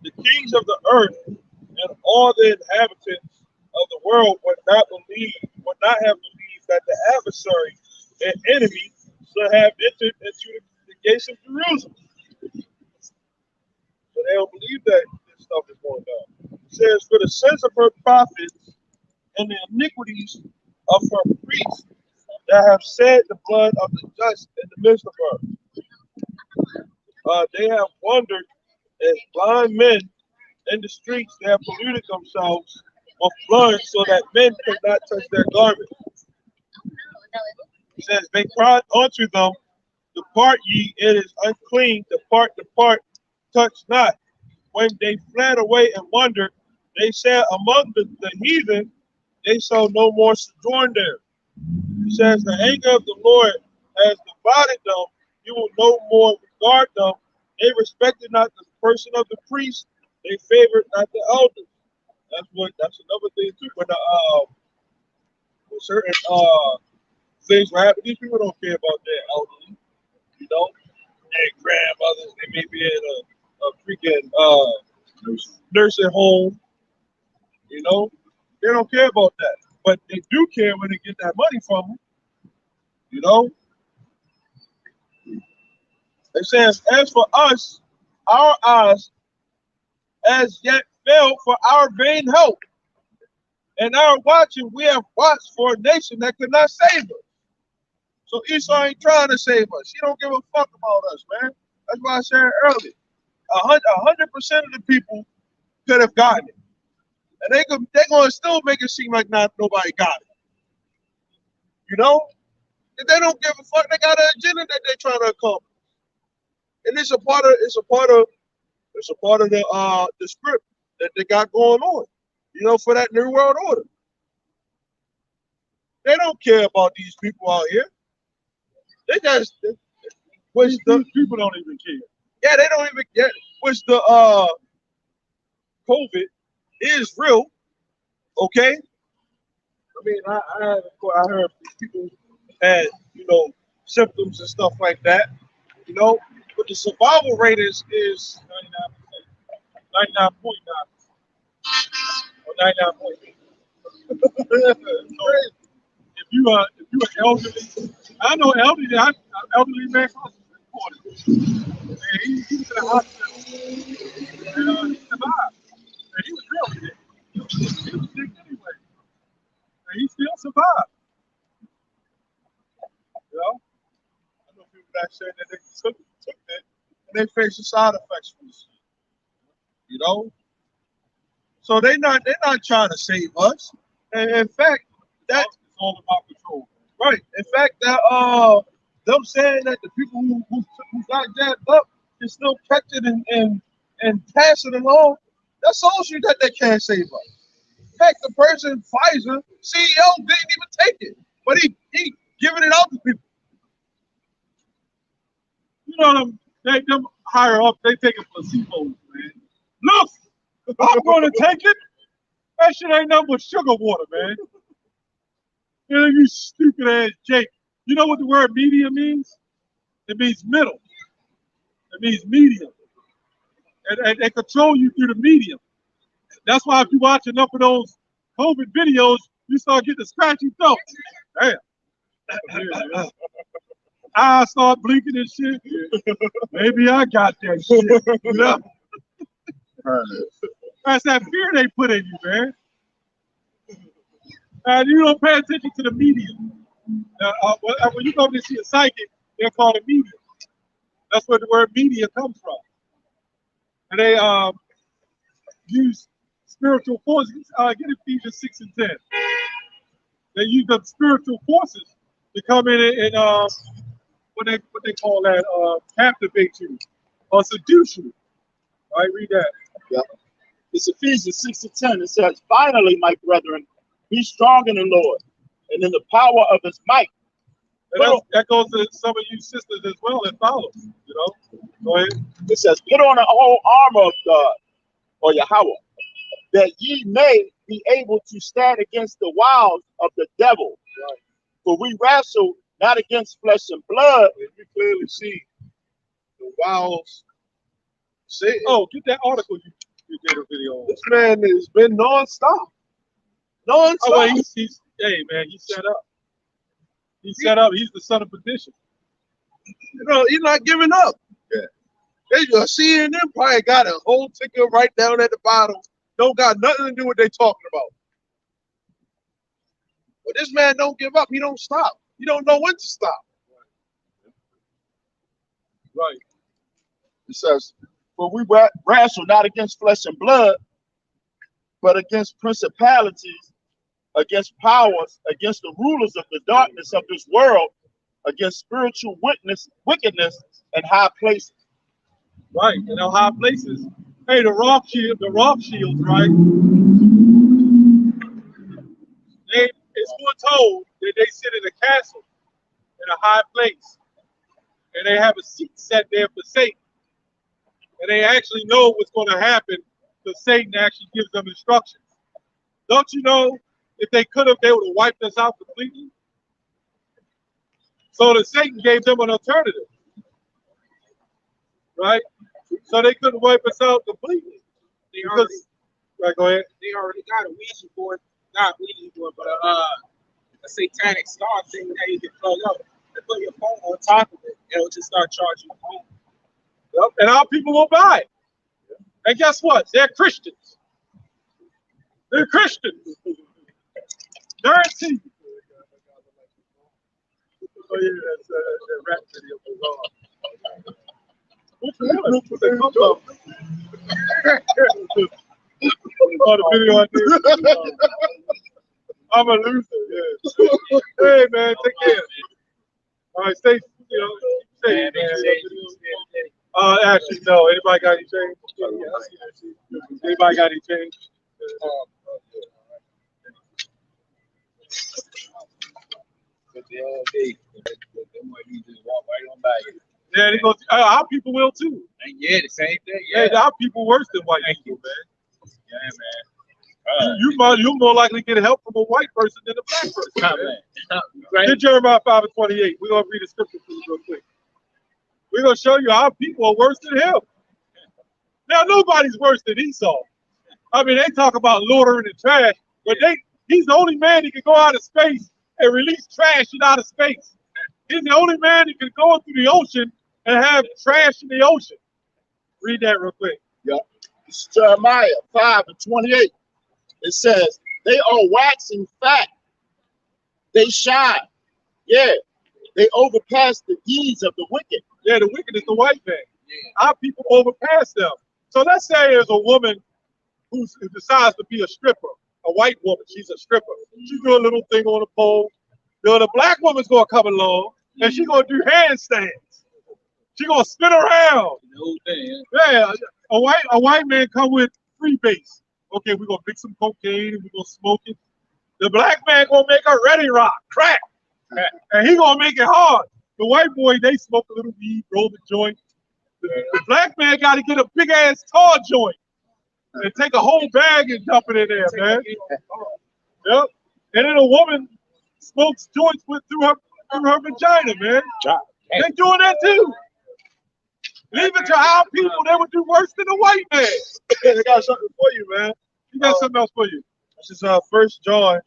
the kings of the earth and all the inhabitants of the world would not have believed that the adversary and enemy should have entered into the gates of Jerusalem. So they don't believe that this stuff is going down. It says, for the sins of her prophets and the iniquities of her priests that have shed the blood of the just in the midst of her. They have wandered as blind men in the streets. They have polluted themselves with blood so that men could not touch their garments. It says, they cried unto them, depart ye, it is unclean, depart, depart, touch not. When they fled away and wandered, they said among the heathen, they shall no more sojourn there. It says, the anger of the Lord has divided them, you will no more regard them. They respected not the person of the priest, they favored not the elders. That's another thing too. When certain things were happening, these people don't care about their elderly. You know, their grandmothers, they may be in a freaking nursing home. You know, they don't care about that, but they do care when they get that money from them. You know, it says, as for us, our eyes as yet failed for our vain hope, and our watching we have watched for a nation that could not save us. So Esau ain't trying to save us. He don't give a fuck about us, man. That's why I said earlier, 100% of the people could have gotten it, and they're gonna still make it seem like not nobody got it. You know, if they don't give a fuck, they got an agenda that they're trying to accomplish, and it's a part of the script that they got going on. You know, for that new world order. They don't care about these people out here. They just which the People don't even care. yeah, they don't even get which the COVID is real. Okay. I mean, I heard people had, you know, symptoms and stuff like that. You know, but the survival rate is 99.9 or 99.8. If you are elderly, I know elderly. Elderly man costs $40. And he was in the hospital, and he survived. And he was real sick. He was sick anyway, and he still survived. You know, I know people that said that they took it and they face the side effects from this. You know, so they're not trying to save us. And in fact, that It's all about control. right. In fact, that them saying that the people who got jabbed up can still catch it and pass it along, that shows you that they can't save us. Heck, the person Pfizer CEO didn't even take it, but he giving it out to people. You know them higher up, they taking placebos, man. Look, I'm gonna take it. That shit ain't nothing but sugar water, man. You stupid ass Jake. You know what the word medium means? It means middle. It means medium. And they control you through the medium. That's why if you watch enough of those COVID videos, you start getting a scratchy throat. Damn. I start blinking and shit. Maybe I got that shit. You know? That's that fear they put in you, man. And you don't pay attention to the medium. When you go to see a psychic, they're called a medium. That's where the word media comes from. And they use spiritual forces. Get Ephesians 6 and 10. They use the spiritual forces to come in and what they call that, captivate you or seduce you. All right, read that. Yeah. It's Ephesians 6 and 10. It says, finally, my brethren, be strong in the Lord and in the power of his might. And that goes to some of you sisters as well that follow. You know? Go ahead. It says, put on the whole armor of God, or Yahweh, that ye may be able to stand against the wiles of the devil. Right. For we wrestle not against flesh and blood. And you clearly see the wiles. Satan. Oh, get that article you did a video on. This man has been nonstop. Nonstop. Oh, well, he's hey man, he's set up. He's set up. He's the son of perdition. You know, he's not giving up. Yeah. CNN probably got a whole ticket right down at the bottom. Don't got nothing to do with what they talking about. But this man don't give up. He don't stop. He don't know when to stop. Right. It says, for we wrestle not against flesh and blood, but against principalities, against powers, against the rulers of the darkness of this world, against spiritual wickedness in high places. Right. In the high places. Hey, the Rothschilds, right? It's foretold that they sit in a castle in a high place, and they have a seat set there for Satan. and they actually know what's going to happen because Satan actually gives them instructions. Don't you know if they could have, they would have wiped us out completely? So the Satan gave them an alternative, right? So they couldn't wipe us out completely. Right, go ahead. They already got a Ouija board, not Ouija board, but a satanic star thing that you can plug up and put your phone on top of it, and it'll just start charging your phone. Yep. And our people will buy it. And guess what? They're Christians. They're Christians. Guaranteed. Oh yeah, that's that rap video was on. Which one was they come up? Oh, the video I did. I'm a loser. Yeah. Hey man, take care. All right, stay. You know, stay. Actually, no. Anybody got any change? Anybody got any change? Yeah, they go. Our people will too. Yeah, the same thing. Yeah, our people worse than white people, man. Yeah, man. You're more likely to get help from a white person than a black person. Man. Get Jeremiah 5:28. We're gonna read the scripture for you real quick. We're gonna show you our people are worse than him. Now nobody's worse than Esau. I mean, they talk about loitering and trash, but he's the only man that can go out of space and release trash in outer space. He's the only man that can go through the ocean and have trash in the ocean. Read that real quick. Yep. It's Jeremiah 5:28. It says, they are waxing fat. They shine. Yeah. They overpass the deeds of the wicked. Yeah, the wicked is the white man. Yeah. Our people overpass them. So let's say there's a woman who decides to be a stripper, a white woman. She's a stripper. She's doing a little thing on a pole. Then a black woman's going to come along, and she's going to do handstands. She's going to spin around. Yeah, a white man come with free base. Okay, we're going to mix some cocaine, and we're going to smoke it. The black man going to make a ready rock, crack. And he going to make it hard. The white boy, they smoke a little weed, roll the joint. The black man got to get a big-ass tar joint and take a whole bag and dump it in there, man. Yep. And then a woman smokes joints through her vagina, man. They doing that too. Leave it to our people, they would do worse than the white man. They got something for you, man. He got something else for you. This is 1 John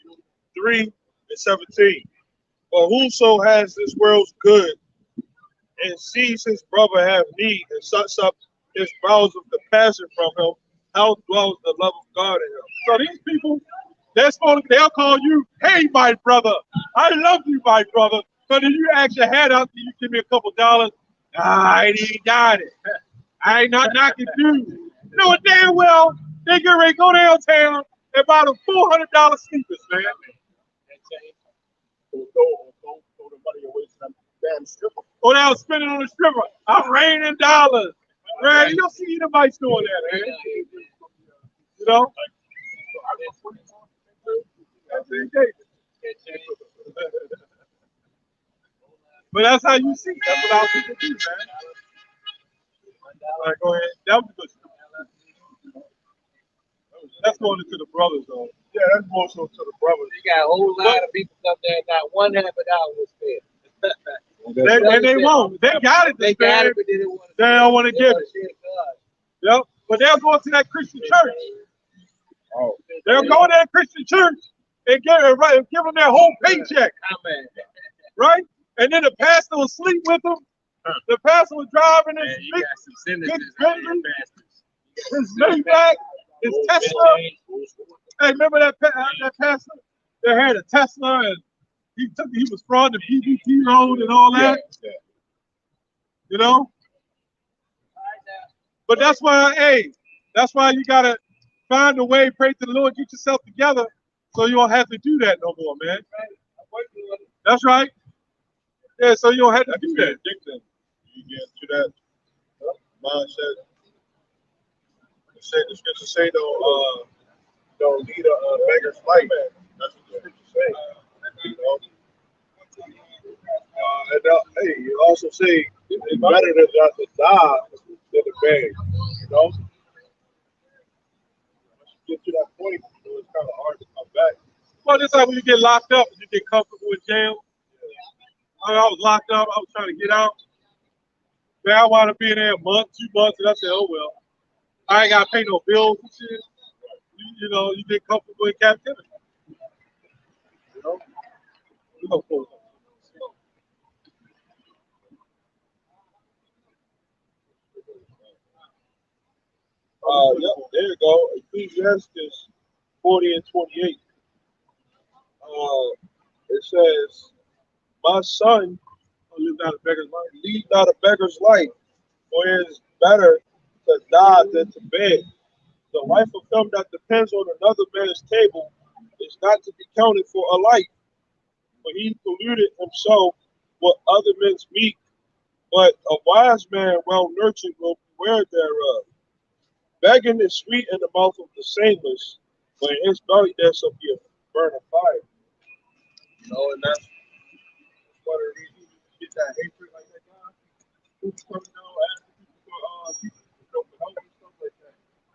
3:17. But whoso has this world's good and sees his brother have need and shuts up his bowels of compassion from him, how dwells the love of God in him? So these people, they'll call you, hey, my brother, I love you, my brother. But if you ask your head out, you give me a couple dollars, I ain't even got it. I ain't not knocking you. You know what damn well, they get ready to go downtown and buy them $400 sneakers, man. Throw the money away from that damn stripper. Go down spending on the stripper. I'm raining dollars. Man, you don't see anybody doing that, man. You know? But that's how you see. That's what our people do, man. All right, go ahead. That was a good stuff. That's going into the brothers, though. Yeah, that's more so to the brothers. You got a whole lot of people up there, not one $100 was spent. They won't. They got it. They got it, but they don't want to give it. Yep. But they'll go to that Christian church. Oh. They'll go to that Christian church and give them their whole paycheck. Right? And then the pastor will sleep with them. The pastor was driving his Bentley, his Maybach, his Tesla. Hey, remember that pastor that had a Tesla and he was frauding the PPP loan and all that? Yeah. You know? But that's why, you gotta find a way, pray to the Lord, get yourself together so you don't have to do that no more, man. That's right. Yeah, so you don't have to do that. You get into that mindset. The scripture say don't lead a beggar's life. That's what the scripture say. You know? And hey, you also say it's better to not to die than to beg. You know, once you get to that point, you know, it's kind of hard to come back. Well, this time when you get locked up and you get comfortable in jail. I was locked up. I was trying to get out. Man, I wound up being there a month, 2 months, and I said, oh, well, I ain't got to pay no bills and shit. You know, you get comfortable in captivity. You know? We gonna close up. Yep, there you go. Ecclesiastes 40 and 28. It says, my son, Live out a beggar's life. lead not a beggar's life, for it is better to die than to beg. The life of him that depends on another man's table is not to be counted for a life, for he polluted himself with other men's meat. But a wise man, well nurtured, will beware thereof. Begging is sweet in the mouth of the shameless, but in his belly there shall be a burning fire. You know, and that's one of the reasons you get that hatred like that guy. Who's coming down asking people for help and stuff like that.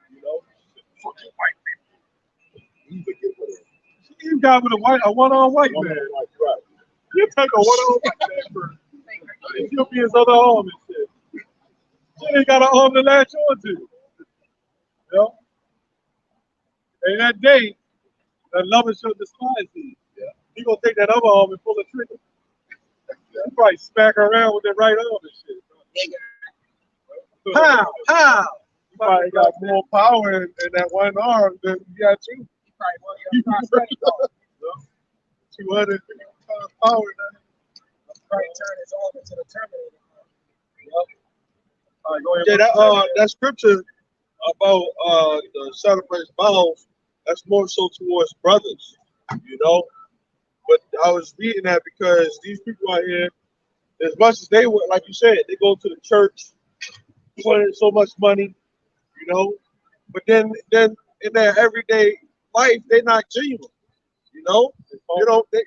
You know, fucking white people. You forget what it is. You got with a one-on white man. Like, right. You take a one-on white man for he'll be his other arm and shit. She ain't got an arm to latch on to. You know? And that day, that lover shall despise thee. Yeah. He gonna take that other arm and pull the trigger. He probably smack her around with that right arm and shit. How? How? You probably got more power in that one arm than you got two. Probably want 250 pounds power now. probably turn his arm into the Terminator. All right, go ahead. Yeah, that scripture about the celebrating vows, that's more so towards brothers, you know. But I was reading that because these people out here, as much as they would, like you said, they go to the church, put in so much money, you know. But then in their everyday life, they're not genuine, you know.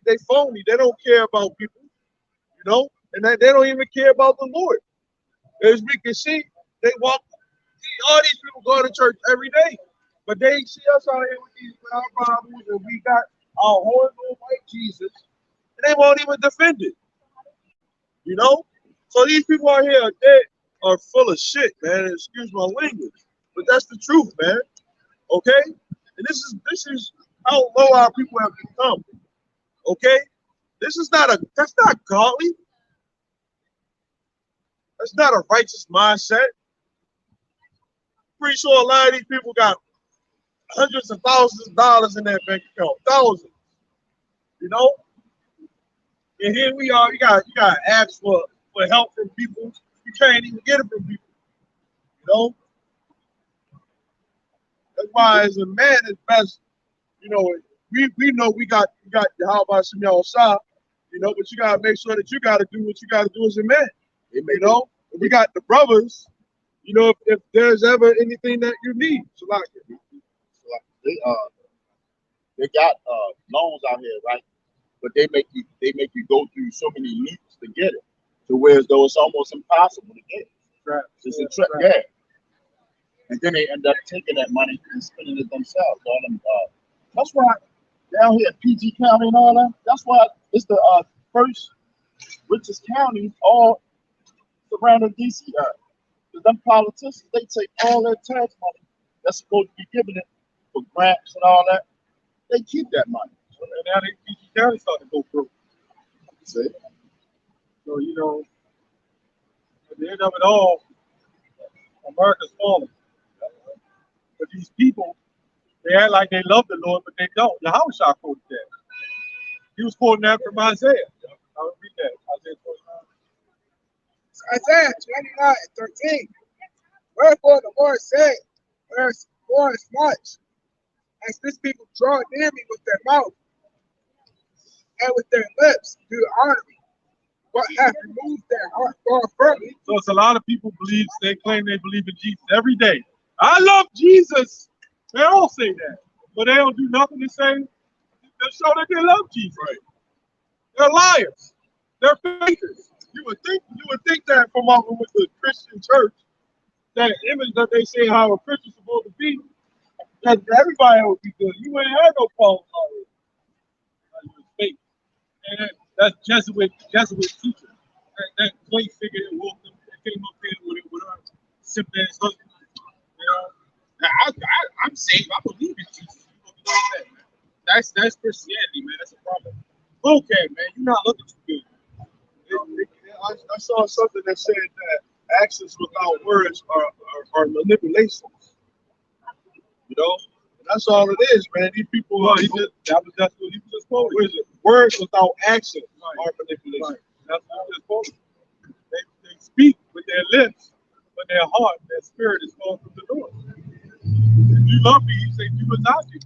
They phony. They don't care about people, you know, and they don't even care about the Lord. As we can see, they walk. All these people go to church every day, but they see us out here with these our Bibles, and we got our horrible white Jesus, and they won't even defend it. You know, so these people out here are full of shit, man. Excuse my language, but that's the truth, man. Okay, and this is how low our people have become. Okay, that's not godly. That's not a righteous mindset. Pretty sure a lot of these people got hundreds of thousands of dollars in their bank account, thousands. You know, and here we are. You got to ask for help from people. You can't even get it from people. You know, that's why as a man, it's best. You know, we know we got how about some y'all side. You know, but you gotta make sure that you gotta do what you gotta do as a man. You know, and we got the brothers. You know, if there's ever anything that you need, so like they got loans out here, right? But they make you go through so many leaps to get it, to where as though it's almost impossible to get it. Right. It's a trip, yeah. And then they end up taking that money and spending it themselves. All them, that's why down here, PG County and all that. That's why it's the first richest county all surrounding DC. Because them politicians, they take all their tax money that's supposed to be given it for grants and all that. They keep that money. And now PG County starting to go through. See? So, you know, at the end of it all, America's falling. But these people, they act like they love the Lord, but they don't. Now, how was I quoted that? He was quoting that from Isaiah. I'll read that. Isaiah 29. Isaiah 29:13. Wherefore the Lord said, whereas much as this people draw near me with their mouth and with their lips do honor me, but have removed their heart far from me. So it's a lot of people they claim they believe in Jesus every day. I love Jesus. They all say that, but they don't do nothing to say to show that they love Jesus. Right. They're liars. They're fakers. You would think that from over with the Christian church that image that they say how a Christian's supposed to be, that everybody would be good. You ain't had no problems already. You was fake. And that's Jesuit teacher. That clay figure that walked up, that came up here with her simp ass husband. You know? Now, I'm saved. I believe in Jesus. You know that, man. That's Christianity, man. That's a problem. Okay, man, you're not looking too good. I saw something that said that actions without words are manipulations. You know? And that's all it is, man. These people That's what he was just quoting. what is it? Words without action are manipulations. Right. That's what he just quoted. They speak with their lips, but their heart, their spirit is far from the Lord. If you love me, he said, you without you.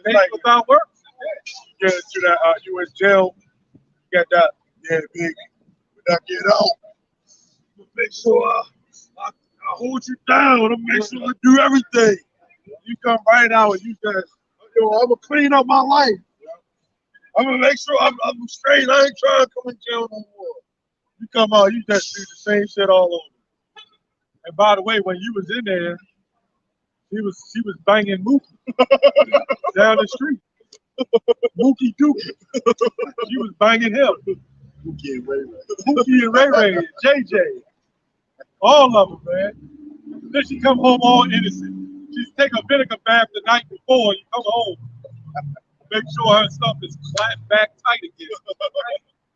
Faith Like, without works. get into that, you in jail, you got that, yeah, big, when I get out, make sure I hold you down, and make sure I do everything. You come right out and you just, I'm gonna clean up my life. I'm gonna make sure I'm straight. I ain't trying to come in jail no more. You come out, you just do the same shit all over. And by the way, when you was in there, she was banging Mookie down the street. Mookie Dookie. She was banging him. Mookie and Ray Ray. Mookie and Ray Ray and JJ. All of them, man. Then she come home all innocent. She take a vinegar bath the night before. You come home, make sure her stuff is clamped back tight again.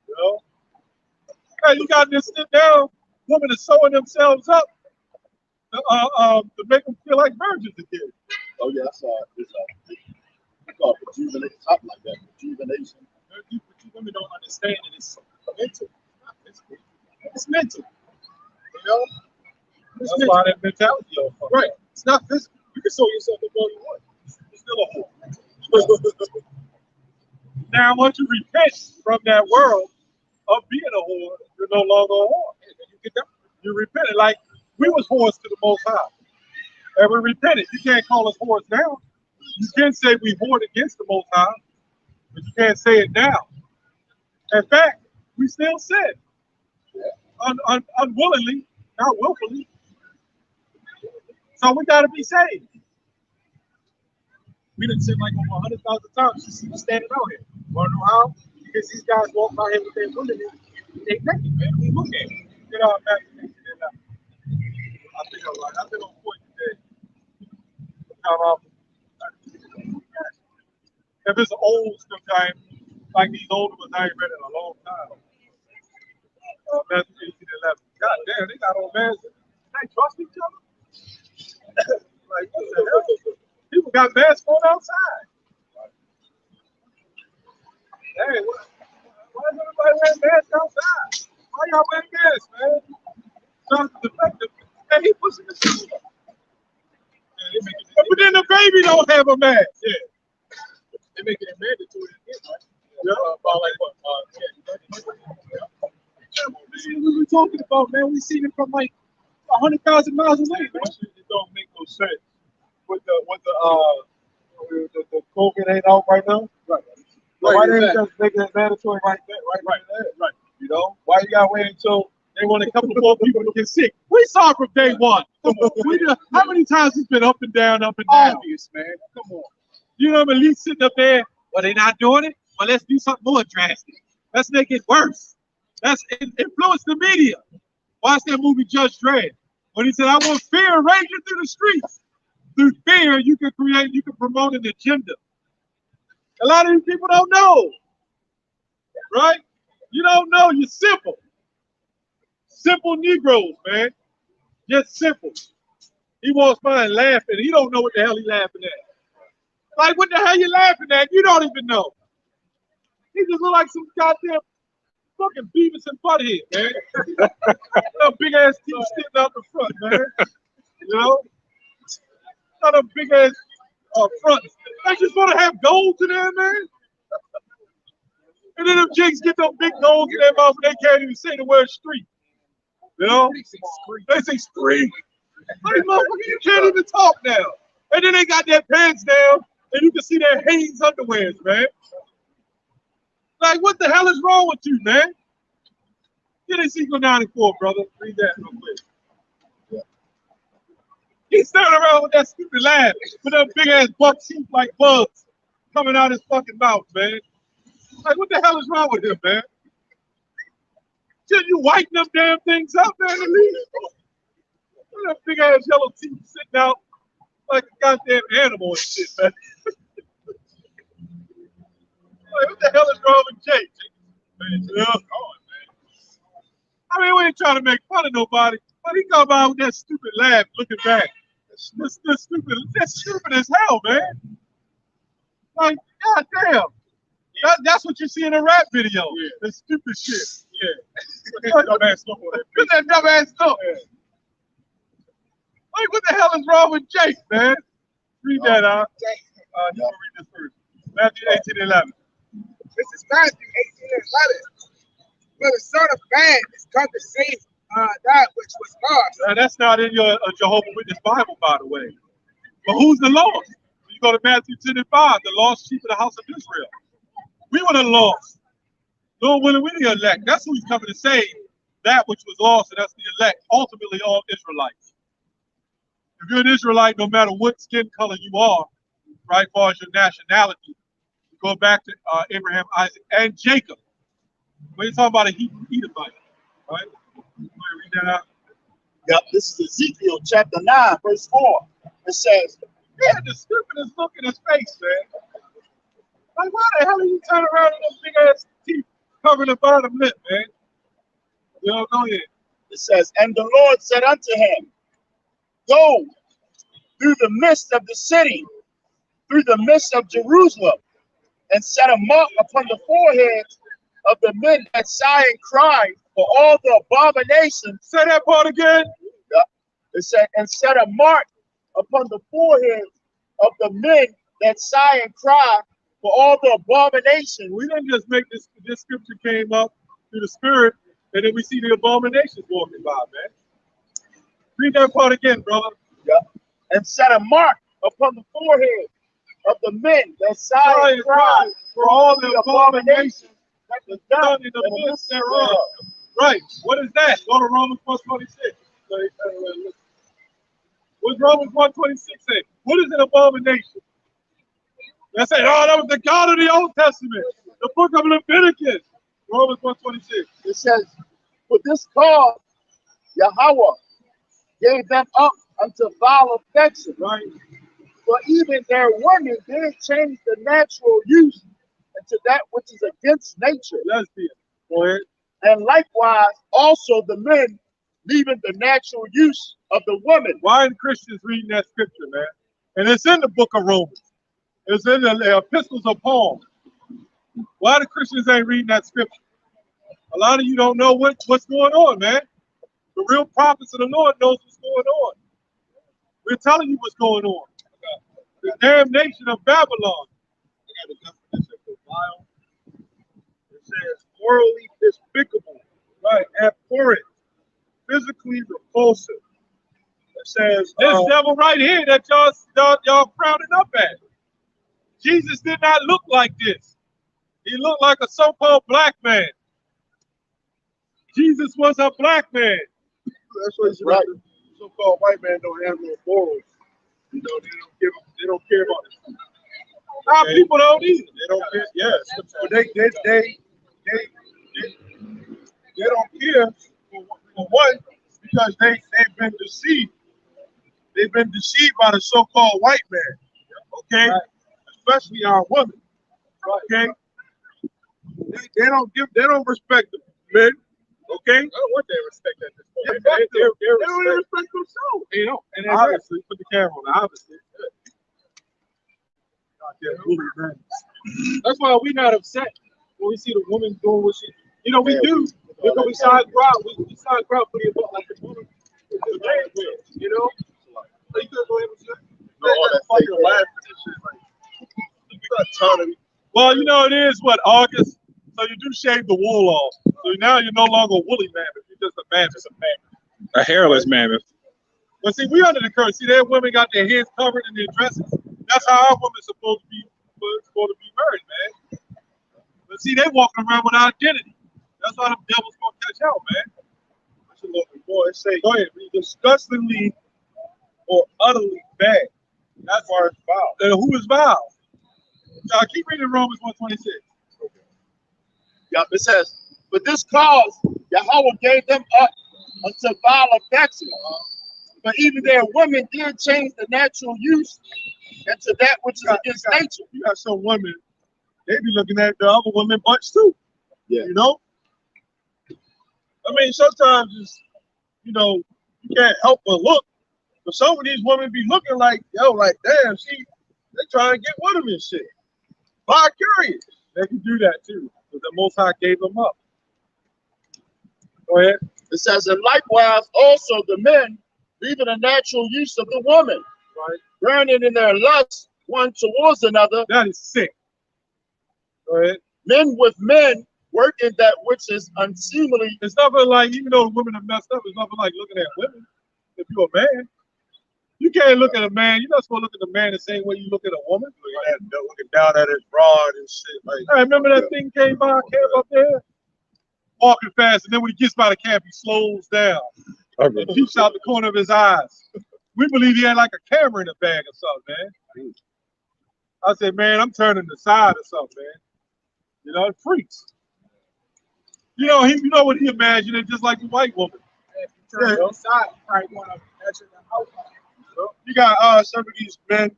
You know? Hey, you got this sit down. Women are sewing themselves up to make them feel like virgins again. Oh yeah, I saw it. It's called rejuvenation, something like that. Rejuvenation. You women don't understand it. It's mental. It's mental. You know? That's why that mentality don't fuck. Right. It's not physical. You can sew yourself up all you want. It's still a whore. Now, once you repent from that world of being a whore, you're no longer a whore. You get that? You repented like we was whores to the Most High. And we repented. You can't call us whores now. You can say we whored against the Most High, but you can't say it now. In fact, we still sin. Unwillingly, not willfully. So we got to be saved. We done sin like over 100,000 times. You see me standing out here. Want to know how? Because these guys walk by here with their women and they naked, man. We look at it. Get our imagination. I think I'm right. I've been on point today. If it's old stuff time, like these older ones, I ain't read in a long time. Matthew 18 and 11. God damn, they got old masks. They trust each other? Like, what the hell? People got masks on outside. Hey, why is everybody wearing masks outside? Why y'all wearing masks, man? Sounds defective. Hey, he pushing the shoe up. But then the baby don't have a mask. Yeah. They're making it mandatory again, right? Yeah. About like what? What we talking about, man? We seen it from like 100,000 miles away, man. It don't make no sense. With the COVID ain't out right now. Right. So why didn't just make it mandatory right there? Right. You know, why you gotta wait until they want a couple more people to get sick? We saw it from day one. Come on. How many times it's been up and down, obvious, man. Come on. You know, at least sitting up there, well, they're not doing it. Well, let's do something more drastic. Let's make it worse. Let's influence the media. Watch that movie Judge Dredd. When he said, I want fear raging through the streets. Through fear, you can promote an agenda. A lot of these people don't know. Right? You don't know. You're simple. Simple Negroes, man. Just simple. He walks by and laughing. He don't know what the hell he's laughing at. Like, what the hell you laughing at? You don't even know. He just look like some goddamn fucking Beavis and Butthead, man. Big ass teeth sticking out the front, man. You know? Not a big ass front. They just want to have gold to them, man. And then them jigs get them big goals in their mouth and they can't even say the word street. You know? They say street. Like, motherfucker, you can't even talk now. And then they got their pants down and you can see their Hanes underwears, man. Like, what the hell is wrong with you, man? Get Ezekiel 94, brother. Read that real quick. He's standing around with that stupid laugh, with them big ass buck teeth like bugs coming out his fucking mouth, man. Like, what the hell is wrong with him, man? Shouldn't you whiten them damn things up, man, at least? Look at that big ass yellow teeth sitting out like a goddamn animal and shit, man. Like, what the hell is wrong with Jake? Man, you know? I mean, we ain't trying to make fun of nobody, but he come out with that stupid laugh looking back. That's stupid as hell, man. Like, goddamn. That's what you see in a rap video. Yeah. That stupid shit. Yeah. Put that dumb ass look. Yeah. Like, what the hell is wrong with Jake, man? Read that out. You can read this first. Matthew 18:11. This is Matthew 18:11. For the Son of Man is come to save that which was lost. Now, that's not in your Jehovah's Witness Bible, by the way. But who's the lost? You go to Matthew 10:5, the lost sheep of the house of Israel. We were the lost. Lord willing, we the elect. That's who he's coming to save, that which was lost, and that's the elect, ultimately all Israelites. If you're an Israelite, no matter what skin color you are, right, as far as your nationality, you go back to Abraham, Isaac, and Jacob. When you're talking about a Hebrew Edomite, right? Read that out. Yep, this is Ezekiel chapter 9, verse 4. It says, he had the stupidest look in his face, man. Like, why the hell are you turning around with those big ass teeth covering the bottom lip, man? You don't know yet. It says, and the Lord said unto him, go through the midst of the city, through the midst of Jerusalem, and set a mark upon the foreheads of the men that sigh and cry for all the abominations. Say that part again. Yeah. It said, and set a mark upon the foreheads of the men that sigh and cry for all the abominations. We didn't just make this scripture came up through the Spirit, and then we see the abominations walking by, man. Read that part again, brother. Yeah. And set a mark upon the forehead of the men that sigh and cry for all the abominations that was done in the midst thereof. Right. What is that? Go to Romans 1:26. What's Romans 1:26 say? What is an abomination? They say, oh, that was the God of the Old Testament, the book of Leviticus. Romans 1:26. It says, for this cause Yahweh gave them up unto vile affection. Right. For even their women did change the natural use into that which is against nature. Lesbian. Go ahead. And likewise, also the men leaving the natural use of the woman. Why are Christians reading that scripture, man? And it's in the book of Romans. It's in the epistles of Paul. Why the Christians ain't reading that scripture? A lot of you don't know what's going on, man. The real prophets of the Lord knows what's going on. We're telling you what's going on. The damnation of Babylon. I got a definition for vile. It says morally despicable, right? Abhorrent, physically repulsive. It says this devil right here that y'all crowding up at. Jesus did not look like this. He looked like a so-called black man. Jesus was a black man. That's what it's right. So-called white man don't have no morals. You know, they don't care about it. Our people don't either. They don't care. Yes, but they don't care for one, because they've been deceived. They've been deceived by the so-called white man. Okay, right. Especially our women. Okay, they don't respect the men. Okay, I don't want their respect at this point. They don't even respect themselves. You know, and obviously, put the camera on. Obviously, that's why we're not upset when we see the woman doing what she. You know, we do because we sign crowd. We sign crowd for the like the woman. You know, so you could go ahead and say, no, all that fucking laughing and shit. Like, well, you know, it is what August. So you do shave the wool off. So now you're no longer a woolly mammoth. You're just a mammoth. A hairless mammoth. But see, we under the curse. See, their women got their heads covered in their dresses. That's how our women's supposed to be married, man. But see, they walking around without identity. That's why the devil's gonna catch out, man. Boy, say, go ahead. Disgustingly or utterly bad. That's why it's foul. Then who is foul? Now keep reading Romans 1:26. Yep, it says, but this cause Yahweh gave them up unto vile affections. But even their women did change the natural use into that which is against nature. You got some women, they be looking at the other women butts too. Yeah. You know? I mean, sometimes it's, you know, you can't help but look. But some of these women be looking like, yo, like, damn, they trying to get with them and shit. Vicarious. They can do that too. Because the Most High gave them up. Go ahead. It says, and likewise also the men, leaving the natural use of the woman, Right. burning in their lust one towards another. That is sick. Go ahead. Men with men working that which is unseemly. It's nothing like, even though women are messed up, it's nothing like looking at women. If you're a man, you can't look at a man. You're not supposed to look at a man the same way you look at a woman. Looking down at his rod and shit. Like, I remember that thing came by a camp up there, walking fast, and then when he gets by the camp, he slows down and peeps out the corner of his eyes. We believe he had like a camera in the bag or something, man. I said, man, I'm turning the side or something, man. You know, it freaks. You know what he imagined, just like the white woman. If you turn your side, you probably want to measure the outline. You got some of these men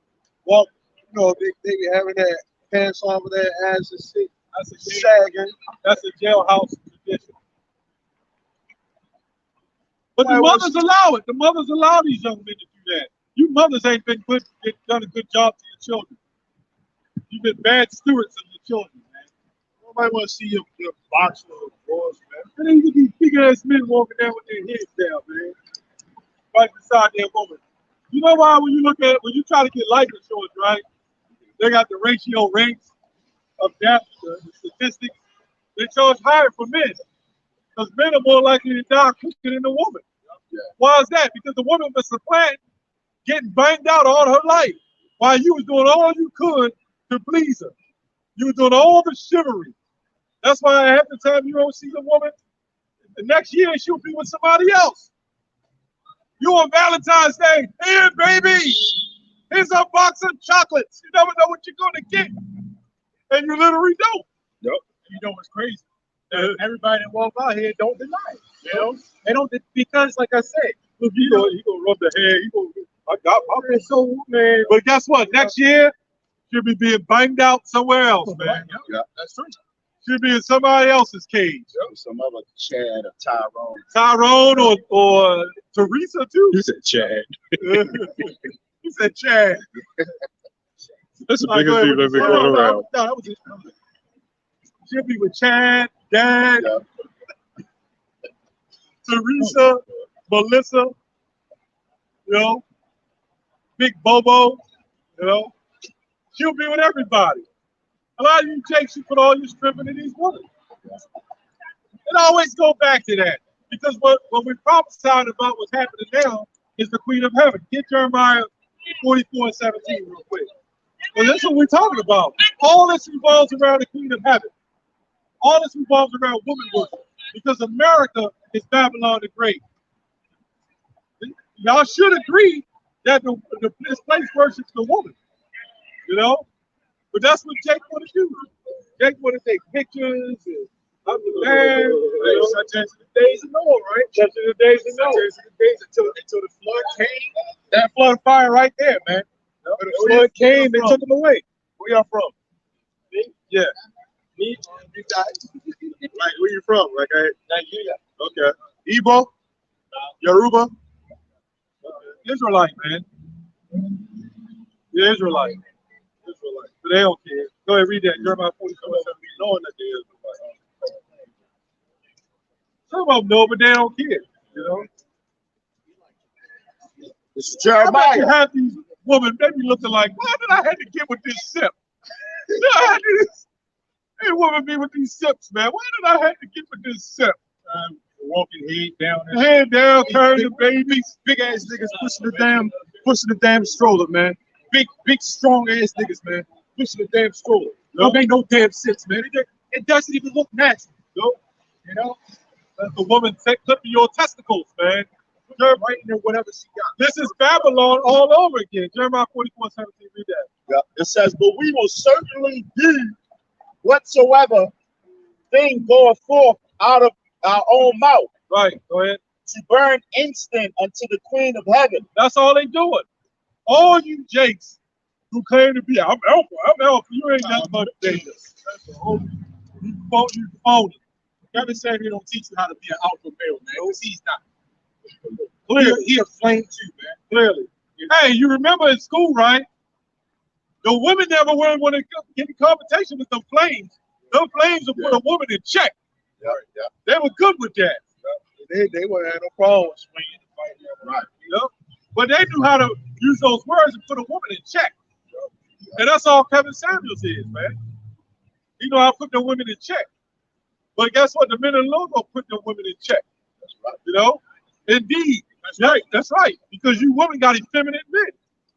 walk, you know, they be having their pants on with their ass and shit. That's a sagging. That's a jailhouse tradition. But the mothers allow it. The mothers allow these young men to do that. You mothers ain't done a good job to your children. You've been bad stewards of your children, man. Nobody want to see your boxer or drawers, man. And then you get these big ass men walking down with their heads down, man. Right beside their woman. You know why when you try to get life insurance, right? They got the ratio rates of death, the statistics. They charge higher for men. Because men are more likely to die quicker than the woman. Yeah. Why is that? Because the woman was supplanted, getting banged out all her life, while you was doing all you could to please her. You were doing all the chivalry. That's why half the time you don't see the woman, the next year she'll be with somebody else. You on Valentine's Day, here, baby, here's a box of chocolates. You never know what you're going to get. And you literally don't. Yep. You know what's crazy? Everybody that walk out here don't deny it. You know? They don't, because like I said, look, he gonna rub the hair. I got my man, so man. But guess what? Next year, she'll be being banged out somewhere else, man. yeah, that's true. She'll be in somebody else's cage. Some other Chad or Tyrone. Tyrone or Teresa too. You said Chad. He said Chad. That's the biggest thing that's been going around. No, that was it. She'll be with Chad, Dad, Teresa, Melissa, you know, Big Bobo, you know. She'll be with everybody. A lot of you takes, you put all your strength into these women. It always go back to that. Because what we're prophesying about what's happening now is the Queen of Heaven. Get Jeremiah 44:17 real quick. Well, that's what we're talking about. All this revolves around the Queen of Heaven. All this revolves around woman worship. Because America is Babylon the Great. Y'all should agree that this place worships the woman. You know? But that's what Jake want to do. Jake want to take pictures and up the land. Such as the days of Noah, right? Such as the days of Noah. Such as the days until the flood came. That flood fire right there, man. When the flood came, they took them away. Where y'all from? Me? Yeah. Me? You guys? Like, where you from? Like, Nigeria. Okay. Igbo? Yoruba? Israelite, man. Yeah, Israelite. But they don't care. Go ahead, read that. Jeremiah 44:17. Knowing that they Israelite. Some of them know, but they don't care. You know? This is Jeremiah. I bet you have these women maybe looking like, why did I have to get with this sip? Hey, women be with these sips, man. Why did I have to get with this sip? Walking head down, carrying the baby. Big ass niggas pushing the damn stroller, man. Big strong ass niggas, man. Pushing the damn stroller. Don't make no damn sense, man. It doesn't even look natural, you know? The woman clipping your testicles, man. writing in whatever she got. This is Babylon all over again. Jeremiah 44:17. Read that. Yeah. It says, but we will certainly do whatsoever thing goeth forth out of our own mouth Right. Go ahead. to burn instant unto the Queen of Heaven. That's all they doing. All you jakes who claim to be, I'm Alpha. You ain't nothing but data. That's the whole. You phony. Kevin said he don't teach you how to be an alpha male, man. Because he's not. Clearly. He a flame too, man. Clearly. Hey, you remember in school, right? The women never want to get in competition with them flames. Them flames will put a woman in check. Yeah, yeah. They were good with that. They wouldn't have no problem with swinging and fighting. Right. You know? But they knew how to use those words and put a woman in check. And that's all Kevin Samuels is, man. He know how to put the women in check. But guess what? The men in the Lord gonna put the women in check. That's right. You know? Indeed. That's right. That's right. Because you women got effeminate men.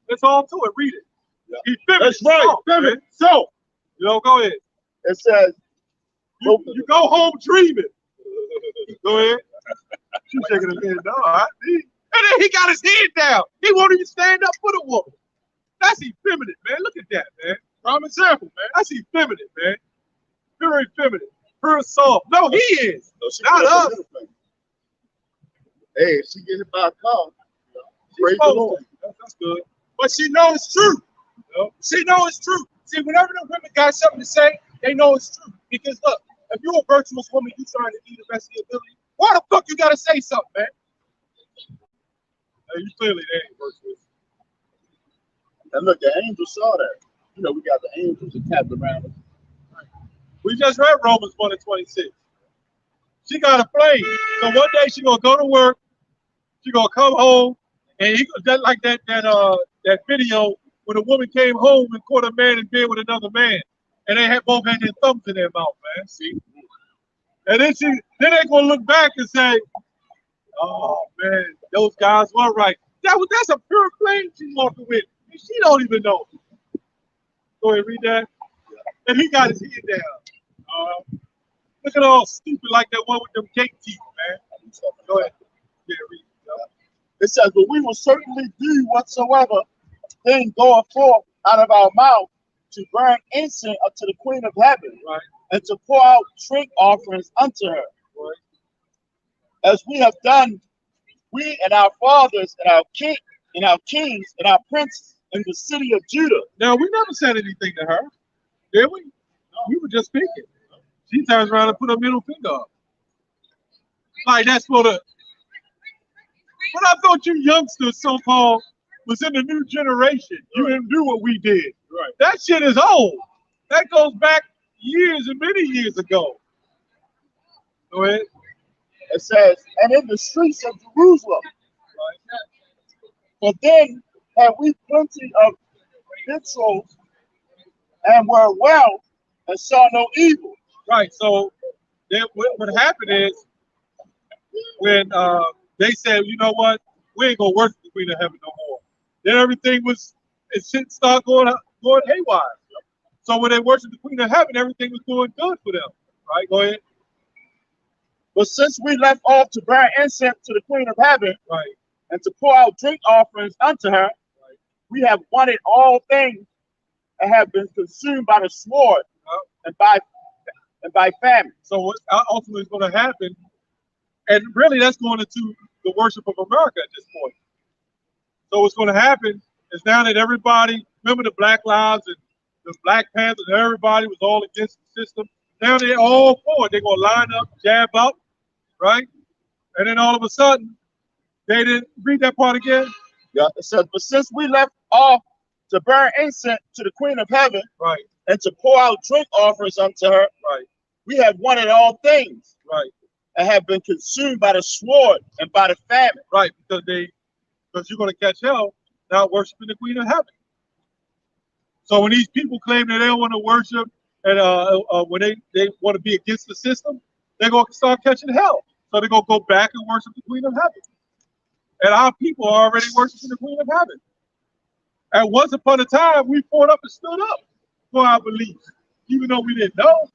That's all to it. Read it. Yeah. Effeminate. That's right. Effeminate. So, you know, go ahead. It says, You go home dreaming. Go ahead. She's shaking her head. No, I need. And then he got his head down. He won't even stand up for the woman. That's effeminate, man. Look at that, man. Prime example, man. That's effeminate, man. Very effeminate. Very soft. No, he is. no, she Not put up us. a little thing. Hey, if she get hit by a car, She's praise the supposed Lord. to. That's good. But she knows it's true. Yep. She knows it's true. See, whenever the women got something to say, they know it's true. Because look, if you're a virtuous woman, you trying to do the best of your ability, why the fuck you gotta say something, man? Hey, you clearly they ain't virtuous. And look, the angels saw that. You know, we got the angels encamped around us. We just read Romans 1:26. She got a flame. So one day she gonna go to work, she gonna come home, and he just like that video when a woman came home and caught a man in bed with another man, and they both had their thumbs in their mouth, man. See? And then they gonna look back and say, "Oh man, those guys were right." That's a pure flame she's walking with. And she don't even know. Go ahead, read that. And he got his head down. Look at all stupid like that one with them cake teeth, man. Go ahead. Yeah, read it. It says, but we will certainly do whatsoever thing goeth forth out of our mouth to burn incense unto the Queen of Heaven, Right. and to pour out drink offerings unto her. Right. As we have done, we and our fathers and our kings and our princes in the city of Judah. Now, we never said anything to her, did we? No, we were just speaking. She turns around and put her middle finger up. Like that's for the. But I thought you youngsters, so-called, was in the new generation. You didn't do what we did. Right. That shit is old. That goes back years and many years ago. Go ahead. It says, and in the streets of Jerusalem. For then had we plenty of victuals and were well and saw no evil. Right. So then what happened is when they said, you know what, we ain't gonna worship the Queen of Heaven no more. Then everything shit started going haywire. So when they worshiped the Queen of Heaven, everything was going good for them. Right? Go ahead. But since we left off to burn incense to the Queen of Heaven, right, and to pour out drink offerings unto her, right, we have wanted all things and have been consumed by the sword and by famine. So what ultimately is going to happen, and really that's going into the worship of America at this point. So what's going to happen is now that everybody, remember the Black Lives and the Black Panthers, and everybody was all against the system. Now they're all for it. They're going to line up, jab up, right? And then all of a sudden, they didn't read that part again. Yeah, it says, but since we left off to burn incense to the Queen of Heaven, right, and to pour out drink offerings unto her, right, we have wanted all things, right, and have been consumed by the sword and by the famine, right, because you're going to catch hell not worshiping the Queen of Heaven. So when these people claim that they don't want to worship and when they want to be against the system, they're going to start catching hell. So they're going to go back and worship the Queen of Heaven. And our people are already worshiping the Queen of Heaven. And once upon a time, we fought up and stood up for our beliefs, even though we didn't know.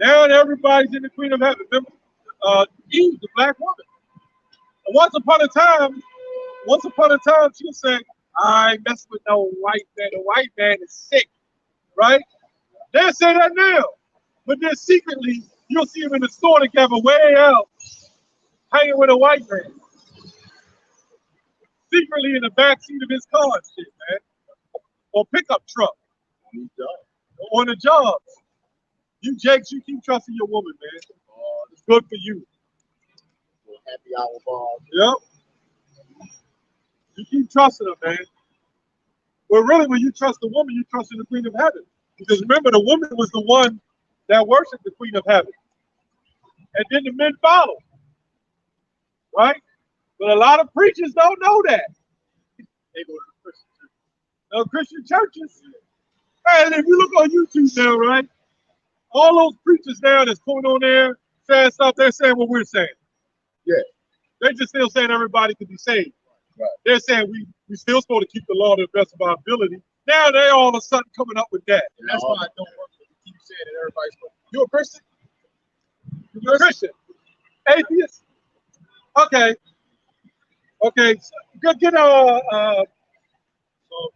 Now everybody's in the Queen of Heaven. Remember, Eve, the black woman. Once upon a time, she'll say, I ain't mess with no white man. The white man is sick, right? They'll say that now. But then secretly, you'll see them in the store together way out, hanging with a white man. Secretly in the backseat of his car and shit, man. Or pickup truck. On the jobs. You Jakes, you keep trusting your woman, man. It's good for you. Happy hour ball. Yep. You keep trusting her, man. But really, when you trust the woman, you trust in the Queen of Heaven. Because remember, the woman was the one that worshiped the Queen of Heaven. And then the men followed. Right? But a lot of preachers don't know that. They go to Christian churches. And if you look on YouTube now, right? All those preachers now that's going on there saying stuff, they're saying what we're saying. Yeah. They're just still saying everybody can be saved. Right. They're saying we still supposed to keep the law to the best of our ability. Now they're all of a sudden coming up with that. And that's why I don't work with you. Keep saying that everybody's supposed to. You a Christian? You're a Christian. Atheist? Okay. Okay. Get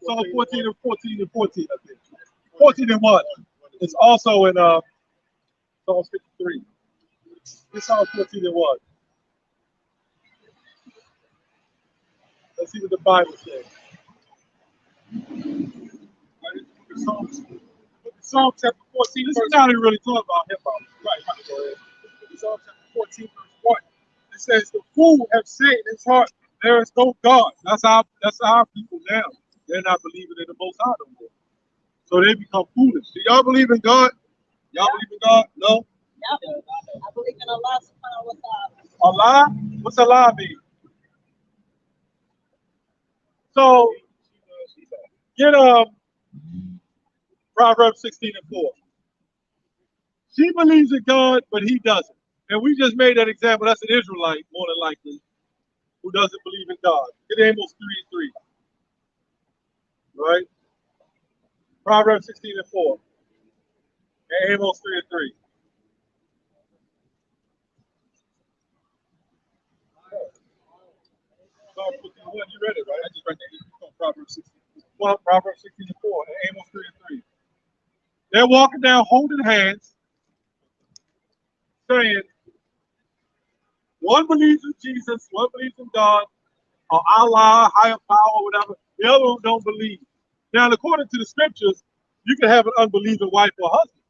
Psalm 14 and 14 and 14, I think. 14 and 1. It's also in Psalm 53. It's Psalm 14 and 1. Let's see what the Bible says. Psalm chapter 14. This is not even really talking about hip hop. Right. Go ahead. Psalm chapter 14, verse 1. It says, the fool have said in his heart, there is no God. That's our people now. They're not believing in the Most High no more. So they become foolish. Do y'all believe in God? Y'all believe in God? No? Yep. I believe in Allah subhanahu wa ta'ala. Allah? What's Allah mean? So, get Proverbs 16 and 4. She believes in God, but he doesn't. And we just made that example. That's an Israelite, more than likely, who doesn't believe in God. Get Amos 3 and 3. Right? Proverbs 16 and 4. And Amos 3 and 3. Psalm 51, you read it, right? I just read that. Proverbs 16. Well, Proverbs 16 and 4. And Amos 3 and 3. They're walking down holding hands, saying, one believes in Jesus, one believes in God, or Allah, higher power, whatever. The other one don't believe. Now, according to the scriptures, you can have an unbelieving wife or husband.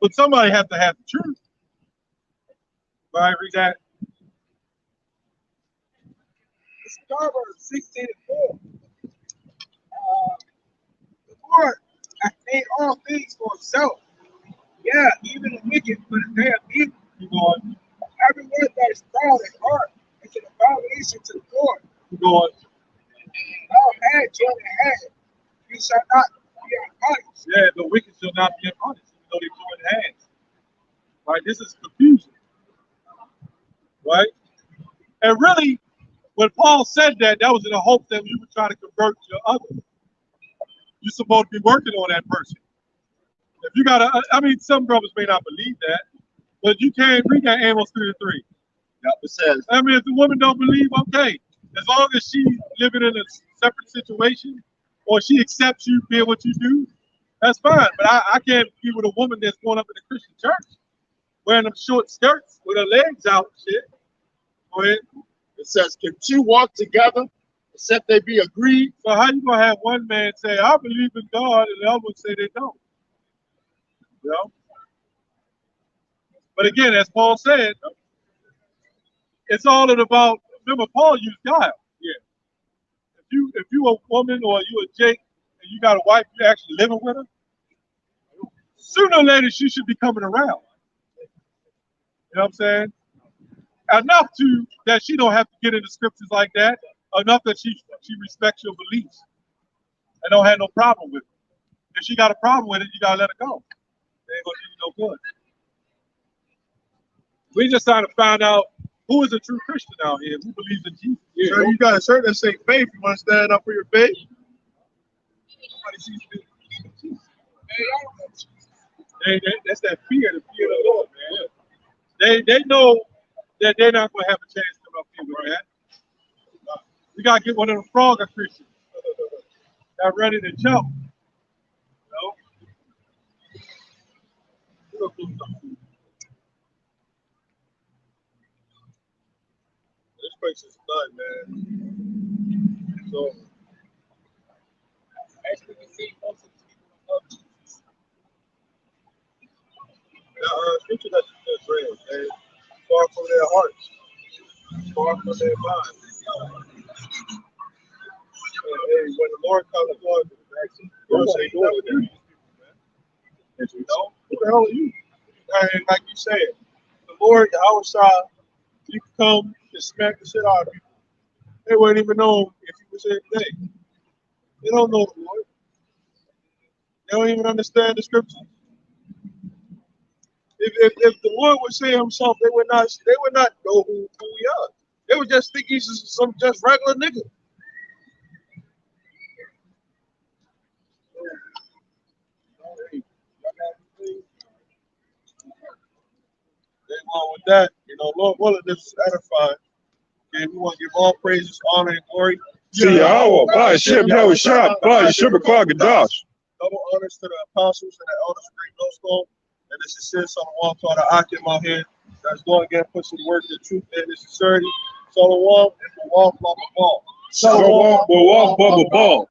But somebody has to have the truth. Right, read that. It's Proverbs 16 and 4. The Lord hath made all things for himself. Yeah, even the wicked for the day of evil. Keep going. Every word that is proud in heart is an abomination to the Lord. Keep going. Thou had joined in hand, you shall not be unpunished. Yeah, the wicked shall not be punished, even though they join hands. Right? This is confusion. Right? And really, when Paul said that, that was in the hope that you would try to convert your other. You're supposed to be working on that person. If you got I mean, some brothers may not believe that, but you can't read that Amos 3 and 3. Yep, it says. I mean, if the woman don't believe, okay. As long as she's living in a separate situation, or she accepts you being what you do, that's fine. But I can't be with a woman that's going up in the Christian church, wearing them short skirts with her legs out and shit. Go ahead. It says, can two walk together except they be agreed? So how you gonna have one man say, I believe in God, and the other one say they don't? You know? But again, as Paul said, it's all about, remember, Paul used guile. Yeah. If you a woman or you a Jake and you got a wife, you're actually living with her, sooner or later she should be coming around. You know what I'm saying? Enough to that she don't have to get into scriptures like that. Enough that she respects your beliefs and don't have no problem with it. If she got a problem with it, you gotta let her go. They ain't gonna do you no good. We just trying to find out who is a true Christian out here, who believes in Jesus. Yeah. So you got a shirt that say faith. You want to stand up for your faith? That's that fear, the fear of the Lord, man. They know that they're not going to have a chance to come up here. man. We gotta get one of them frogger Christians that ready to jump. You know? We'll do something. This place is done, man. So As we can see, most of the people love Jesus. scripture that's real, man. Far from their hearts, far from their minds. Hey, when the Lord comes upon you, actually, Lord say, you never do these people, man. You know, who the hell are you? And like you said, the Lord, outside, you can come and smack the shit out of people. They wouldn't even know if he was here today. They don't know the Lord. They don't even understand the scriptures. If the Lord would say himself, they would not know who we are. They would just think he's some just regular nigga. With that, you know, Lord willing, this is edifying. And we want to give all praises, honor, and glory. See, our by Shem Yo Shop, by Shem Kwagadash. Double honors to the apostles and the elders of Great Millstone. And this is Sis on the wall called the Akim out here. That's going again, put some work, the truth, and the sincerity. Shalom, and the wall, blah, blah, blah. Shalom, blah, blah, blah.